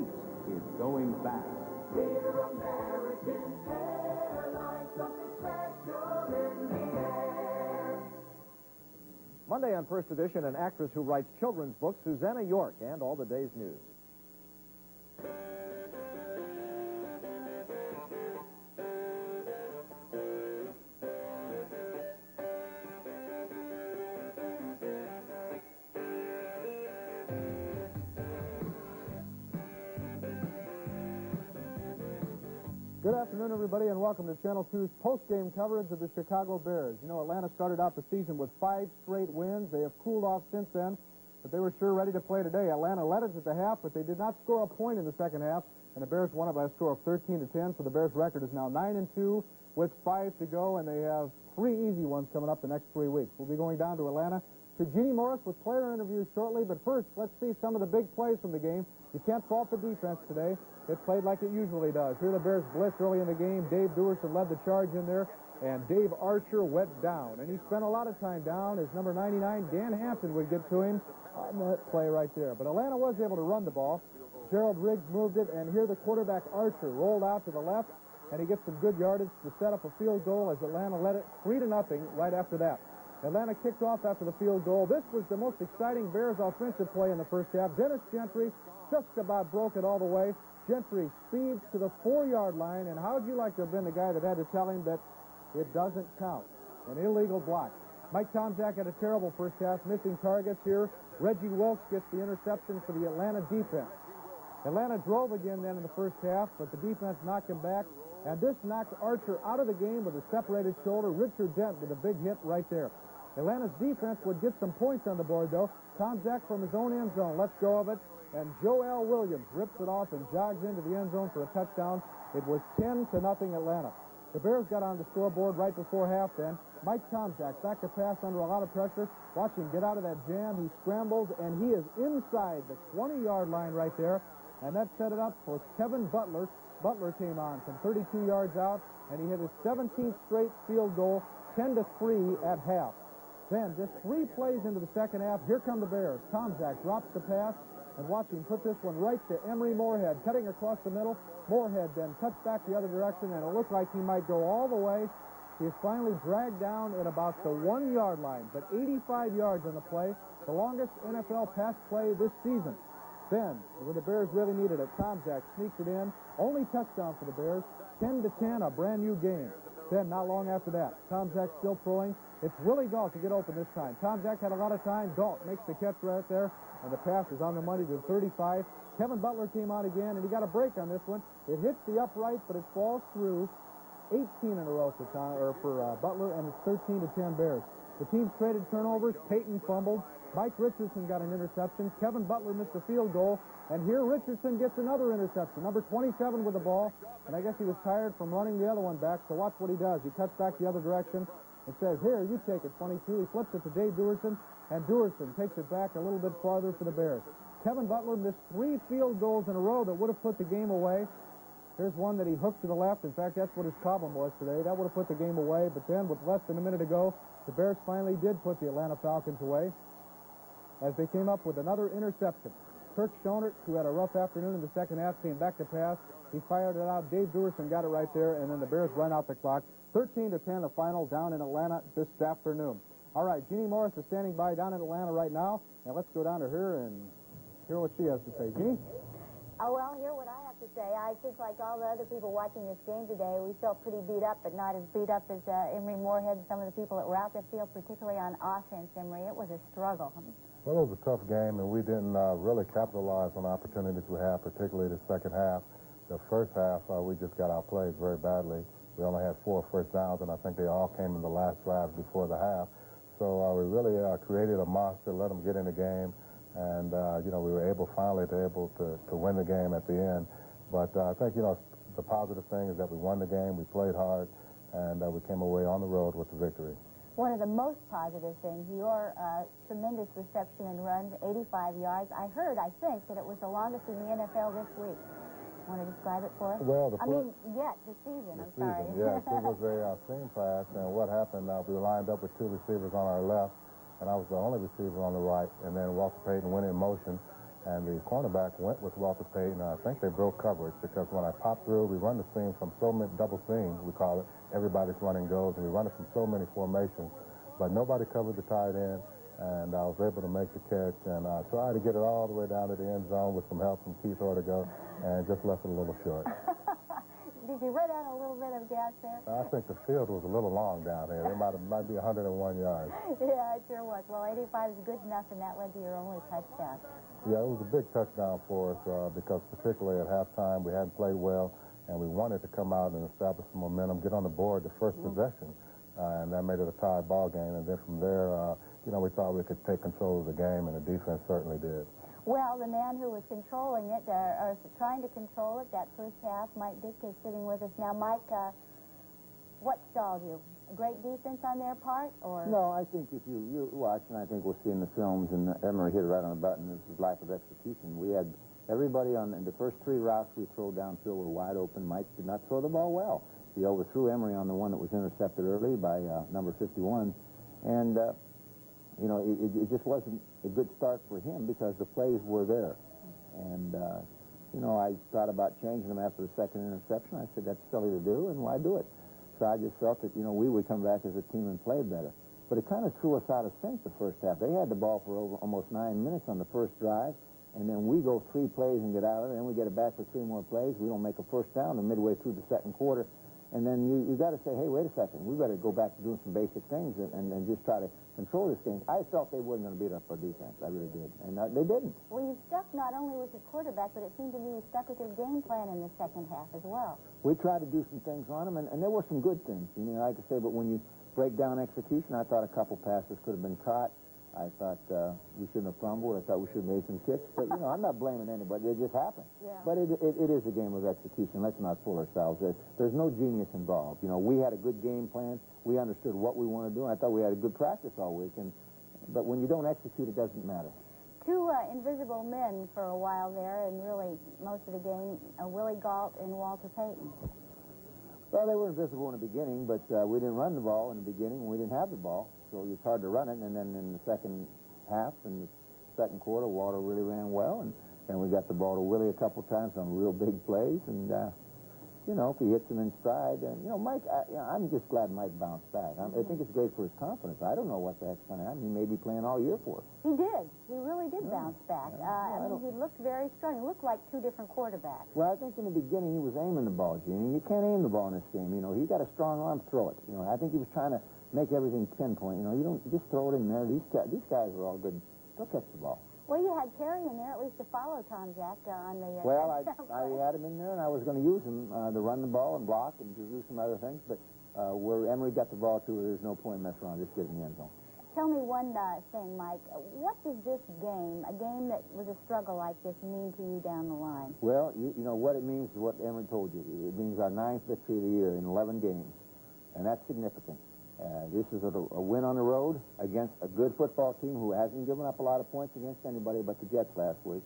S8: is going fast.
S11: Dear American Airlines, something special in the air.
S15: Monday on First Edition, an actress who writes children's books, Susanna York, and all the day's news. Good afternoon, everybody, and welcome to Channel 2's post-game coverage of the Chicago Bears. You know, Atlanta started out the season with 5 straight wins. They have cooled off since then, but they were sure ready to play today. Atlanta led it at the half, but they did not score a point in the second half, and the Bears won it by a score of 13-10, so the Bears' record is now 9-2 with 5 to go, and they have 3 easy ones coming up the next 3 weeks. We'll be going down to Atlanta to Jeannie Morris with player interviews shortly, but first, let's see some of the big plays from the game. You can't fault the defense today. It played like it usually does. Here the Bears blitz early in the game. Dave Duerson led the charge in there, and Dave Archer went down. And he spent a lot of time down as number 99, Dan Hampton, would get to him on that play right there. But Atlanta was able to run the ball. Gerald Riggs moved it, and here the quarterback Archer rolled out to the left, and he gets some good yardage to set up a field goal as Atlanta led it 3-0 right after that. Atlanta kicked off after the field goal. This was the most exciting Bears offensive play in the first half. Dennis Gentry just about broke it all the way. Gentry speeds to the 4-yard line, and how would you like to have been the guy that had to tell him that it doesn't count? An illegal block. Mike Tomczak had a terrible first half, missing targets here. Reggie Wilkes gets the interception for the Atlanta defense. Atlanta drove again then in the first half, but the defense knocked him back, and this knocked Archer out of the game with a separated shoulder. Richard Dent with a big hit right there. Atlanta's defense would get some points on the board, though. Tomczak from his own end zone lets go of it, and Joel Williams rips it off and jogs into the end zone for a touchdown. It was 10-0 Atlanta. The Bears got on the scoreboard right before half then. Mike Tomczak back to pass under a lot of pressure. Watch him get out of that jam. He scrambles, and he is inside the 20-yard line right there, and that set it up for Kevin Butler. Butler came on from 32 yards out, and he hit his 17th straight field goal, 10-3 at half. Then, just 3 plays into the second half, here come the Bears. Tomczak drops the pass, and watch him put this one right to Emery Moorhead, cutting across the middle. Moorhead then cuts back the other direction, and it looked like he might go all the way. He is finally dragged down at about the 1-yard line, but 85 yards on the play, the longest NFL pass play this season. Then, when the Bears really needed it, Tomczak sneaks it in. Only touchdown for the Bears, 10-10, a brand new game. Then, not long after that, Tomczak still throwing. It's Willie Galt to get open this time. Tomczak had a lot of time. Galt makes the catch right there, and the pass is on the money to the 35. Kevin Butler came out again, and he got a break on this one. It hits the upright, but it falls through. 18 in a row for Butler, and it's 13-10 Bears. The teams traded turnovers. Peyton fumbled. Mike Richardson got an interception. Kevin Butler missed a field goal, and here Richardson gets another interception. Number 27 with the ball, and I guess he was tired from running the other one back, so watch what he does. He cuts back the other direction and says, here, you take it, 22. He flips it to Dave Duerson, and Duerson takes it back a little bit farther for the Bears. Kevin Butler missed 3 field goals in a row that would have put the game away. Here's one that he hooked to the left. In fact, that's what his problem was today. That would have put the game away, but then with less than a minute to go, the Bears finally did put the Atlanta Falcons away as they came up with another interception. Kirk Schonert, who had a rough afternoon in the second half, came back to pass. He fired it out. Dave Duerson got it right there, and then the Bears run out the clock. 13-10, the final down in Atlanta this afternoon. All right, Jeannie Morris is standing by down in Atlanta right now, and let's go down to her and Hear what she has to say. Jeannie?
S1: Oh, well, hear what I have to say. I think like all the other people watching this game today, we felt pretty beat up, but not as beat up as Emory Moorhead and some of the people that were out there feel, particularly on offense, Emory. It was a struggle.
S7: Well, it was a tough game, and we didn't really capitalize on opportunities we had, particularly the second half. The first half, we just got outplayed very badly. We only had 4 first downs, and I think they all came in the last drive before the half. So we really created a monster, let them get in the game. And, you know, we were finally able to win the game at the end. But I think, you know, the positive thing is that we won the game, we played hard, and we came away on the road with the victory.
S1: One of the most positive things, your tremendous reception and runs, 85 yards. I think, that it was the longest in the NFL this week. Want to describe it for us?
S7: Well,
S1: this season, I'm sorry.
S7: Yes, it was a seam pass, and what happened, we were lined up with 2 receivers on our left, and I was the only receiver on the right, and then Walter Payton went in motion, and the cornerback went with Walter Payton. I think they broke coverage because when I popped through, we run the seam from so many, double seam, we call it. Everybody's running goes, and we run it from so many formations, but nobody covered the tight end, and I was able to make the catch, and I tried to get it all the way down to the end zone with some help from Keith Ortega, and just left it a little short.
S1: Did you run out a little bit of gas there?
S7: I think the field was a little long down there. It might be 101 yards.
S1: Yeah, it sure was. Well, 85 is good enough, and that led to your only touchdown.
S7: Yeah, it was a big touchdown for us because particularly at halftime we hadn't played well, and we wanted to come out and establish some momentum, get on the board the first possession, and that made it a tie ball game. And then from there, you know, we thought we could take control of the game, and the defense certainly did.
S1: Well, the man who was controlling it, or trying to control it that first half, Mike Ditka, is sitting with us now. Mike, what stalled you? A great defense on their part, or?
S14: No, I think if you watch, and I think we'll see in the films, and Emory hit it right on the button, this is lack of execution. We had everybody in the first 3 routes we threw downfield were wide open. Mike did not throw the ball well. He overthrew Emory on the one that was intercepted early by number 51, and you know, it just wasn't a good start for him because the plays were there. And, you know, I thought about changing them after the second interception. I said, that's silly to do, and why do it? So I just felt that, you know, we would come back as a team and play better. But it kind of threw us out of sync the first half. They had the ball for almost 9 minutes on the first drive, and then we go 3 plays and get out of it, and then we get it back for 3 more plays. We don't make a first down midway through the second quarter. And then you got to say, hey, wait a second, we better go back to doing some basic things and just try to control this game. I felt they weren't going to beat up our defense. I really did. And they didn't.
S1: Well, you stuck not only with your quarterback, but it seemed to me you stuck with your game plan in the second half as well.
S14: We tried to do some things on them, and there were some good things. You know, like I say, but when you break down execution, I thought a couple passes could have been caught. I thought we shouldn't have fumbled. I thought we should have made some kicks. But, you know, I'm not blaming anybody. It just happened.
S1: Yeah.
S14: But it is a game of execution. Let's not fool ourselves. There's no genius involved. You know, we had a good game plan. We understood what we wanted to do. And I thought we had a good practice all week. But when you don't execute, it doesn't matter.
S1: 2 invisible men for a while there, and really most of the game, Willie Gault and Walter Payton.
S14: Well, they were invisible in the beginning, but we didn't run the ball in the beginning, and we didn't have the ball. So it's hard to run it, and then in the second half, in the second quarter, Walter really ran well, and we got the ball to Willie a couple times on real big plays, and, you know, if he hits them in stride, and, you know, Mike, I'm just glad Mike bounced back. I think it's great for his confidence. I don't know what the heck's going to happen. He may be playing all year for us.
S1: He did. He really did bounce back. I mean, he looked very strong. He looked like 2 different quarterbacks.
S14: Well, I think in the beginning he was aiming the ball, Gene. You can't aim the ball in this game. You know, he got a strong arm, throw it. You know, I think he was trying to make everything pinpoint. You know, you don't just throw it in there. These guys are all good. They'll catch the ball.
S1: Well, you had Perry in there at least to follow Tom Jack on the...
S14: Well, I had him in there, and I was going to use him to run the ball and block and to do some other things. But where Emory got the ball to, there's no point messing around. Just get it in the end zone.
S1: Tell me one thing, Mike. What does this game, a game that was a struggle like this, mean to you down the line?
S14: Well, you know what it means is what Emory told you. It means our 9th victory of the year in 11 games, and that's significant. This is a win on the road against a good football team who hasn't given up a lot of points against anybody but the Jets last week.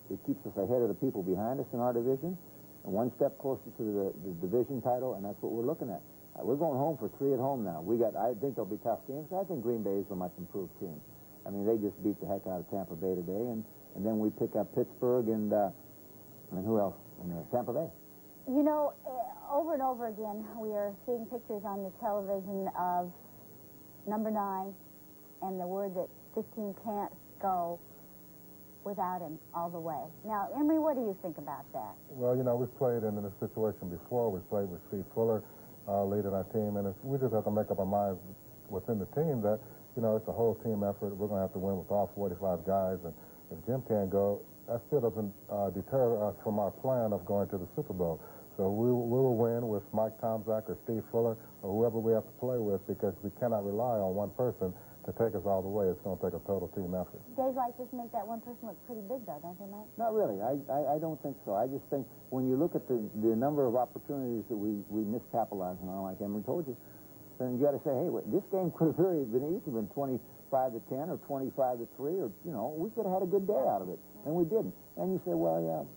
S14: It keeps us ahead of the people behind us in our division, and 1 step closer to the division title, and that's what we're looking at. We're going home for 3 at home now. I think they'll be tough games. I think Green Bay is a much improved team. I mean, they just beat the heck out of Tampa Bay today, and then we pick up Pittsburgh and who else? And Tampa Bay.
S1: You know, over and over again, we are seeing pictures on the television of number 9 and the word that 15 can't go. without him all the way. Now, Emery, what do you think about that?
S7: Well, you know, we've played in this situation before. We've played with Steve Fuller leading our team, and we just have to make up our minds within the team that, you know, it's a whole team effort. We're going to have to win with all 45 guys, and if Jim can't go, that still doesn't deter us from our plan of going to the Super Bowl. So we will win with Mike Tomczak or Steve Fuller or whoever we have to play with, because we cannot rely on one person to take us all the way. It's going to take a total team effort.
S1: Days like this make that one person look pretty big, though, don't they, Mike?
S14: Not really. I don't think so. I just think when you look at the number of opportunities that we miscapitalized on, like Emery told you, then you got to say, hey, this game could have really been easy, been 25 to 10 or 25 to 3, or, you know, we could have had a good day out of it, and we didn't. And you say, well, yeah,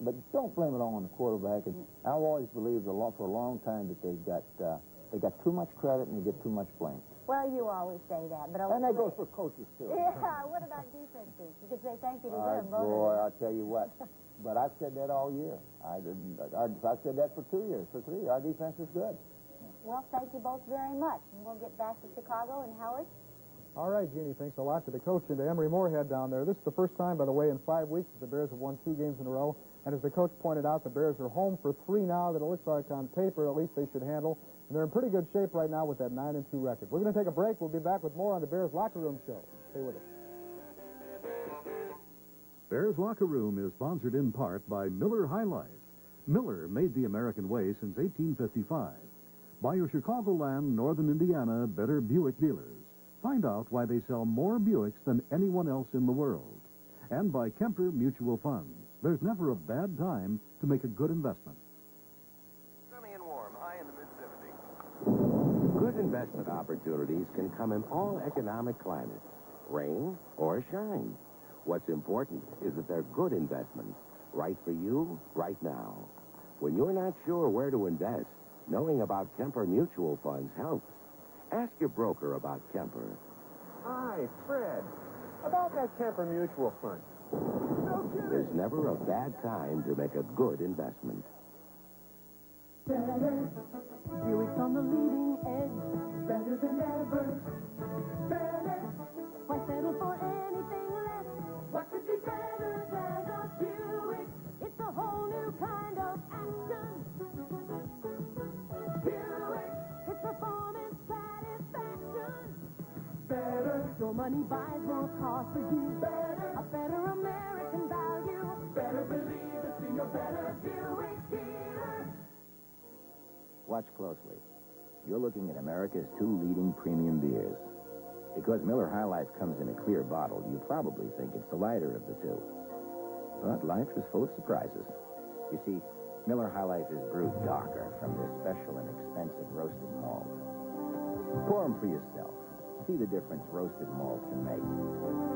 S14: but don't blame it all on the quarterback. And I've always believed for a long time that they got too much credit and they get too much blame.
S1: Well, you always say that, but...
S14: And that goes for coaches, too.
S1: Yeah, what about defenses? You could say thank you to them, both
S14: boy, I'll tell you what. But I've said that all year. I've said that for 2 years, for 3. Our defense is good.
S1: Well, thank you both very much. And we'll get back to Chicago. And Howard?
S15: All right, Jeannie, thanks a lot to the coach and to Emery Moorhead down there. This is the first time, by the way, in 5 weeks that the Bears have won 2 games in a row. And as the coach pointed out, the Bears are home for 3 now that it looks like on paper at least they should handle. And they're in pretty good shape right now with that 9-2 record. We're going to take a break. We'll be back with more on the Bears Locker Room Show. Stay with us.
S5: Bears Locker Room is sponsored in part by Miller High Life. Miller made the American way since 1855. By your Chicagoland, Northern Indiana, Better Buick dealers. Find out why they sell more Buicks than anyone else in the world. And by Kemper Mutual Funds. There's never a bad time to make a good investment.
S6: Sunny and warm, high in the mid-70s. Good investment opportunities can come in all economic climates, rain or shine. What's important is that they're good investments, right for you, right now. When you're not sure where to invest, knowing about Kemper Mutual Funds helps. Ask your broker about Kemper.
S21: Hi, Fred. About that Kemper Mutual Fund.
S6: There's never a bad time to make a good investment.
S11: Better. Buick's on the leading edge. Better than ever. Better. Why settle for anything less? What could be better than a Buick? It's a whole new kind of action. Buick. It's performance satisfaction. Better. Your money buys more cars for you. Better. A better American value. Better believe it's in your Better Buick dealer.
S16: Watch closely. You're looking at America's 2 leading premium beers. Because Miller High Life comes in a clear bottle, you probably think it's the lighter of the 2. But life is full of surprises. You see, Miller High Life is brewed darker from this special and expensive roasted malt. Pour them for yourself. See the difference roasted malt can make.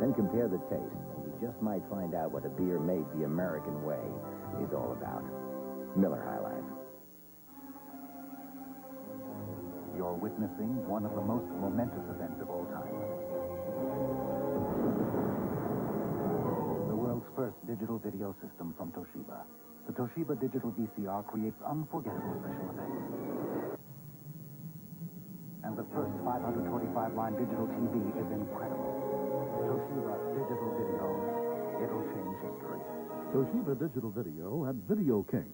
S16: Then compare the taste, and you just might find out what a beer made the American way is all about. Miller High Life.
S17: You're witnessing one of the most momentous events of all time. The world's first digital video system from Toshiba. The Toshiba digital VCR creates unforgettable special effects. And the first 525-line digital TV is incredible. Toshiba digital video. It'll change history.
S5: Toshiba Digital Video at Video King.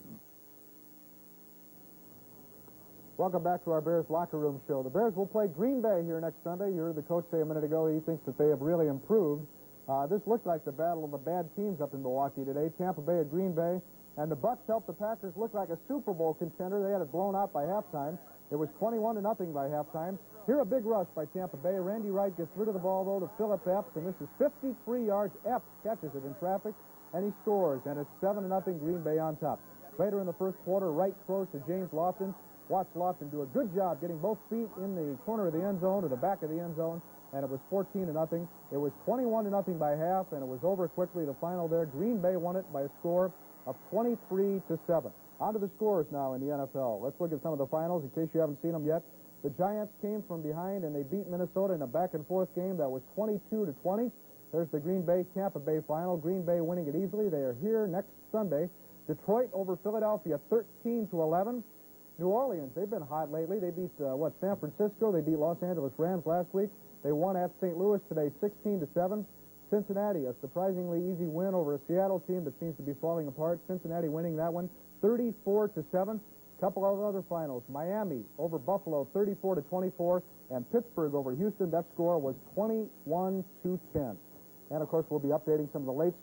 S15: Welcome back to our Bears Locker Room Show. The Bears will play Green Bay here next Sunday. You heard the coach say a minute ago he thinks that they have really improved. This looks like the battle of the bad teams up in Milwaukee today. Tampa Bay at Green Bay. And the Bucs helped the Packers look like a Super Bowl contender. They had it blown out by halftime. It was 21-0 by halftime. Here a big rush by Tampa Bay. Randy Wright gets rid of the ball, though, to Philip Epps. And this is 53 yards. Epps catches it in traffic, and he scores. And it's 7-0 Green Bay on top. Later in the first quarter, Wright throws to James Lofton. Watch Lofton do a good job getting both feet in the corner of the end zone or the back of the end zone, and it was 14-0. It was 21-0 by half, and it was over quickly. The final there, Green Bay won it by a score of 23-7. On to the scores now in the NFL. Let's look at some of the finals in case you haven't seen them yet. The Giants came from behind, and they beat Minnesota in a back-and-forth game that was 22-20. There's the Green Bay-Tampa Bay final. Green Bay winning it easily. They are here next Sunday. Detroit over Philadelphia, 13-11. New Orleans, they've been hot lately. They beat, San Francisco. They beat Los Angeles Rams last week. They won at St. Louis today, 16-7. Cincinnati, a surprisingly easy win over a Seattle team that seems to be falling apart. Cincinnati winning that one 34-7. Couple of other finals. Miami over Buffalo 34-24, and Pittsburgh over Houston. That score was 21-10. And of course, we'll be updating some of the late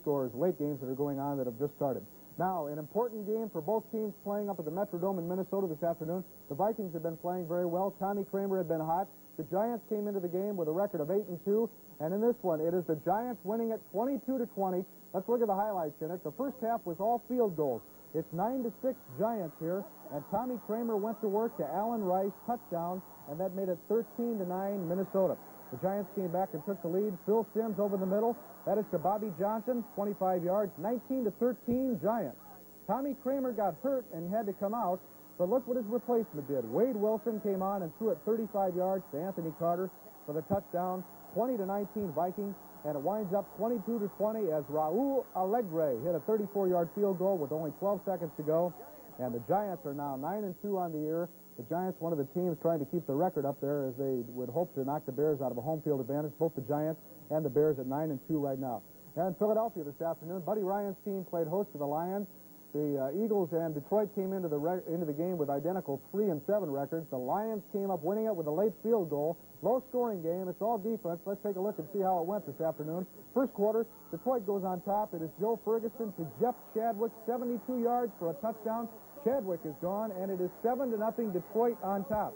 S15: games that are going on that have just started. Now, an important game for both teams playing up at the Metrodome in Minnesota this afternoon. The Vikings have been playing very well. Tommy Kramer had been hot. The Giants came into the game with a record of 8-2, and in this one, it is the Giants winning it 22-20. Let's look at the highlights in it. The first half was all field goals. It's 9-6 Giants here, and Tommy Kramer went to work to Allen Rice, touchdown, and that made it 13-9 Minnesota. The Giants came back and took the lead. Phil Simms over the middle. That is to Bobby Johnson, 25 yards, 19-13 Giants. Tommy Kramer got hurt and had to come out, but look what his replacement did. Wade Wilson came on and threw it 35 yards to Anthony Carter for the touchdown, 20-19 Vikings, and it winds up 22-20 as Raul Alegre hit a 34-yard field goal with only 12 seconds to go, and the Giants are now 9-2 on the year. The Giants, one of the teams trying to keep the record up there, as they would hope to knock the Bears out of a home field advantage. Both the Giants and the Bears at 9-2 right now. And Philadelphia this afternoon, Buddy Ryan's team played host to the Lions. The Eagles and Detroit came into the game with identical 3-7 records. The Lions came up winning it with a late field goal. Low-scoring game. It's all defense. Let's take a look and see how it went this afternoon. First quarter, Detroit goes on top. It is Joe Ferguson to Jeff Chadwick, 72 yards for a touchdown. Chadwick is gone, and it is 7-0 Detroit on top.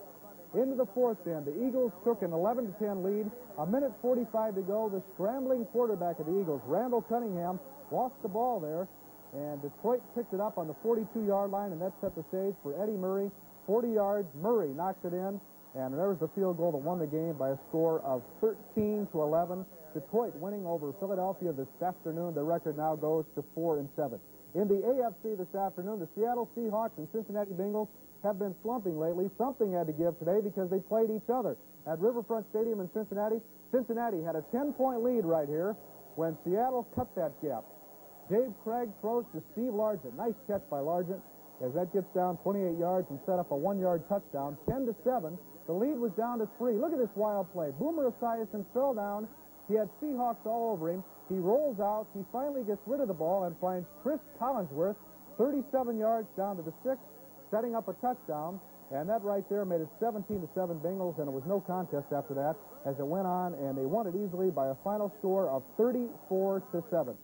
S15: Into the fourth then, the Eagles took an 11-10 lead. A minute 45 to go. The scrambling quarterback of the Eagles, Randall Cunningham, lost the ball there, and Detroit picked it up on the 42-yard line, and that set the stage for Eddie Murray. 40 yards, Murray knocks it in, and there was the field goal that won the game by a score of 13-11. Detroit winning over Philadelphia this afternoon. The record now goes to 4-7. In the AFC this afternoon, the Seattle Seahawks and Cincinnati Bengals have been slumping lately. Something had to give today because they played each other. At Riverfront Stadium in Cincinnati, Cincinnati had a 10-point lead right here when Seattle cut that gap. Dave Craig throws to Steve Largent. Nice catch by Largent as that gets down 28 yards and set up a 1-yard touchdown. 10-7. The lead was down to 3. Look at this wild play. Boomer Esiason fell down. He had Seahawks all over him. He rolls out. He finally gets rid of the ball and finds Chris Collinsworth, 37 yards down to the 6, setting up a touchdown. And that right there made it 17-7 Bengals, and it was no contest after that as it went on, and they won it easily by a final score of 34-7.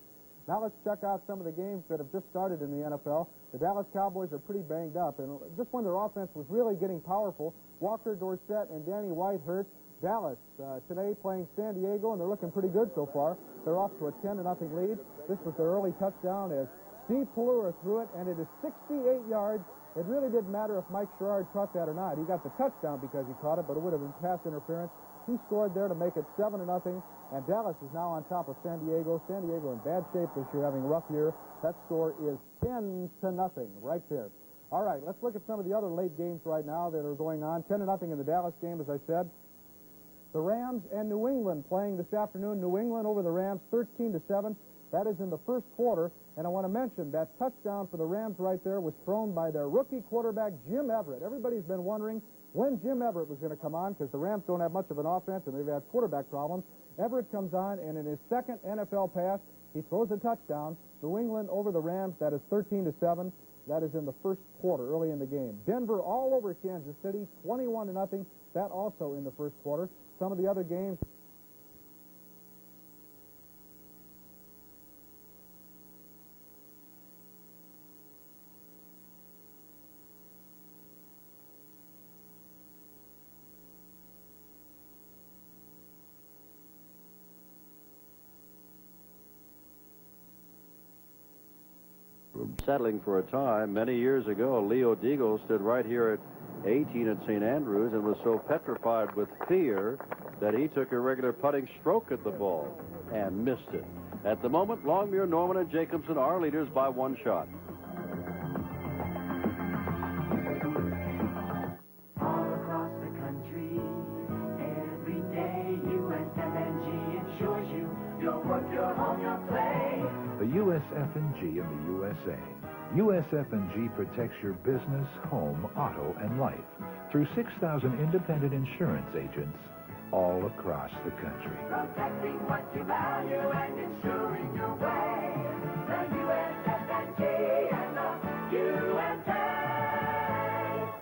S15: Now let's check out some of the games that have just started in the NFL. The Dallas Cowboys are pretty banged up, and just when their offense was really getting powerful, Walker Dorsett and Danny White hurt. Dallas today playing San Diego, and they're looking pretty good so far. They're off to a 10-0 lead. This was their early touchdown as Steve Pelluer threw it, and it is 68 yards. It really didn't matter if Mike Sherrard caught that or not. He got the touchdown because he caught it, but it would have been pass interference. He scored there to make it 7-0, and Dallas is now on top of San Diego. San Diego in bad shape this year, having a rough year. That score is 10-0 right there. All right, let's look at some of the other late games right now that are going on. 10-0 in the Dallas game, as I said. The Rams and New England playing this afternoon. New England over the Rams, 13-7. That is in the first quarter. And I want to mention that touchdown for the Rams right there was thrown by their rookie quarterback, Jim Everett. Everybody's been wondering when Jim Everett was going to come on because the Rams don't have much of an offense and they've had quarterback problems. Everett comes on, and in his second NFL pass, he throws a touchdown. New England over the Rams. That is 13-7. That is in the first quarter, early in the game. Denver all over Kansas City, 21-0. That also in the first quarter. Some of the other games.
S13: Settling for a time. Many years ago, Leo Deagle stood right here at 18 at St. Andrews and was so petrified with fear that he took a regular putting stroke at the ball and missed it. At the moment, Longmuir, Norman, and Jacobson are leaders by 1 shot.
S11: All across the country, every day, USF&G insures you. Your work, your home, your play.
S19: The USF&G in the USA. USF&G protects your business, home, auto, and life through 6,000 independent insurance agents all across the country.
S11: Protecting what you value and ensuring your way. The USF&G and the USF.